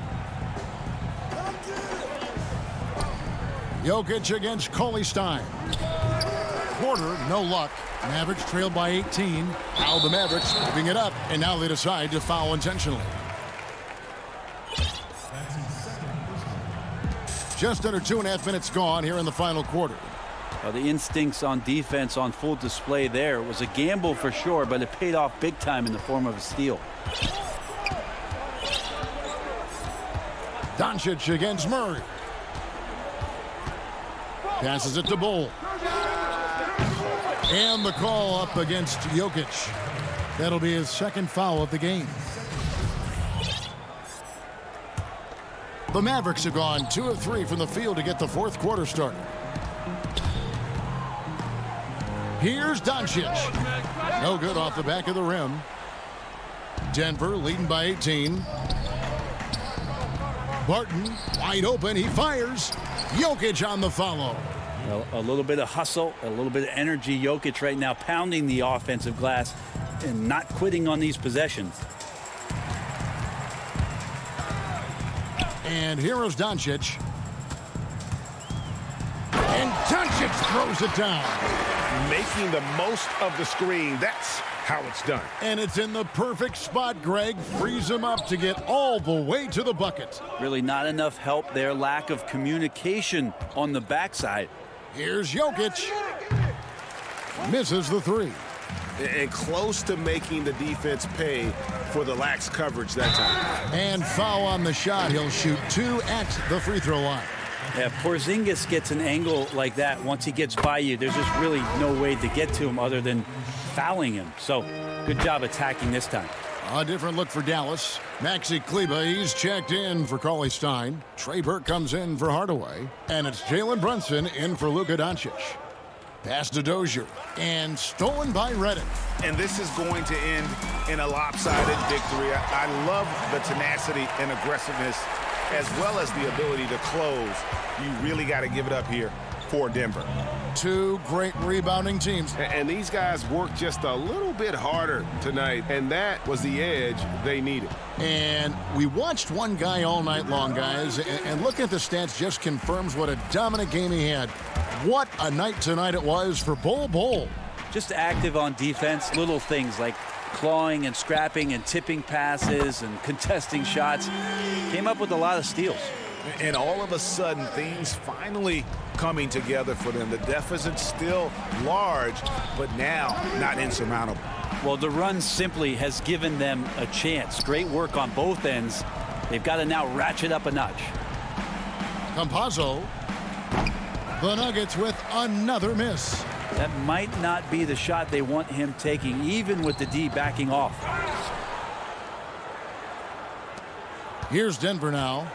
Jokic against Cauley Stein. Porter, no luck. Mavericks trailed by 18. Now the Mavericks moving it up, and now they decide to foul intentionally. Just under 2.5 minutes gone here in the final quarter. The instincts on defense on full display there. It was a gamble for sure, but it paid off big time in the form of a steal. Doncic against Murray. Passes it to Bol. And the call up against Jokic. That'll be his 2nd foul of the game. The Mavericks have gone 2 of 3 from the field to get the 4th quarter started. Here's Doncic. No good off the back of the rim. Denver leading by 18. Barton wide open. He fires. Jokic on the follow. Well, a little bit of hustle, a little bit of energy. Jokic right now pounding the offensive glass and not quitting on these possessions. And here is Doncic. And Doncic throws it down. Making the most of the screen. That's how it's done. And it's in the perfect spot, Greg. Frees him up to get all the way to the bucket. Really not enough help there. Lack of communication on the backside. Here's Jokic. Misses the 3. And close to making the defense pay for the lax coverage that time. And foul on the shot. He'll shoot 2 at the free throw line. Yeah, Porzingis gets an angle like that. Once he gets by you, there's just really no way to get to him other than fouling him. So good job attacking this time. A different look for Dallas. Maxi Kleber, he's checked in for Cauley Stein. Trey Burke comes in for Hardaway. And it's Jalen Brunson in for Luka Doncic. Pass to Dozier. And stolen by Redick. And this is going to end in a lopsided victory. I love the tenacity and aggressiveness as well as the ability to close. You really got to give it up here for Denver. 2 great rebounding teams. And these guys worked just a little bit harder tonight, and that was the edge they needed. And we watched one guy all night long, guys, and looking at the stats just confirms what a dominant game he had. What a night tonight it was for Bol. Just active on defense. Little things like clawing and scrapping and tipping passes and contesting shots. Came up with a lot of steals. And all of a sudden, things finally coming together for them. The deficit's still large, but now not insurmountable. Well, the run simply has given them a chance. Great work on both ends. They've got to now ratchet up a notch. Campazzo. The Nuggets with another miss. That might not be the shot they want him taking, even with the D backing off. Here's Denver now.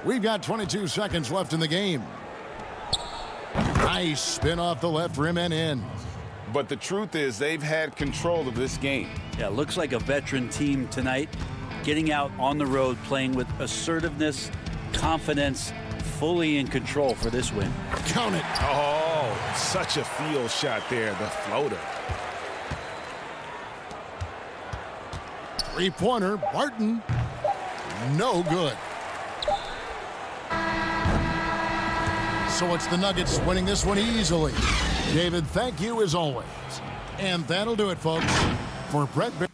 We've got 22 seconds left in the game. Nice spin off the left rim and in. But the truth is they've had control of this game. Yeah, looks like a veteran team tonight. Getting out on the road, playing with assertiveness, confidence, fully in control for this win. Count it. Oh, such a field shot there, the floater. Three-pointer, Barton. No good. So it's the Nuggets winning this one easily. David, thank you as always. And that'll do it, folks. For Brett Barry.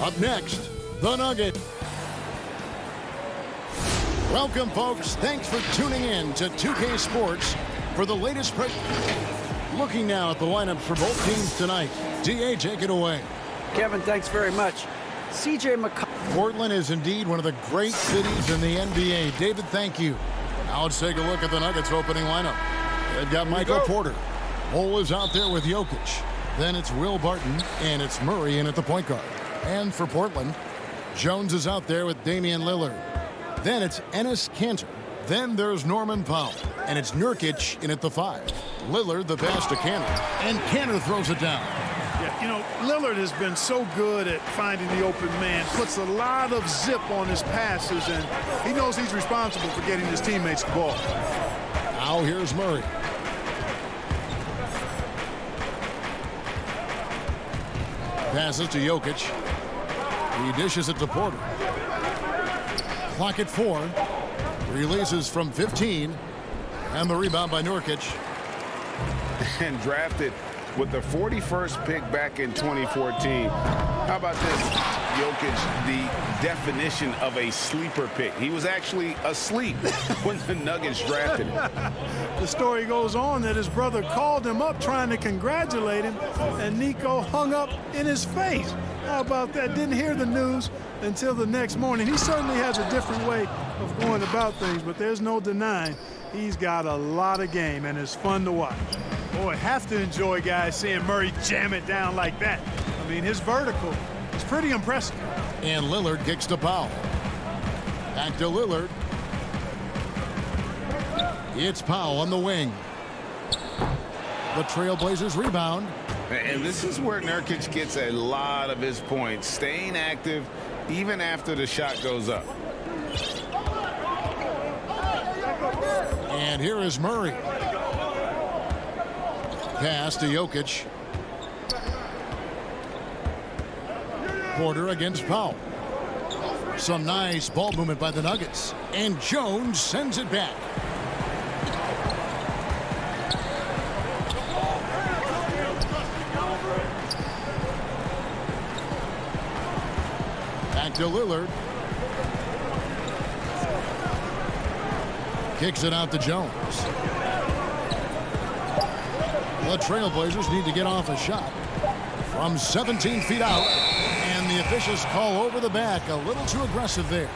Up next, the Nuggets. Welcome, folks. Thanks for tuning in to 2K Sports for the latest. Looking now at the lineups for both teams tonight. DA, take it away. Kevin, thanks very much. CJ McCollum. Portland is indeed one of the great cities in the NBA. David, thank you. Now let's take a look at the Nuggets opening lineup. They've got Michael Porter. Cole is out there with Jokic. Then it's Will Barton, and it's Murray in at the point guard. And for Portland, Jones is out there with Damian Lillard. Then it's Enes Kanter. Then there's Norman Powell. And it's Nurkic in at the 5. Lillard the pass to Kanter. And Kanter throws it down. Yeah, you know, Lillard has been so good at finding the open man. Puts a lot of zip on his passes, and he knows he's responsible for getting his teammates the ball. Now here's Murray. Passes to Jokic. He dishes it to Porter. Clock at 4. Releases from 15. And the rebound by Nurkic. And drafted with the 41st pick back in 2014. How about this? Jokic, the definition of a sleeper pick. He was actually asleep when the Nuggets drafted him. The story goes on that his brother called him up trying to congratulate him, and Nico hung up in his face. How about that? Didn't hear the news until the next morning. He certainly has a different way of going about things, but there's no denying he's got a lot of game, and it's fun to watch. Boy, have to enjoy, guys, seeing Murray jam it down like that. I mean, his vertical is pretty impressive. And Lillard kicks to Powell. Back to Lillard. It's Powell on the wing. The Trailblazers rebound. And this is where Nurkic gets a lot of his points, staying active even after the shot goes up. And here is Murray. Pass to Jokic. Porter against Powell. Some nice ball movement by the Nuggets. And Jones sends it back. Back to Lillard. Kicks it out to Jones. The Trailblazers need to get off a shot from 17 feet out. And the officials call over the back. A little too aggressive there.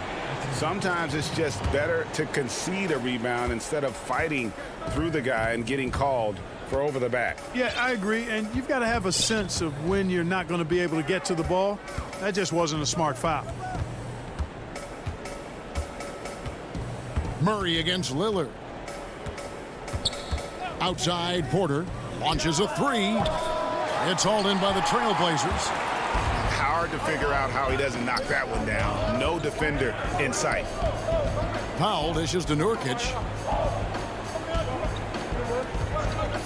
Sometimes it's just better to concede a rebound instead of fighting through the guy and getting called for over the back. Yeah, I agree. And you've got to have a sense of when you're not going to be able to get to the ball. That just wasn't a smart foul. Murray against Lillard. Outside, Porter launches a 3. It's hauled in by the Trailblazers. Hard to figure out how he doesn't knock that one down. No defender in sight. Powell dishes to Nurkic.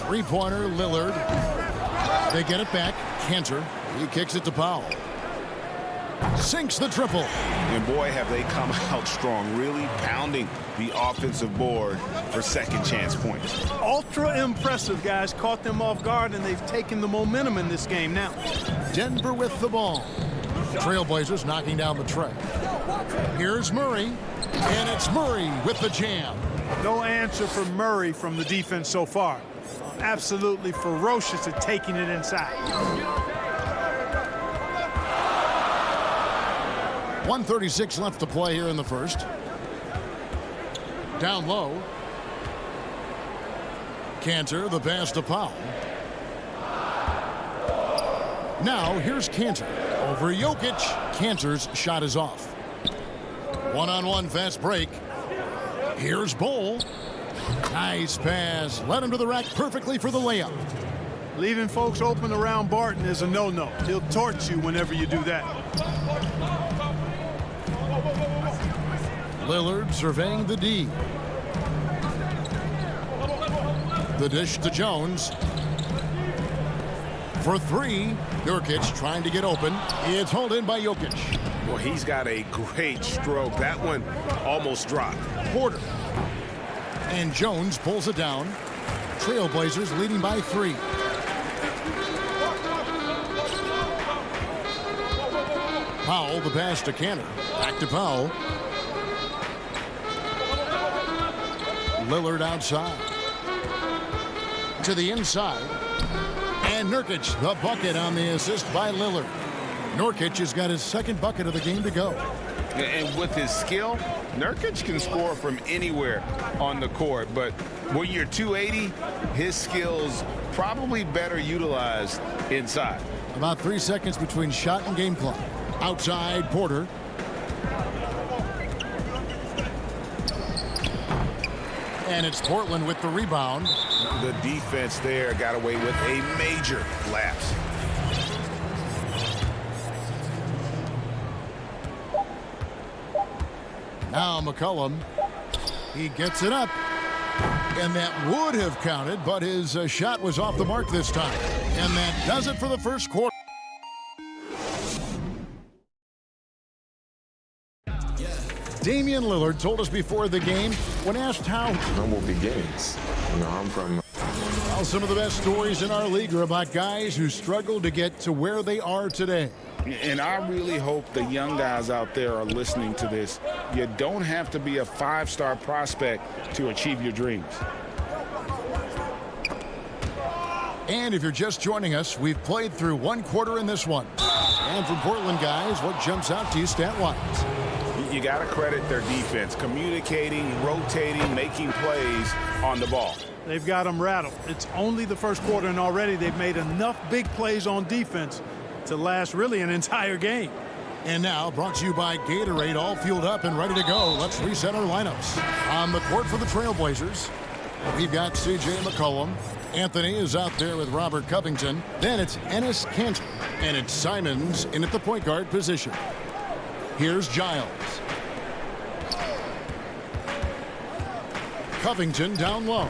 Three-pointer, Lillard. They get it back. Kanter. He kicks it to Powell. Sinks the triple. And boy, have they come out strong, really pounding the offensive board for second chance points. Ultra impressive, guys. Caught them off guard, and they've taken the momentum in this game now. Denver with the ball. Trailblazers knocking down the tray. Here's Murray, and it's Murray with the jam. No answer for Murray from the defense so far. Absolutely ferocious at taking it inside. 1:36 left to play here in the first. Down low. Cantor, the pass to Powell. Now here's Cantor over Jokic. Cantor's shot is off. One-on-one fast break. Here's Bowl. Nice pass. Led him to the rack perfectly for the layup. Leaving folks open around Barton is a no-no. He'll torch you whenever you do that. Lillard surveying the D. The dish to Jones. For three, Nurkic trying to get open. It's hauled in by Jokic. Well, he's got a great stroke. That one almost dropped. Porter. And Jones pulls it down. Trailblazers leading by 3. Powell, the pass to Cantor. Back to Powell. Lillard outside. To the inside. And Nurkic, the bucket on the assist by Lillard. Nurkic has got his second bucket of the game to go. And with his skill, Nurkic can score from anywhere on the court. But when you're 280, his skills probably better utilized inside. About 3 seconds between shot and game clock. Outside, Porter. And it's Portland with the rebound. The defense there got away with a major lapse. Now McCollum. He gets it up. And that would have counted, but his shot was off the mark this time. And that does it for the first quarter. Damian Lillard told us before the game, when asked how humble beginnings. You know, I'm from. Well, some of the best stories in our league are about guys who struggled to get to where they are today. And I really hope the young guys out there are listening to this. You don't have to be a 5-star prospect to achieve your dreams. And if you're just joining us, we've played through 1 quarter in this one. And from Portland, guys, what jumps out to you stat-wise? You got to credit their defense, communicating, rotating, making plays on the ball. They've got them rattled. It's only the first quarter, and already they've made enough big plays on defense to last really an entire game. And now, brought to you by Gatorade, all fueled up and ready to go. Let's reset our lineups. On the court for the Trailblazers, we've got C.J. McCollum. Anthony is out there with Robert Covington. Then it's Enes Kanter. And it's Simons in at the point guard position. Here's Giles. Covington down low.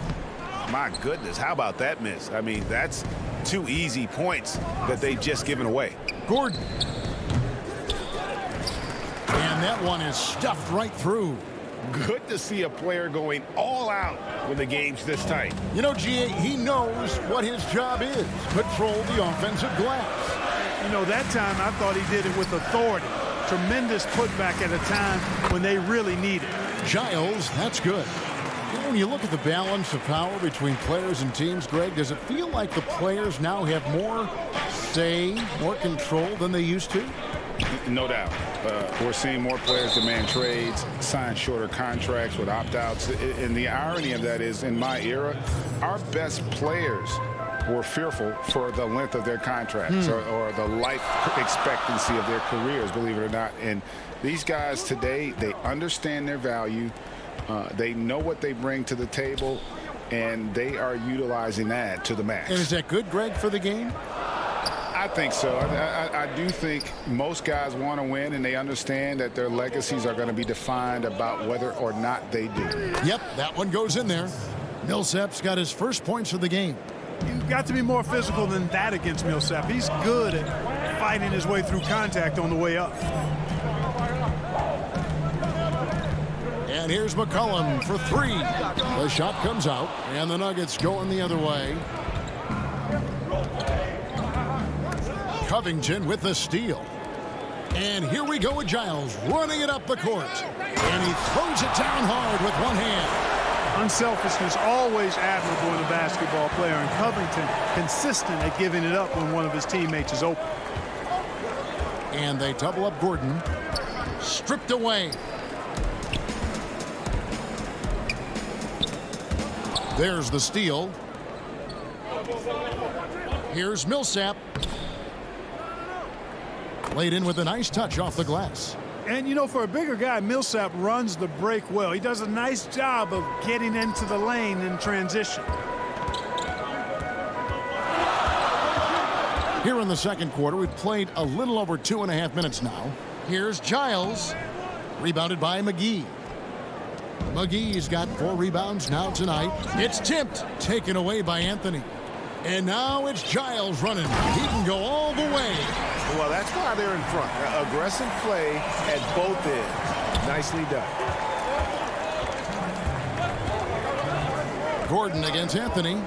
My goodness, how about that miss? I mean, that's 2 easy points that they've just given away. Gordon. And that one is stuffed right through. Good to see a player going all out when the game's this tight. You know, G.A., he knows what his job is. Control the offensive glass. You know, that time I thought he did it with authority. Tremendous putback at a time when they really need it. Giles, that's good. You know, when you look at the balance of power between players and teams, Greg, does it feel like the players now have more say, more control than they used to? No doubt. We're seeing more players demand trades, sign shorter contracts with opt-outs. And the irony of that is, in my era, our best players were fearful for the length of their contracts or the life expectancy of their careers, believe it or not. And these guys today, they understand their value. They know what they bring to the table, and they are utilizing that to the max. And is that good, Greg, for the game? I think so. I do think most guys want to win, and they understand that their legacies are going to be defined about whether or not they do. Yep, that one goes in there. Millsap's got his first points of the game. You've got to be more physical than that against Millsap. He's good at fighting his way through contact on the way up. And here's McCollum for 3. The shot comes out, and the Nuggets going the other way. Covington with the steal. And here we go with Giles running it up the court. And he throws it down hard with one hand. Unselfishness always admirable in a basketball player, and Covington consistent at giving it up when one of his teammates is open. And they double up Gordon. Stripped away. There's the steal. Here's Millsap. Laid in with a nice touch off the glass. And, you know, for a bigger guy, Millsap runs the break well. He does a nice job of getting into the lane in transition. Here in the second quarter, we've played a little over 2.5 minutes now. Here's Giles. Rebounded by McGee. McGee's got 4 rebounds now tonight. It's tipped, taken away by Anthony. And now it's Giles running. He can go all the way. Well, that's why they're in front. Aggressive play at both ends. Nicely done. Gordon against Anthony.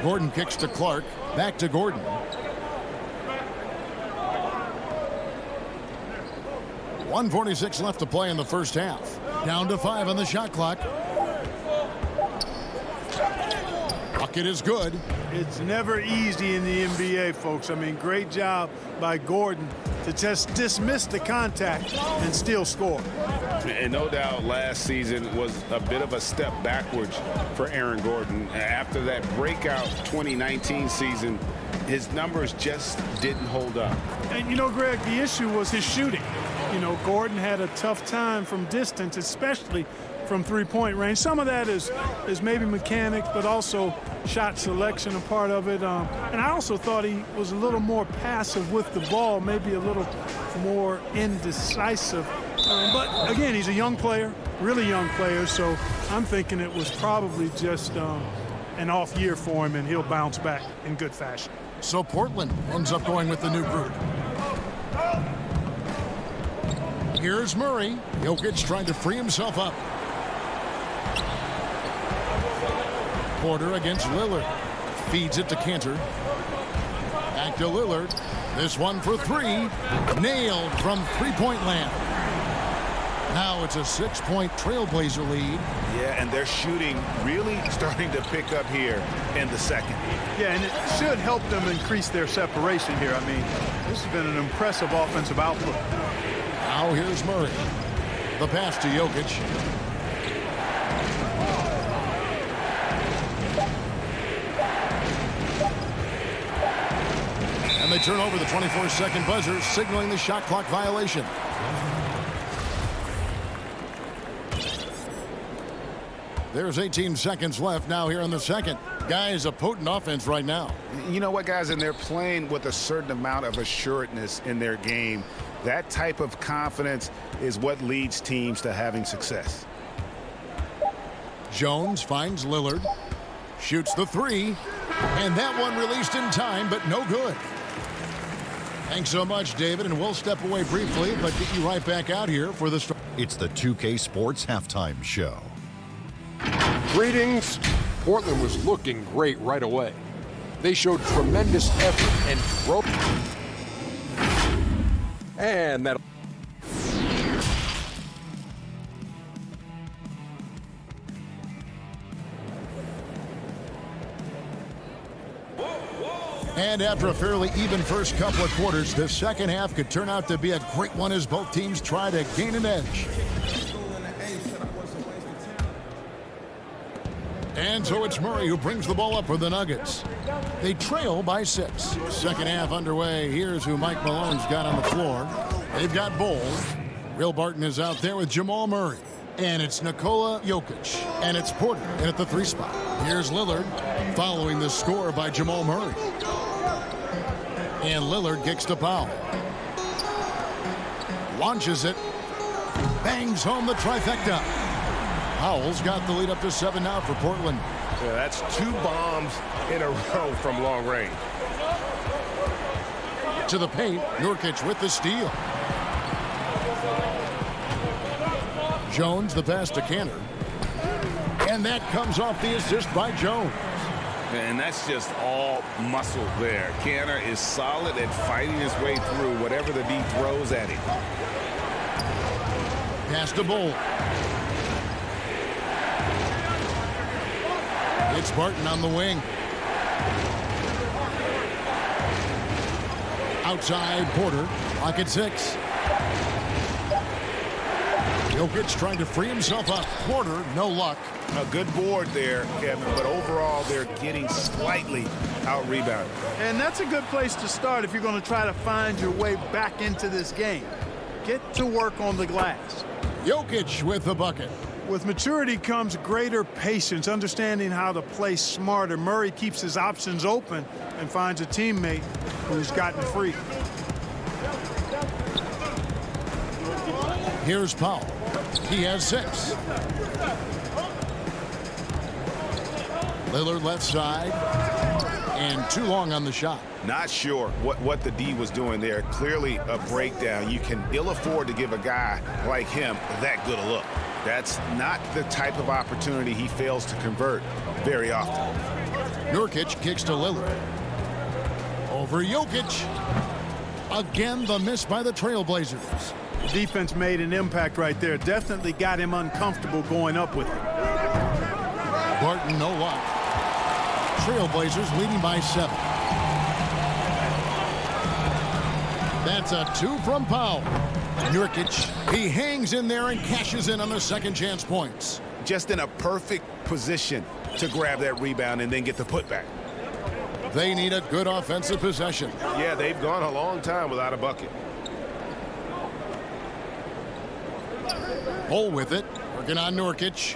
Gordon kicks to Clark. Back to Gordon. .146 left to play in the first half. Down to 5 on the shot clock. Bucket is good. It's never easy in the NBA, folks. I mean, great job by Gordon to just dismiss the contact and still score. And no doubt last season was a bit of a step backwards for Aaron Gordon. After that breakout 2019 season, his numbers just didn't hold up. And, you know, Greg, the issue was his shooting. You know, Gordon had a tough time from distance, especially from three-point range. Some of that is maybe mechanics, but also shot selection a part of it. And I also thought he was a little more passive with the ball, maybe a little more indecisive. But, again, he's a young player, really young player, so I'm thinking it was probably just an off year for him, and he'll bounce back in good fashion. So Portland ends up going with the new group. Here's Murray. Jokic trying to free himself up. Porter against Lillard. Feeds it to Cantor. Back to Lillard. This one for 3. Nailed from three-point land. Now it's a 6-point Trailblazer lead. Yeah, and their shooting really starting to pick up here in the second. Yeah, and it should help them increase their separation here. I mean, this has been an impressive offensive output. Now here's Murray. The pass to Jokic. And they turn over the 24-second buzzer, signaling the shot clock violation. There's 18 seconds left now here in the second. Guys, a potent offense right now. You know what, guys? And they're playing with a certain amount of assuredness in their game. That type of confidence is what leads teams to having success. Jones finds Lillard. Shoots the 3. And that one released in time, but no good. Thanks so much, David, and we'll step away briefly, but get you right back out here for the start. It's the 2K Sports Halftime Show. Greetings. Portland was looking great right away. They showed tremendous effort and broke. And that. And after a fairly even first couple of quarters, the second half could turn out to be a great one as both teams try to gain an edge. And so it's Murray who brings the ball up for the Nuggets. They trail by 6. Second half underway. Here's who Mike Malone's got on the floor. They've got Bowles. Will Barton is out there with Jamal Murray. And it's Nikola Jokic. And it's Porter in at the 3 spot. Here's Lillard following the score by Jamal Murray. And Lillard kicks to Powell. Launches it. Bangs home the trifecta. Powell's got the lead up to 7 now for Portland. Yeah, that's 2 bombs in a row from long range. To the paint, Nurkic with the steal. Jones the pass to Cantor. And that comes off the assist by Jones. And that's just all muscle there. Cantor is solid at fighting his way through whatever the D throws at him. Pass to Bull. It's Barton on the wing. Outside Porter. Clock at 6. Jokic trying to free himself up. Porter, no luck. A good board there, Kevin, but overall they're getting slightly out-rebounded. And that's a good place to start if you're going to try to find your way back into this game. Get to work on the glass. Jokic with the bucket. With maturity comes greater patience, understanding how to play smarter. Murray keeps his options open and finds a teammate who's gotten free. Here's Powell. He has 6. Lillard left side. And too long on the shot. Not sure what the D was doing there. Clearly a breakdown. You can ill afford to give a guy like him that good a look. That's not the type of opportunity he fails to convert very often. Nurkic kicks to Lillard. Over Jokic. Again, the miss by the Trailblazers. Defense made an impact right there. Definitely got him uncomfortable going up with it. Barton, no luck. Trailblazers leading by 7. That's a 2 from Powell. Nurkic, he hangs in there and cashes in on the second chance points. Just in a perfect position to grab that rebound and then get the putback. They need a good offensive possession. Yeah, they've gone a long time without a bucket. Bull with it, working on Nurkic.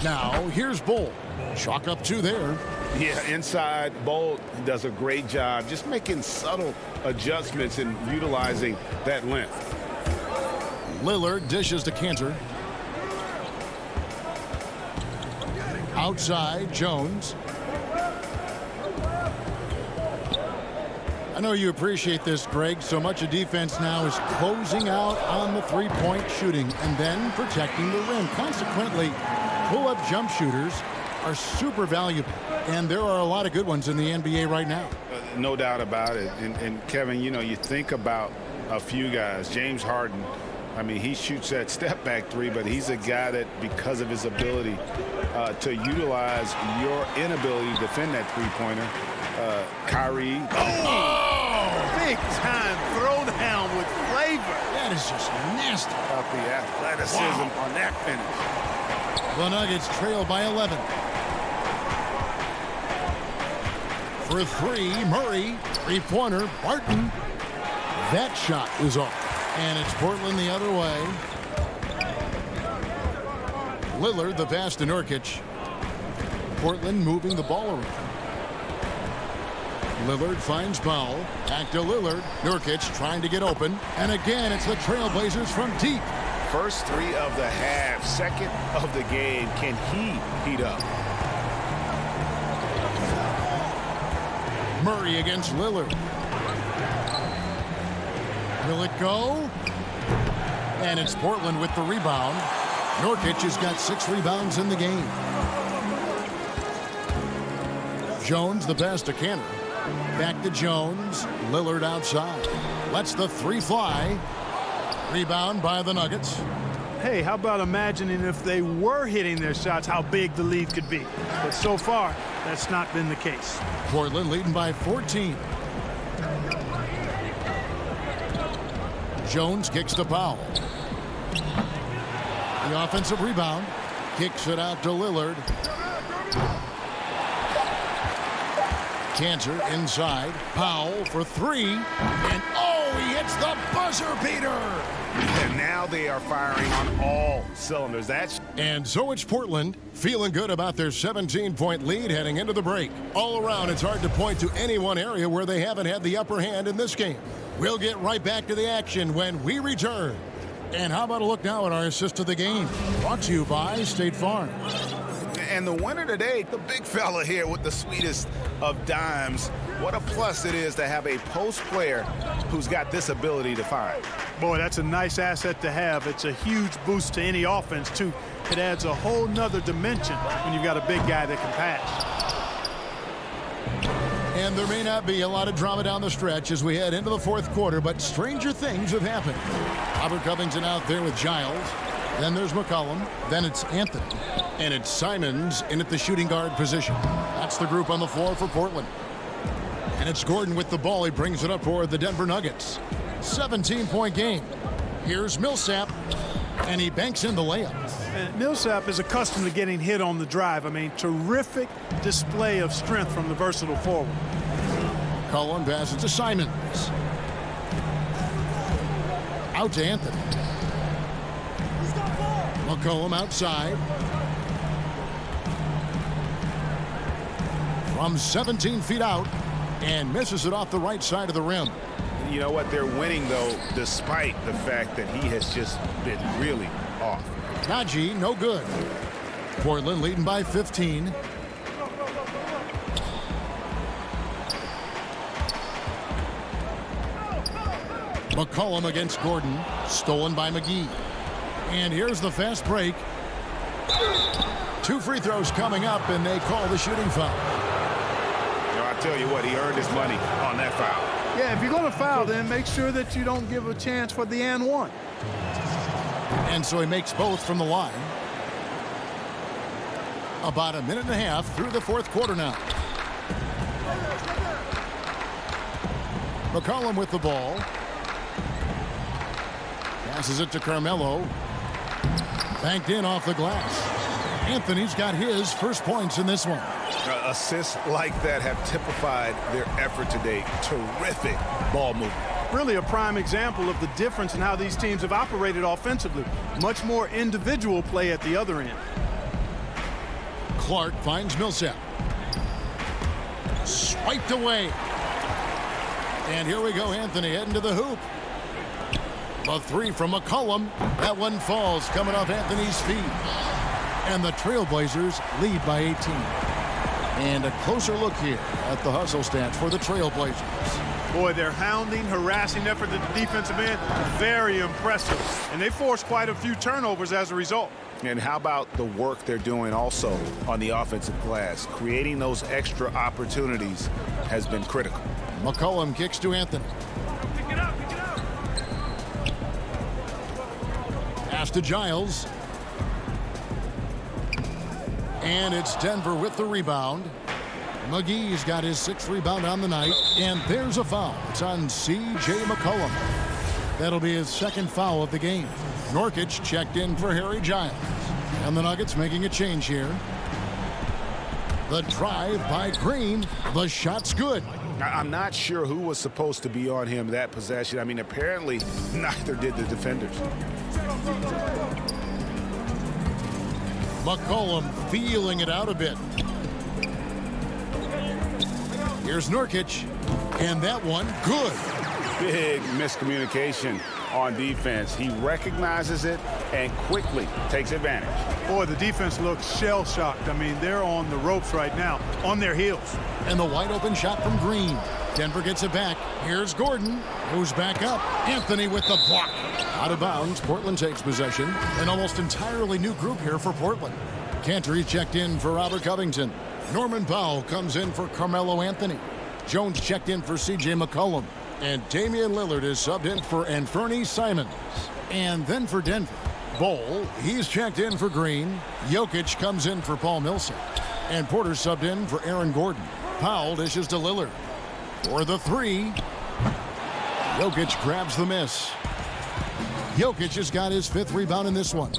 Now, here's Bull. Chalk up 2 there. Yeah, inside, Bull does a great job just making subtle adjustments and utilizing that length. Lillard dishes to Cantor. Outside, Jones. I know you appreciate this, Greg. So much of defense now is closing out on the three-point shooting and then protecting the rim. Consequently, pull-up jump shooters are super valuable, and there are a lot of good ones in the NBA right now. No doubt about it. And Kevin, you know, you think about a few guys. James Harden, I mean, he shoots that step-back 3, but he's a guy that, because of his ability to utilize your inability to defend that three-pointer, Kyrie. Big time throwdown with flavor. That is just nasty. About the athleticism on that finish. The Nuggets trail by 11. For 3, Murray. Three-pointer, Barton. That shot is off. And it's Portland the other way. Lillard, the pass to Nurkic. Portland moving the ball around. Lillard finds Powell. Back to Lillard. Nurkic trying to get open. And again, it's the Trailblazers from deep. First 3 of the half, second of the game. Can he heat up? Murray against Lillard. Will it go? And it's Portland with the rebound. Nurkic has got 6 rebounds in the game. Jones, the pass to Cantor. Back to Jones. Lillard outside. Lets the 3 fly. Rebound by the Nuggets. Hey, how about imagining if they were hitting their shots, how big the lead could be. But so far, that's not been the case. Portland leading by 14. Jones kicks to Powell. The offensive rebound. Kicks it out to Lillard. Cantor inside. Powell for 3. And he hits the buzzer beater. And now they are firing on all cylinders. And so it's Portland feeling good about their 17-point lead heading into the break. All around, it's hard to point to any one area where they haven't had the upper hand in this game. We'll get right back to the action when we return. And how about a look now at our assist of the game? Brought to you by State Farm. And the winner today, the big fella here with the sweetest of dimes. What a plus it is to have a post player who's got this ability to find. Boy, that's a nice asset to have. It's a huge boost to any offense, too. It adds a whole nother dimension when you've got a big guy that can pass. And there may not be a lot of drama down the stretch as we head into the 4th quarter, but stranger things have happened. Robert Covington out there with Giles. Then there's McCollum. Then it's Anthony. And it's Simons in at the shooting guard position. That's the group on the floor for Portland. And it's Gordon with the ball. He brings it up for the Denver Nuggets. 17-point game. Here's Millsap, and he banks in the layup. And Millsap is accustomed to getting hit on the drive. I mean, terrific display of strength from the versatile forward. Cullen passes to Simons. Out to Anthony. McCollum outside. From 17 feet out, and misses it off the right side of the rim. You know what? They're winning, though, despite the fact that he has just been really off. Najee, no good. Portland leading by 15. McCollum against Gordon. Stolen by McGee. And here's the fast break. 2 free throws coming up, and they call the shooting foul. I'll tell you what, he earned his money on that foul. Yeah, if you're going to foul, then make sure that you don't give a chance for the and one. And so he makes both from the line. About a minute and a half through the fourth quarter now. McCollum with the ball. Passes it to Carmelo. Banked in off the glass. Anthony's got his first points in this one. Assists like that have typified their effort today. Terrific ball movement. Really a prime example of the difference in how these teams have operated offensively. Much more individual play at the other end. Clark finds Millsap. Swiped away. And here we go, Anthony heading to the hoop. A 3 from McCollum. That one falls, coming off Anthony's feet. And the Trailblazers lead by 18. And a closer look here at the hustle stats for the Trailblazers. Boy, their hounding, harassing effort at the defensive end, very impressive. And they forced quite a few turnovers as a result. And how about the work they're doing also on the offensive glass? Creating those extra opportunities has been critical. McCollum kicks to Anthony. Pick it up, pick it up. Pass to Giles. And it's Denver with the rebound. McGee's got his 6th rebound on the night. And there's a foul. It's on C.J. McCollum. That'll be his 2nd foul of the game. Nurkic checked in for Harry Giles. And the Nuggets making a change here. The drive by Green. The shot's good. I'm not sure who was supposed to be on him that possession. I mean, apparently neither did the defenders. McCollum feeling it out a bit. Here's Nurkic. And that one, good. Big miscommunication on defense. He recognizes it and quickly takes advantage. Boy, the defense looks shell-shocked. I mean, they're on the ropes right now, on their heels. And the wide open shot from Green. Denver gets it back. Here's Gordon. Goes back up. Anthony with the block. Out of bounds. Portland takes possession. An almost entirely new group here for Portland. Cantor checked in for Robert Covington. Norman Powell comes in for Carmelo Anthony. Jones checked in for C.J. McCollum. And Damian Lillard is subbed in for Anthony Simons. And then for Denver, Bol, he's checked in for Green. Jokic comes in for Paul Millsap. And Porter subbed in for Aaron Gordon. Powell dishes to Lillard. For the 3. Jokic grabs the miss. Jokic has got his 5th rebound in this one.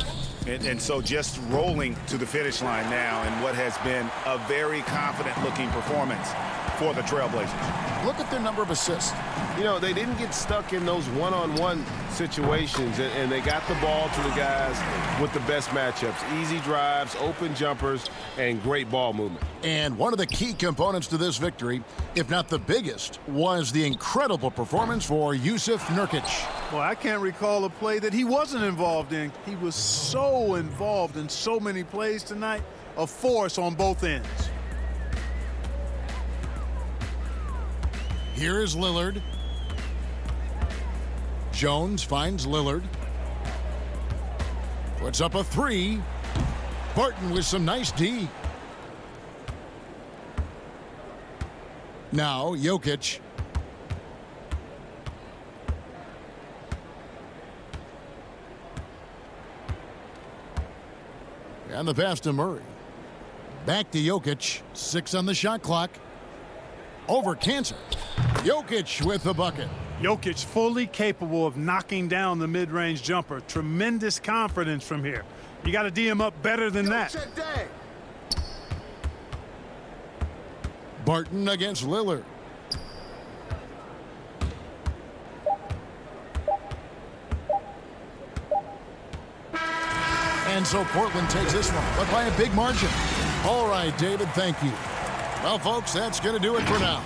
And so just rolling to the finish line now in what has been a very confident-looking performance for the Trailblazers. Look at their number of assists. You know, they didn't get stuck in those one-on-one situations, and they got the ball to the guys with the best matchups. Easy drives, open jumpers, and great ball movement. And one of the key components to this victory, if not the biggest, was the incredible performance for Jusuf Nurkic. Well, I can't recall a play that he wasn't involved in. He was so involved in so many plays tonight, a force on both ends. Here is Lillard. Jones finds Lillard. Puts up a 3. Barton with some nice D. Now Jokic. And the pass to Murray. Back to Jokic. 6 on the shot clock. Over Cantor. Jokic with the bucket. Jokic fully capable of knocking down the mid-range jumper. Tremendous confidence from here. You got to D him up better than that. Barton against Lillard. And so Portland takes this one, but by a big margin. All right, David, thank you. Well, folks, that's going to do it for now.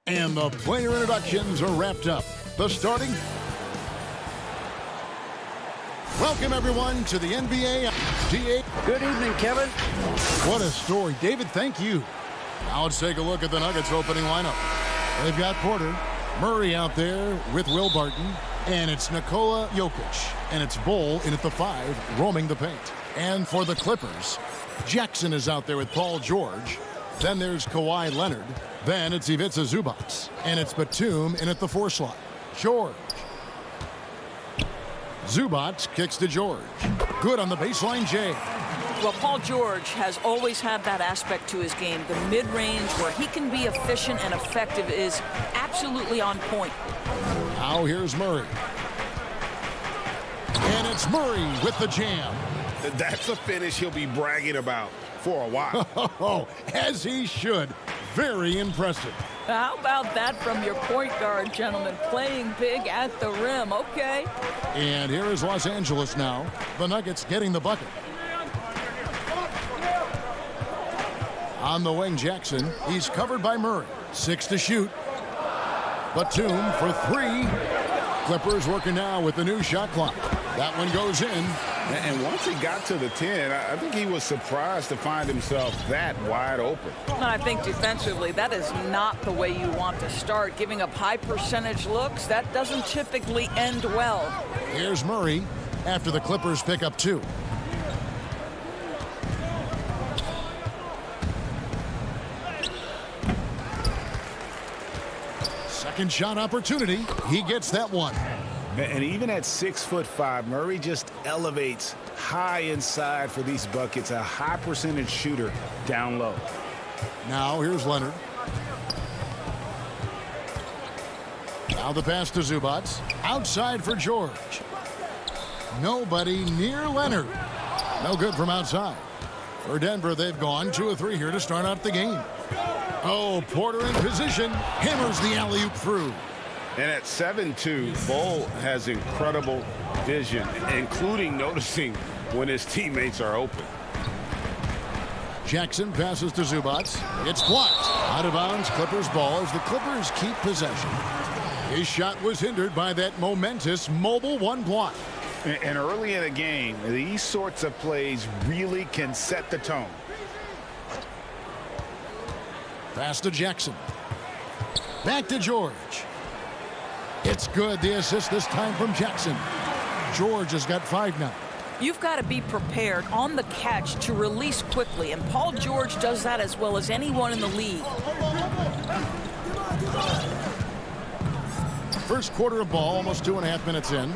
And the player introductions are wrapped up. The starting. Welcome, everyone, to the NBA. Good evening, Kevin. What a story. David, thank you. Now let's take a look at the Nuggets opening lineup. They've got Porter, Murray out there with Will Barton, and it's Nikola Jokic, and it's Bull in at the 5, roaming the paint. And for the Clippers, Jackson is out there with Paul George. Then there's Kawhi Leonard. Then it's Ivica Zubac. And it's Batum in at the 4 slot. George. Zubac kicks to George. Good on the baseline, Jay. Well, Paul George has always had that aspect to his game. The mid-range where he can be efficient and effective is absolutely on point. Now here's Murray. And it's Murray with the jam. That's a finish he'll be bragging about for a while. Oh, as he should. Very impressive. How about that from your point guard, gentlemen? Playing big at the rim. Okay. And here is Los Angeles now. The Nuggets getting the bucket. On the wing, Jackson. He's covered by Murray. 6 to shoot. Batum for 3. Clippers working now with the new shot clock. That one goes in. And once he got to the 10, I think he was surprised to find himself that wide open. And I think defensively, that is not the way you want to start. Giving up high percentage looks, that doesn't typically end well. Here's Murray after the Clippers pick up 2. Second shot opportunity. He gets that one. And even at 6'5", Murray just elevates high inside for these buckets. A high percentage shooter down low. Now here's Leonard. Now the pass to Zubac. Outside for George. Nobody near Leonard. No good from outside. For Denver, they've gone 2 of 3 here to start out the game. Oh, Porter in position. Hammers the alley-oop through. And at 7'2", Bull has incredible vision, including noticing when his teammates are open. Jackson passes to Zubac. It's blocked. Out of bounds, Clippers ball as the Clippers keep possession. His shot was hindered by that momentous mobile one block. And early in a game, these sorts of plays really can set the tone. Pass to Jackson. Back to George. It's good. The assist this time from Jackson. George has got 5 now. You've got to be prepared on the catch to release quickly, and Paul George does that as well as anyone in the league. First quarter of ball, almost 2.5 minutes in.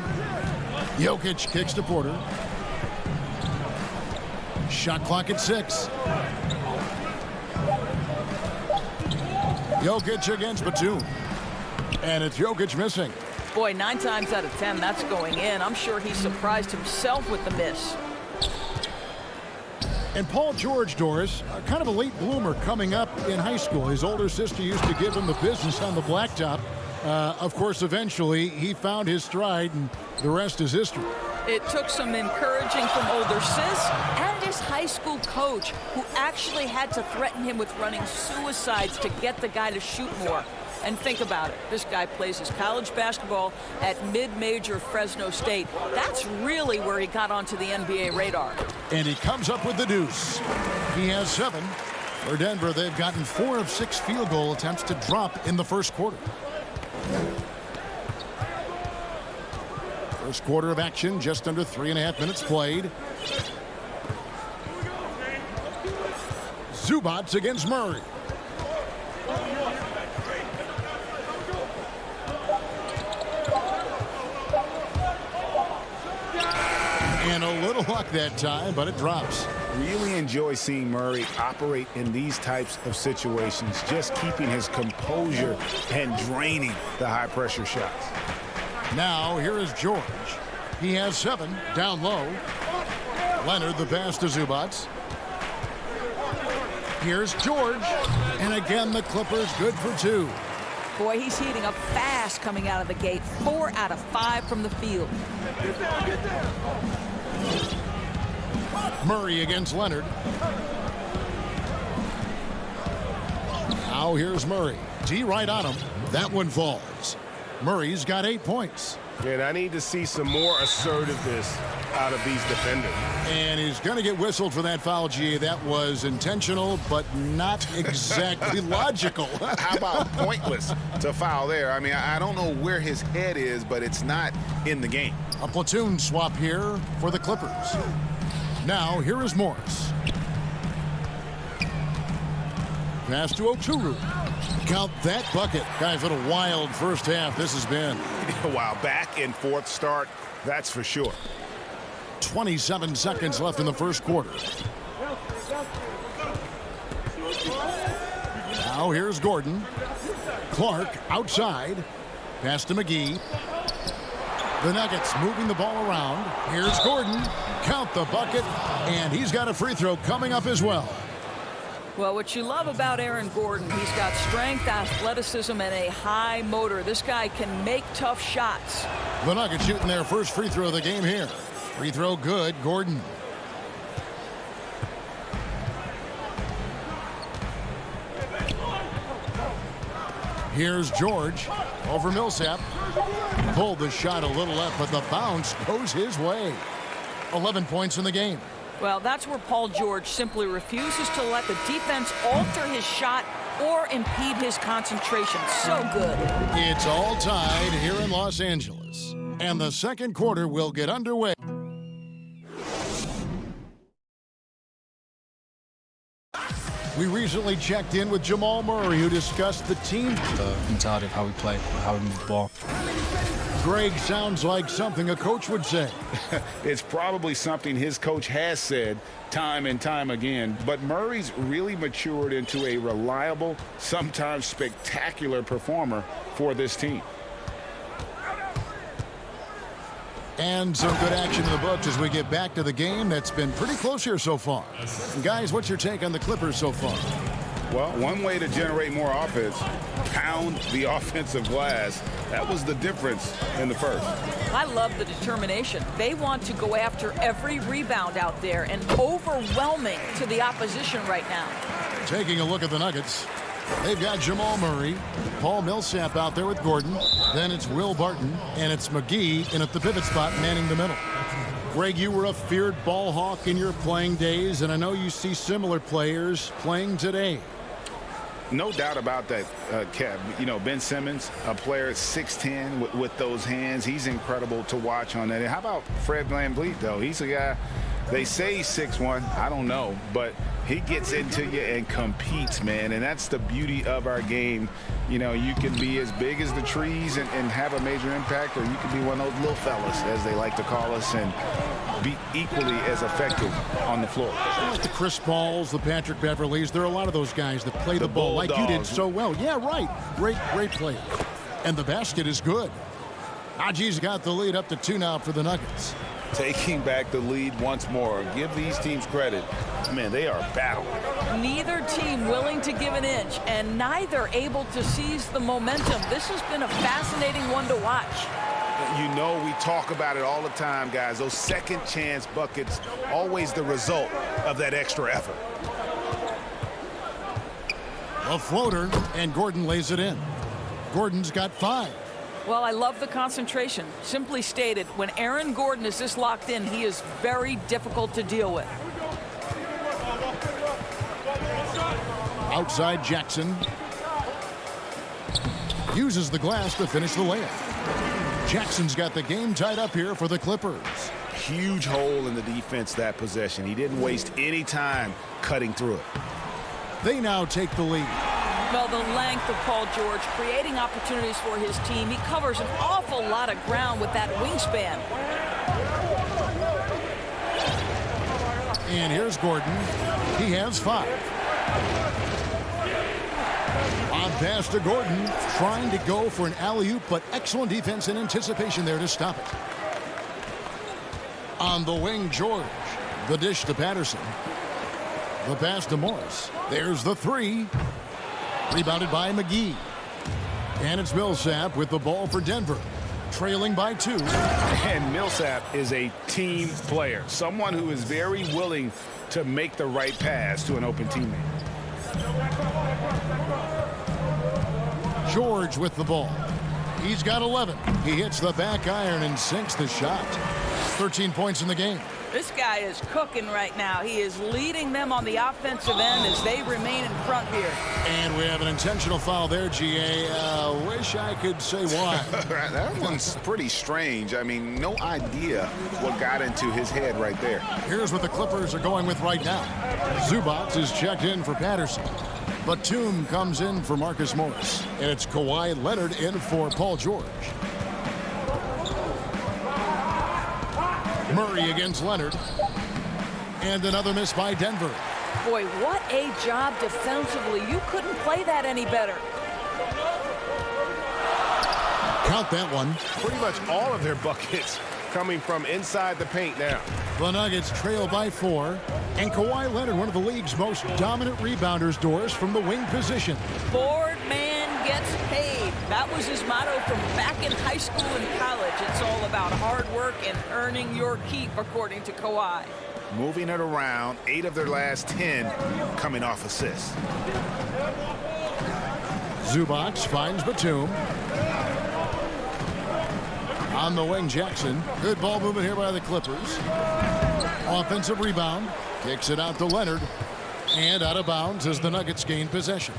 Jokic kicks to Porter. Shot clock at 6. Jokic against Batum. And it's Jokic missing. Boy, 9 times out of 10, that's going in. I'm sure he surprised himself with the miss. And Paul George, Doris, kind of a late bloomer coming up in high school. His older sister used to give him the business on the blacktop. Of course, eventually, he found his stride, and the rest is history. It took some encouraging from older sis and his high school coach, who actually had to threaten him with running suicides to get the guy to shoot more. And think about it. This guy plays his college basketball at mid-major Fresno State. That's really where he got onto the NBA radar. And he comes up with the deuce. He has 7. For Denver, they've gotten 4 of 6 field goal attempts to drop in the first quarter. First quarter of action, just under 3.5 minutes played. Zubats against Murray. And a little luck that time, but it drops. Really enjoy seeing Murray operate in these types of situations, just keeping his composure and draining the high-pressure shots. Now, here is George. He has 7, down low. Leonard, the pass to Zubats. Here's George. And again, the Clippers good for 2. Boy, he's heating up fast coming out of the gate. 4 out of 5 from the field. Murray against Leonard. Now here's Murray. D right on him. That one falls. Murray's got 8 points. And I need to see some more assertiveness out of these defenders. And he's going to get whistled for that foul, G. That was intentional, but not exactly logical. How about pointless to foul there? I mean, I don't know where his head is, but it's not in the game. A platoon swap here for the Clippers. Now, here is Morris. Pass to Oturu. Count that bucket. Guys, what a wild first half this has been. Wow, back and forth start, that's for sure. 27 seconds left in the first quarter. Now here's Gordon. Clark outside. Pass to McGee. The Nuggets moving the ball around. Here's Gordon. Count the bucket. And he's got a free throw coming up as well. Well, what you love about Aaron Gordon, he's got strength, athleticism, and a high motor. This guy can make tough shots. The Nuggets shooting their first free throw of the game here. Free throw good, Gordon. Here's George over Millsap. Pulled the shot a little left, but the bounce goes his way. 11 points in the game. Well, that's where Paul George simply refuses to let the defense alter his shot or impede his concentration. So good. It's all tied here in Los Angeles. And the second quarter will get underway. We recently checked in with Jamal Murray, who discussed the team. The mentality of how we play, how we move the ball. Greg, sounds like something a coach would say. It's probably something his coach has said time and time again, but Murray's really matured into a reliable, sometimes spectacular performer for this team. And some good action in the books as we get back to the game that's been pretty close here so far. And guys, what's your take on the Clippers so far? Well, one way to generate more offense, pound the offensive glass. That was the difference in the first. I love the determination. They want to go after every rebound out there and overwhelming to the opposition right now. Taking a look at the Nuggets. They've got Jamal Murray, Paul Millsap out there with Gordon. Then it's Will Barton, and it's McGee in at the pivot spot, manning the middle. Greg, you were a feared ball hawk in your playing days, and I know you see similar players playing today. No doubt about that, Kev. You know, Ben Simmons, a player 6'10", with those hands. He's incredible to watch on that. And how about Fred VanVleet, though? He's a guy, they say he's 6'1". I don't know, but he gets into you and competes, man. And that's the beauty of our game. You know, you can be as big as the trees and have a major impact, or you can be one of those little fellas, as they like to call us, and be equally as effective on the floor. Like the Chris Pauls, the Patrick Beverleys, there are a lot of those guys that play the ball like you did so well. Yeah, right. Great play. And the basket is good. Aji's got the lead up to 2 now for the Nuggets. Taking back the lead once more. Give these teams credit. Man, they are battling. Neither team willing to give an inch, and neither able to seize the momentum. This has been a fascinating one to watch. You know, we talk about it all the time, guys. Those second chance buckets, always the result of that extra effort. A floater, and Gordon lays it in. Gordon's got 5. Well, I love the concentration. Simply stated, when Aaron Gordon is this locked in, he is very difficult to deal with. Outside Jackson. Uses the glass to finish the layup. Jackson's got the game tied up here for the Clippers. Huge hole in the defense that possession. He didn't waste any time cutting through it. They now take the lead. Well, the length of Paul George, creating opportunities for his team. He covers an awful lot of ground with that wingspan. And here's Gordon. He has 5. On pass to Gordon, trying to go for an alley-oop, but excellent defense and anticipation there to stop it. On the wing, George. The dish to Patterson. The pass to Morris. There's the 3. Rebounded by McGee. And it's Millsap with the ball for Denver. Trailing by 2. And Millsap is a team player. Someone who is very willing to make the right pass to an open teammate. George with the ball. He's got 11. He hits the back iron and sinks the shot. 13 points in the game. This guy is cooking right now. He is leading them on the offensive end as they remain in front here. And we have an intentional foul there, GA. Wish I could say why. That one's pretty strange. I mean, no idea what got into his head right there. Here's what the Clippers are going with right now. Zubac is checked in for Patterson. Batum comes in for Marcus Morris. And it's Kawhi Leonard in for Paul George. Murray against Leonard. And another miss by Denver. Boy, what a job defensively. You couldn't play that any better. Count that one. Pretty much all of their buckets coming from inside the paint now. The Nuggets trail by 4. And Kawhi Leonard, one of the league's most dominant rebounders, Doris, from the wing position. Board man gets paid. That was his motto from back in high school and college. It's all about hard work and earning your keep, according to Kawhi. Moving it around, 8 of their last 10 coming off assists. Zubac finds Batum. On the wing, Jackson. Good ball movement here by the Clippers. Offensive rebound. Kicks it out to Leonard. And out of bounds as the Nuggets gain possession.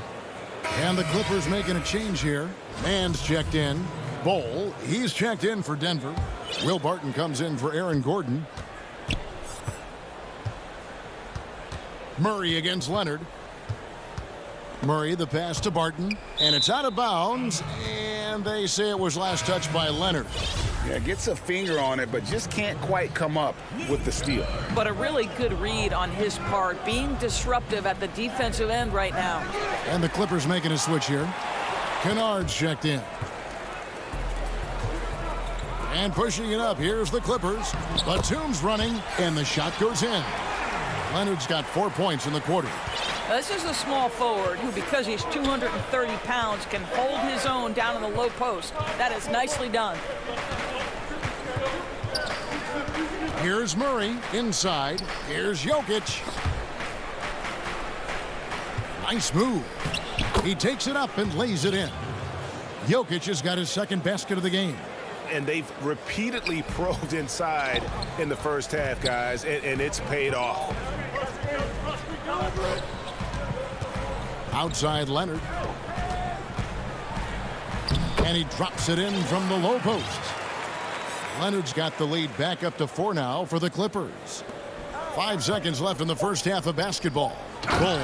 And the Clippers making a change here. Mann's checked in. Bowl, he's checked in for Denver. Will Barton comes in for Aaron Gordon. Murray against Leonard. Murray, the pass to Barton. And it's out of bounds. And they say it was last touched by Leonard. Yeah, gets a finger on it, but just can't quite come up with the steal. But a really good read on his part, being disruptive at the defensive end right now. And the Clippers making a switch here. Kennard's checked in. And pushing it up, here's the Clippers. Batum's running, and the shot goes in. Leonard's got 4 points in the quarter. This is a small forward who, because he's 230 pounds, can hold his own down in the low post. That is nicely done. Here's Murray inside. Here's Jokic. Nice move. He takes it up and lays it in. Jokic has got his second basket of the game. And they've repeatedly probed inside in the first half, guys, and it's paid off. Outside Leonard. And he drops it in from the low post. Leonard's got the lead back up to 4 now for the Clippers. 5 seconds left in the first half of basketball. Ball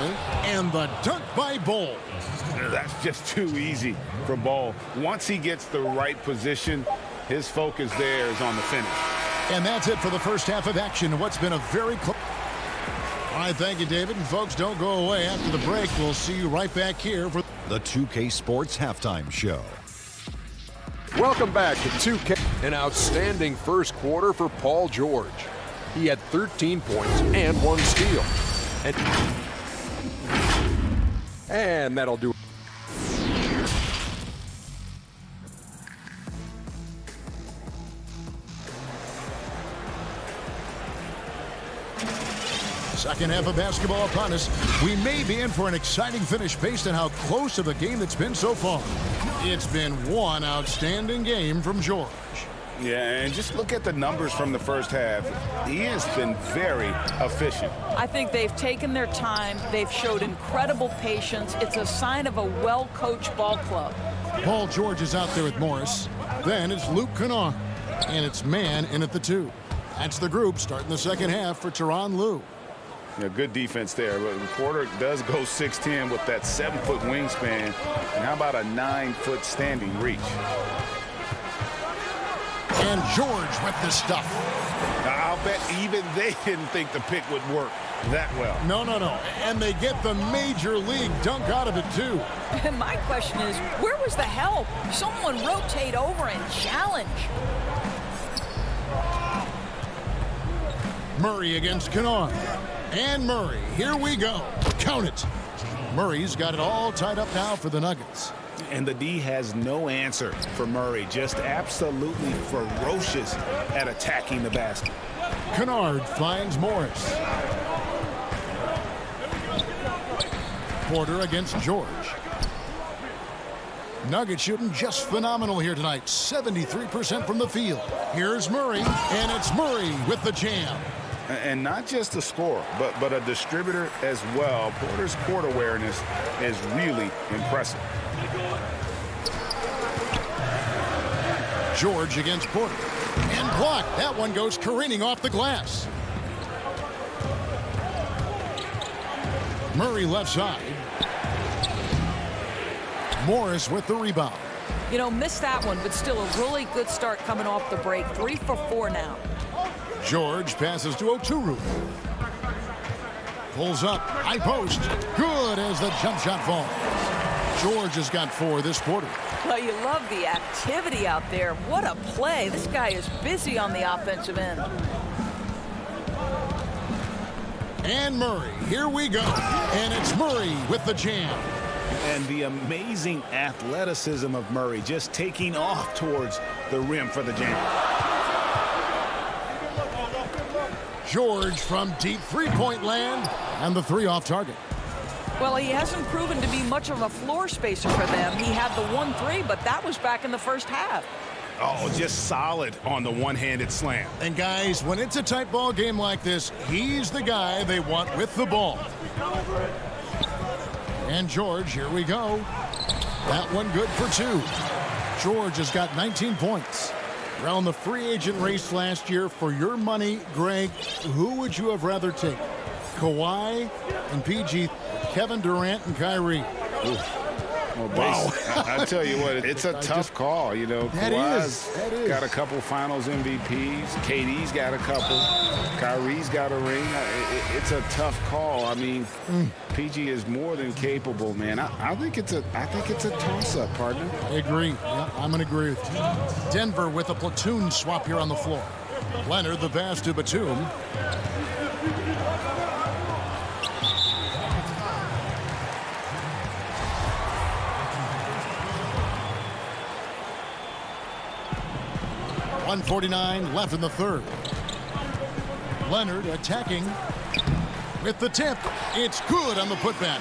and the dunk by Ball. That's just too easy for Ball. Once he gets the right position, his focus there is on the finish. And that's it for the first half of action. What's been a very close. All right, thank you, David. And folks, don't go away. After the break, we'll see you right back here for the 2K Sports Halftime Show. Welcome back to 2K. An outstanding first quarter for Paul George. He had 13 points and 1 steal. And that'll do it. Second half of basketball upon us. We may be in for an exciting finish based on how close of a game it's been so far. It's been one outstanding game from George. Yeah, and just look at the numbers from the first half. He has been very efficient. I think they've taken their time. They've showed incredible patience. It's a sign of a well-coached ball club. Paul George is out there with Morris. Then it's Luke Kennard. And it's man in at the 2. That's the group starting the second half for Tyronn Lue. Yeah, good defense there. But Porter does go 6'10" with that 7-foot wingspan. And how about a 9-foot standing reach? And George with the stuff. I'll bet even they didn't think the pick would work that well. No. And they get the major league dunk out of it, too. And my question is, where was the help? Someone rotate over and challenge. Murray against Kennard. And Murray, here we go. Count it. Murray's got it all tied up now for the Nuggets. And the D has no answer for Murray. Just absolutely ferocious at attacking the basket. Kennard finds Morris. Porter against George. Nuggets shooting just phenomenal here tonight. 73% from the field. Here's Murray, and it's Murray with the jam. And not just a scorer, but a distributor as well. Porter's court awareness is really impressive. George against Porter. And blocked. That one goes careening off the glass. Murray left side. Morris with the rebound. You know, missed that one, but still a really good start coming off the break. 3 for 4 now. George passes to Oturu. Pulls up. High post. Good as the jump shot falls. George has got 4 this quarter. Well, you love the activity out there. What a play. This guy is busy on the offensive end. And Murray. Here we go. And it's Murray with the jam. And the amazing athleticism of Murray just taking off towards the rim for the jam. George from deep three-point land. And the 3 off target. Well, he hasn't proven to be much of a floor spacer for them. He had the 1-3, but that was back in the first half. Oh, just solid on the one-handed slam. And guys, when it's a tight ball game like this, he's the guy they want with the ball. And George, here we go. That one good for 2. George has got 19 points. Around the free agent race last year, for your money, Greg, who would you have rather take? Kawhi and PG, Kevin Durant and Kyrie. Ooh. Well, wow. I tell you what, it's a tough call. You know, Kawhi's got a couple finals MVPs. KD's got a couple. Kyrie's got a ring. It's a tough call. I mean, PG is more than capable, man. I think it's a toss-up, partner. I agree. Yeah, I'm going to agree with you. Denver with a platoon swap here on the floor. Leonard the pass to Batum. .149 left in the third. Leonard attacking with the tip. It's good on the putback.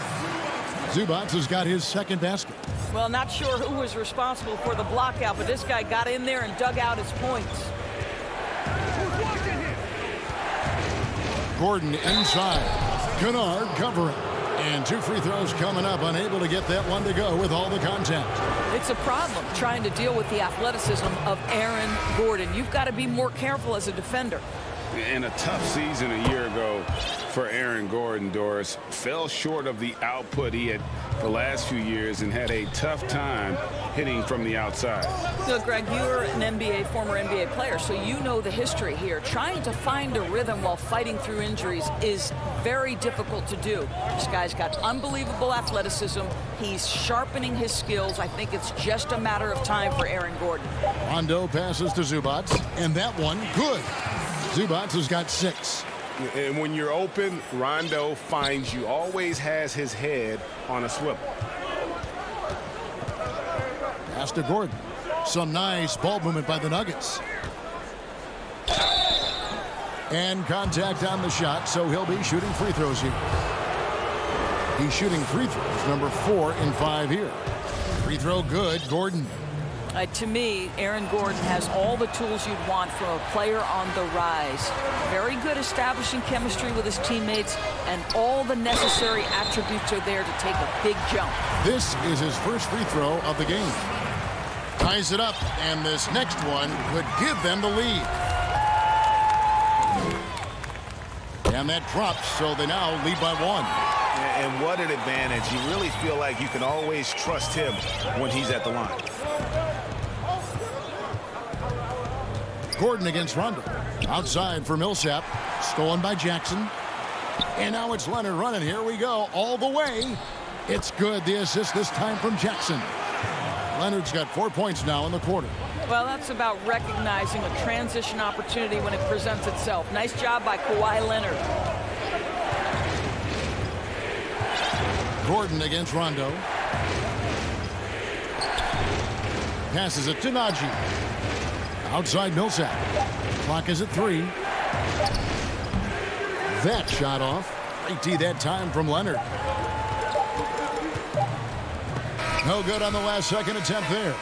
Zubac has got his second basket. Well, not sure who was responsible for the block out, but this guy got in there and dug out his points. Gordon inside. Kennard covering. And 2 free throws coming up, unable to get that one to go with all the contact. It's a problem trying to deal with the athleticism of Aaron Gordon. You've got to be more careful as a defender. And a tough season a year ago for Aaron Gordon, Doris. Fell short of the output he had the last few years and had a tough time hitting from the outside. Look, Greg, you're an former NBA player, so you know the history here. Trying to find a rhythm while fighting through injuries is very difficult to do. This guy's got unbelievable athleticism. He's sharpening his skills. I think it's just a matter of time for Aaron Gordon. Rondo passes to Zubac, and that one good. Zubac has got 6. And when you're open, Rondo finds you. Always has his head on a swivel. Pass to Gordon. Some nice ball movement by the Nuggets. And contact on the shot, so he'll be shooting free throws here. He's shooting free throws, number 4 in 5 here. Free throw good, Gordon. To me, Aaron Gordon has all the tools you'd want from a player on the rise. Very good establishing chemistry with his teammates, and all the necessary attributes are there to take a big jump. This is his first free throw of the game. Ties it up, and this next one could give them the lead. And that drops, so they now lead by 1. And what an advantage. You really feel like you can always trust him when he's at the line. Gordon against Rondo. Outside for Millsap. Stolen by Jackson. And now it's Leonard running. Here we go. All the way. It's good. The assist this time from Jackson. Leonard's got 4 points now in the quarter. Well, that's about recognizing a transition opportunity when it presents itself. Nice job by Kawhi Leonard. Gordon against Rondo. Passes it to Najee. Outside Millsap. Clock is at 3. That shot off. Great D that time from Leonard. No good on the last second attempt there.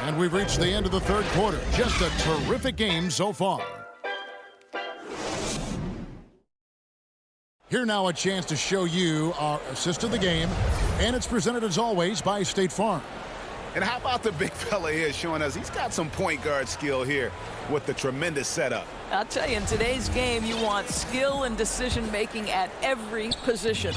And we've reached the end of the third quarter. Just a terrific game so far. Here now a chance to show you our assist of the game. And it's presented as always by State Farm. And how about the big fella here showing us he's got some point guard skill here with the tremendous setup. I'll tell you, in today's game, you want skill and decision-making at every position.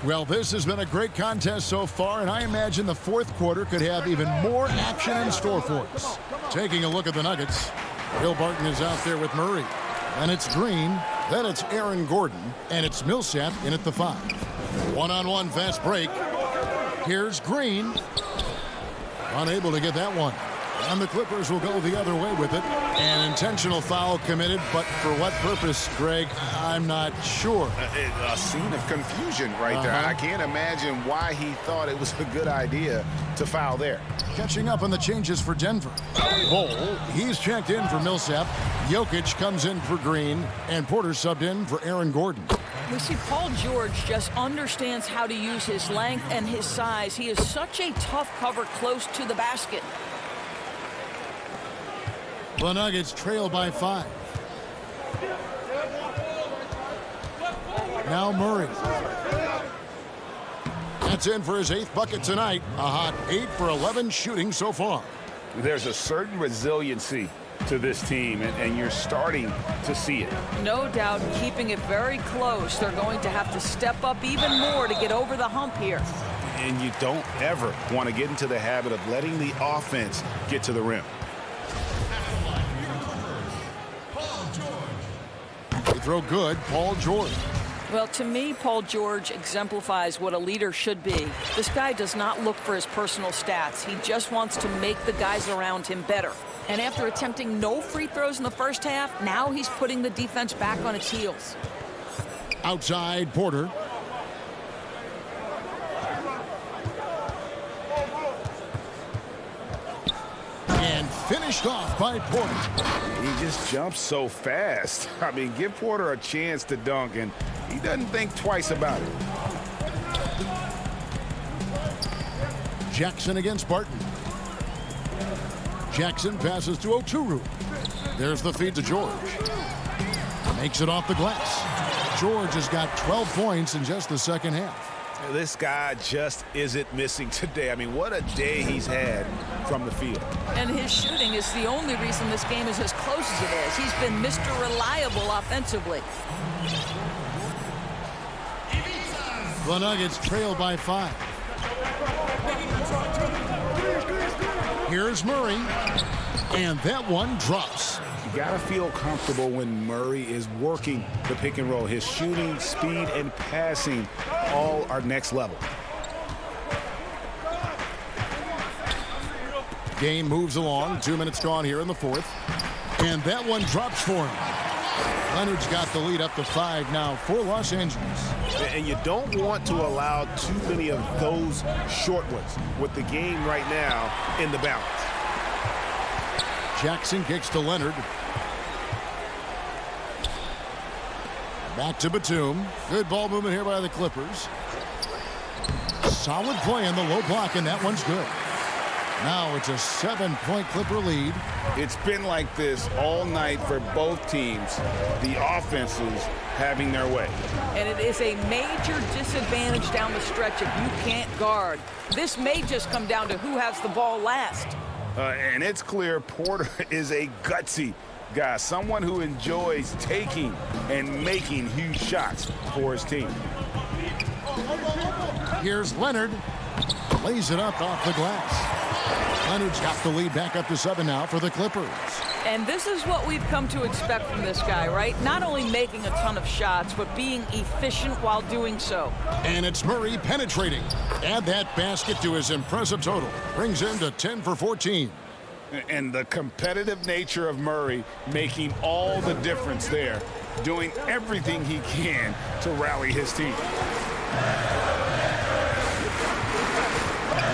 Well, this has been a great contest so far, and I imagine the fourth quarter could have even more action in store for us. Taking a look at the Nuggets, Bill Barton is out there with Murray. And it's Green, then it's Aaron Gordon, and it's Millsap in at the 5. One-on-one fast break. Here's Green. Unable to get that one. And the Clippers will go the other way with it. An intentional foul committed, but for what purpose, Greg, I'm not sure. A scene of confusion right there. I can't imagine why he thought it was a good idea to foul there. Catching up on the changes for Denver. Bol, he's checked in for Millsap. Jokic comes in for Green, and Porter subbed in for Aaron Gordon. We see Paul George just understands how to use his length and his size. He is such a tough cover close to the basket. The Nuggets trail by 5. Now Murray. That's in for his 8th bucket tonight. A hot 8 for 11 shooting so far. There's a certain resiliency to this team, and you're starting to see it. No doubt, keeping it very close. They're going to have to step up even more to get over the hump here. And you don't ever want to get into the habit of letting the offense get to the rim. They throw good, Paul George. Well, to me, Paul George exemplifies what a leader should be. This guy does not look for his personal stats. He just wants to make the guys around him better. And after attempting no free throws in the first half, now he's putting the defense back on its heels. Outside Porter. And finished off by Porter. He just jumps so fast. I mean, give Porter a chance to dunk, and he doesn't think twice about it. Jackson against Barton. Jackson passes to Oturu. There's the feed to George. Makes it off the glass. George has got 12 points in just the second half. This guy just isn't missing today. I mean, what a day he's had from the field. And his shooting is the only reason this game is as close as it is. He's been Mr. Reliable offensively. The Nuggets trail by 5. Here's Murray. And that one drops. You got to feel comfortable when Murray is working the pick and roll. His shooting, speed, and passing all are next level. Game moves along. 2 minutes gone here in the fourth. And that one drops for him. Leonard's got the lead up to 5 now for Los Angeles. And you don't want to allow too many of those short ones with the game right now in the balance. Jackson kicks to Leonard. Back to Batum. Good ball movement here by the Clippers. Solid play in the low block, and that one's good. Now it's a 7-point Clipper lead. It's been like this all night for both teams. The offenses having their way. And it is a major disadvantage down the stretch if you can't guard. This may just come down to who has the ball last. And it's clear Porter is a gutsy guy, someone who enjoys taking and making huge shots for his team. Here's Leonard. Lays it up off the glass. Leonard's got the lead back up to 7 now for the Clippers. And this is what we've come to expect from this guy, right? Not only making a ton of shots, but being efficient while doing so. And it's Murray penetrating. Add that basket to his impressive total. Brings him to 10 for 14. And the competitive nature of Murray making all the difference there, doing everything he can to rally his team.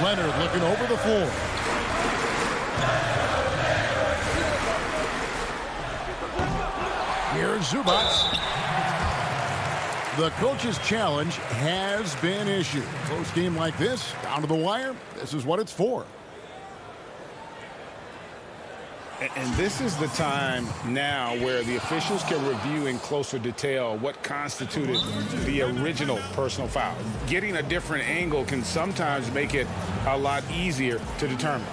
Leonard looking over the floor. Here's Zubac. The coach's challenge has been issued. Close game like this, down to the wire, this is what it's for. And this is the time now where the officials can review in closer detail what constituted the original personal foul. Getting a different angle can sometimes make it a lot easier to determine.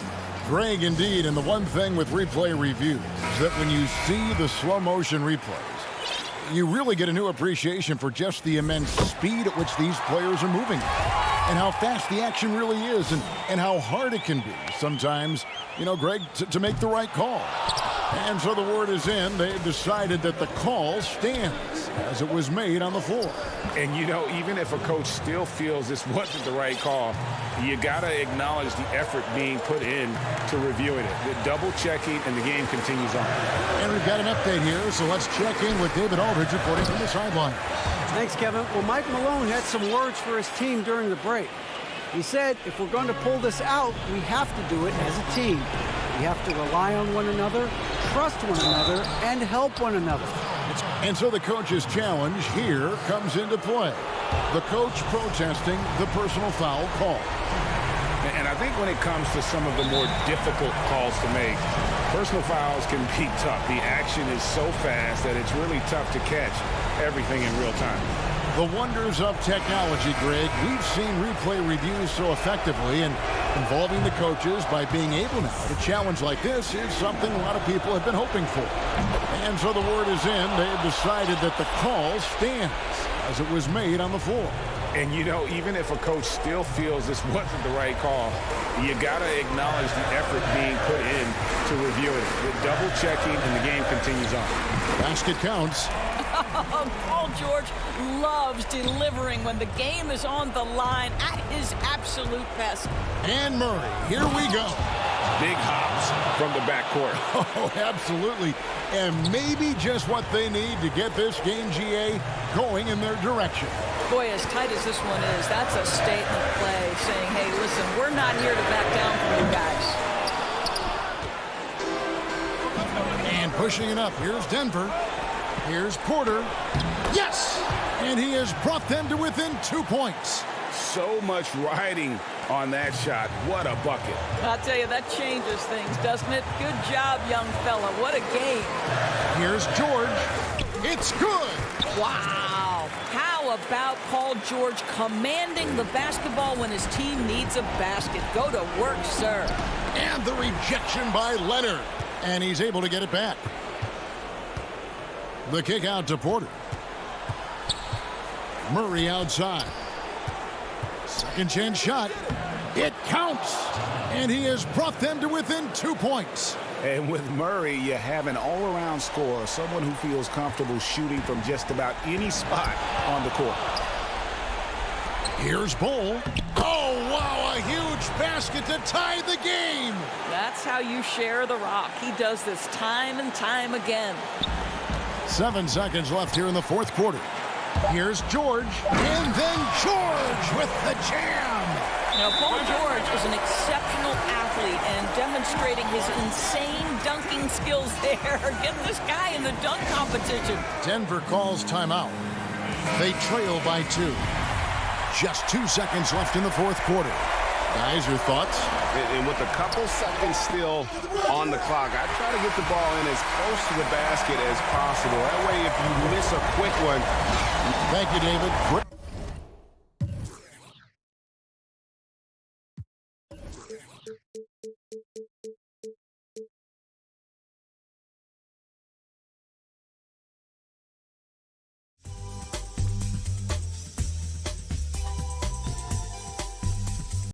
Greg, indeed, and the one thing with replay reviews is that when you see the slow motion replays, you really get a new appreciation for just the immense speed at which these players are moving and how fast the action really is and how hard it can be sometimes, you know, Greg, to make the right call. And so the word is in. They've decided that the call stands as it was made on the floor. And, you know, even if a coach still feels this wasn't the right call, you got to acknowledge the effort being put in to reviewing it. The double checking, and the game continues on. And we've got an update here, so let's check in with David Aldridge reporting from the sideline. Thanks, Kevin. Well, Mike Malone had some words for his team during the break. He said, if we're going to pull this out, we have to do it as a team. We have to rely on one another, trust one another, and help one another. And so the coach's challenge here comes into play. The coach protesting the personal foul call. And I think when it comes to some of the more difficult calls to make, personal fouls can be tough. The action is so fast that it's really tough to catch everything in real time. The wonders of technology, Greg. We've seen replay reviews so effectively, and involving the coaches by being able now to challenge like this is something a lot of people have been hoping for. And so the word is in. They've decided that the call stands as it was made on the floor. And, you know, even if a coach still feels this wasn't the right call, you got to acknowledge the effort being put in to review it. The double checking, and the game continues on. Basket counts. Paul George loves delivering when the game is on the line at his absolute best. And Murray, here we go. Big hops from the backcourt. Oh, absolutely. And maybe just what they need to get this game, GA, going in their direction. Boy, as tight as this one is, that's a statement play saying, hey, listen, we're not here to back down from you guys. And pushing it up, here's Denver. Here's Porter. Yes! And he has brought them to within 2 points. So much riding on that shot. What a bucket. I'll tell you, that changes things, doesn't it? Good job, young fella. What a game. Here's George. It's good. Wow. How about Paul George commanding the basketball when his team needs a basket? Go to work, sir. And the rejection by Leonard. And he's able to get it back. The kick out to Porter. Murray outside. Second chance shot. It counts. And he has brought them to within 2 points. And with Murray, you have an all-around scorer, someone who feels comfortable shooting from just about any spot on the court. Here's Bull. Oh, wow, a huge basket to tie the game. That's how you share the rock. He does this time and time again. 7 seconds left here in the fourth quarter. Here's George, and then George with the jam. Now, Paul George is an exceptional athlete and demonstrating his insane dunking skills there. Get this guy in the dunk competition. Denver calls timeout. They trail by 2. Just 2 seconds left in the fourth quarter. Guys, your thoughts? And with a couple seconds still on the clock, I try to get the ball in as close to the basket as possible. That way, if you miss a quick one. Thank you, David.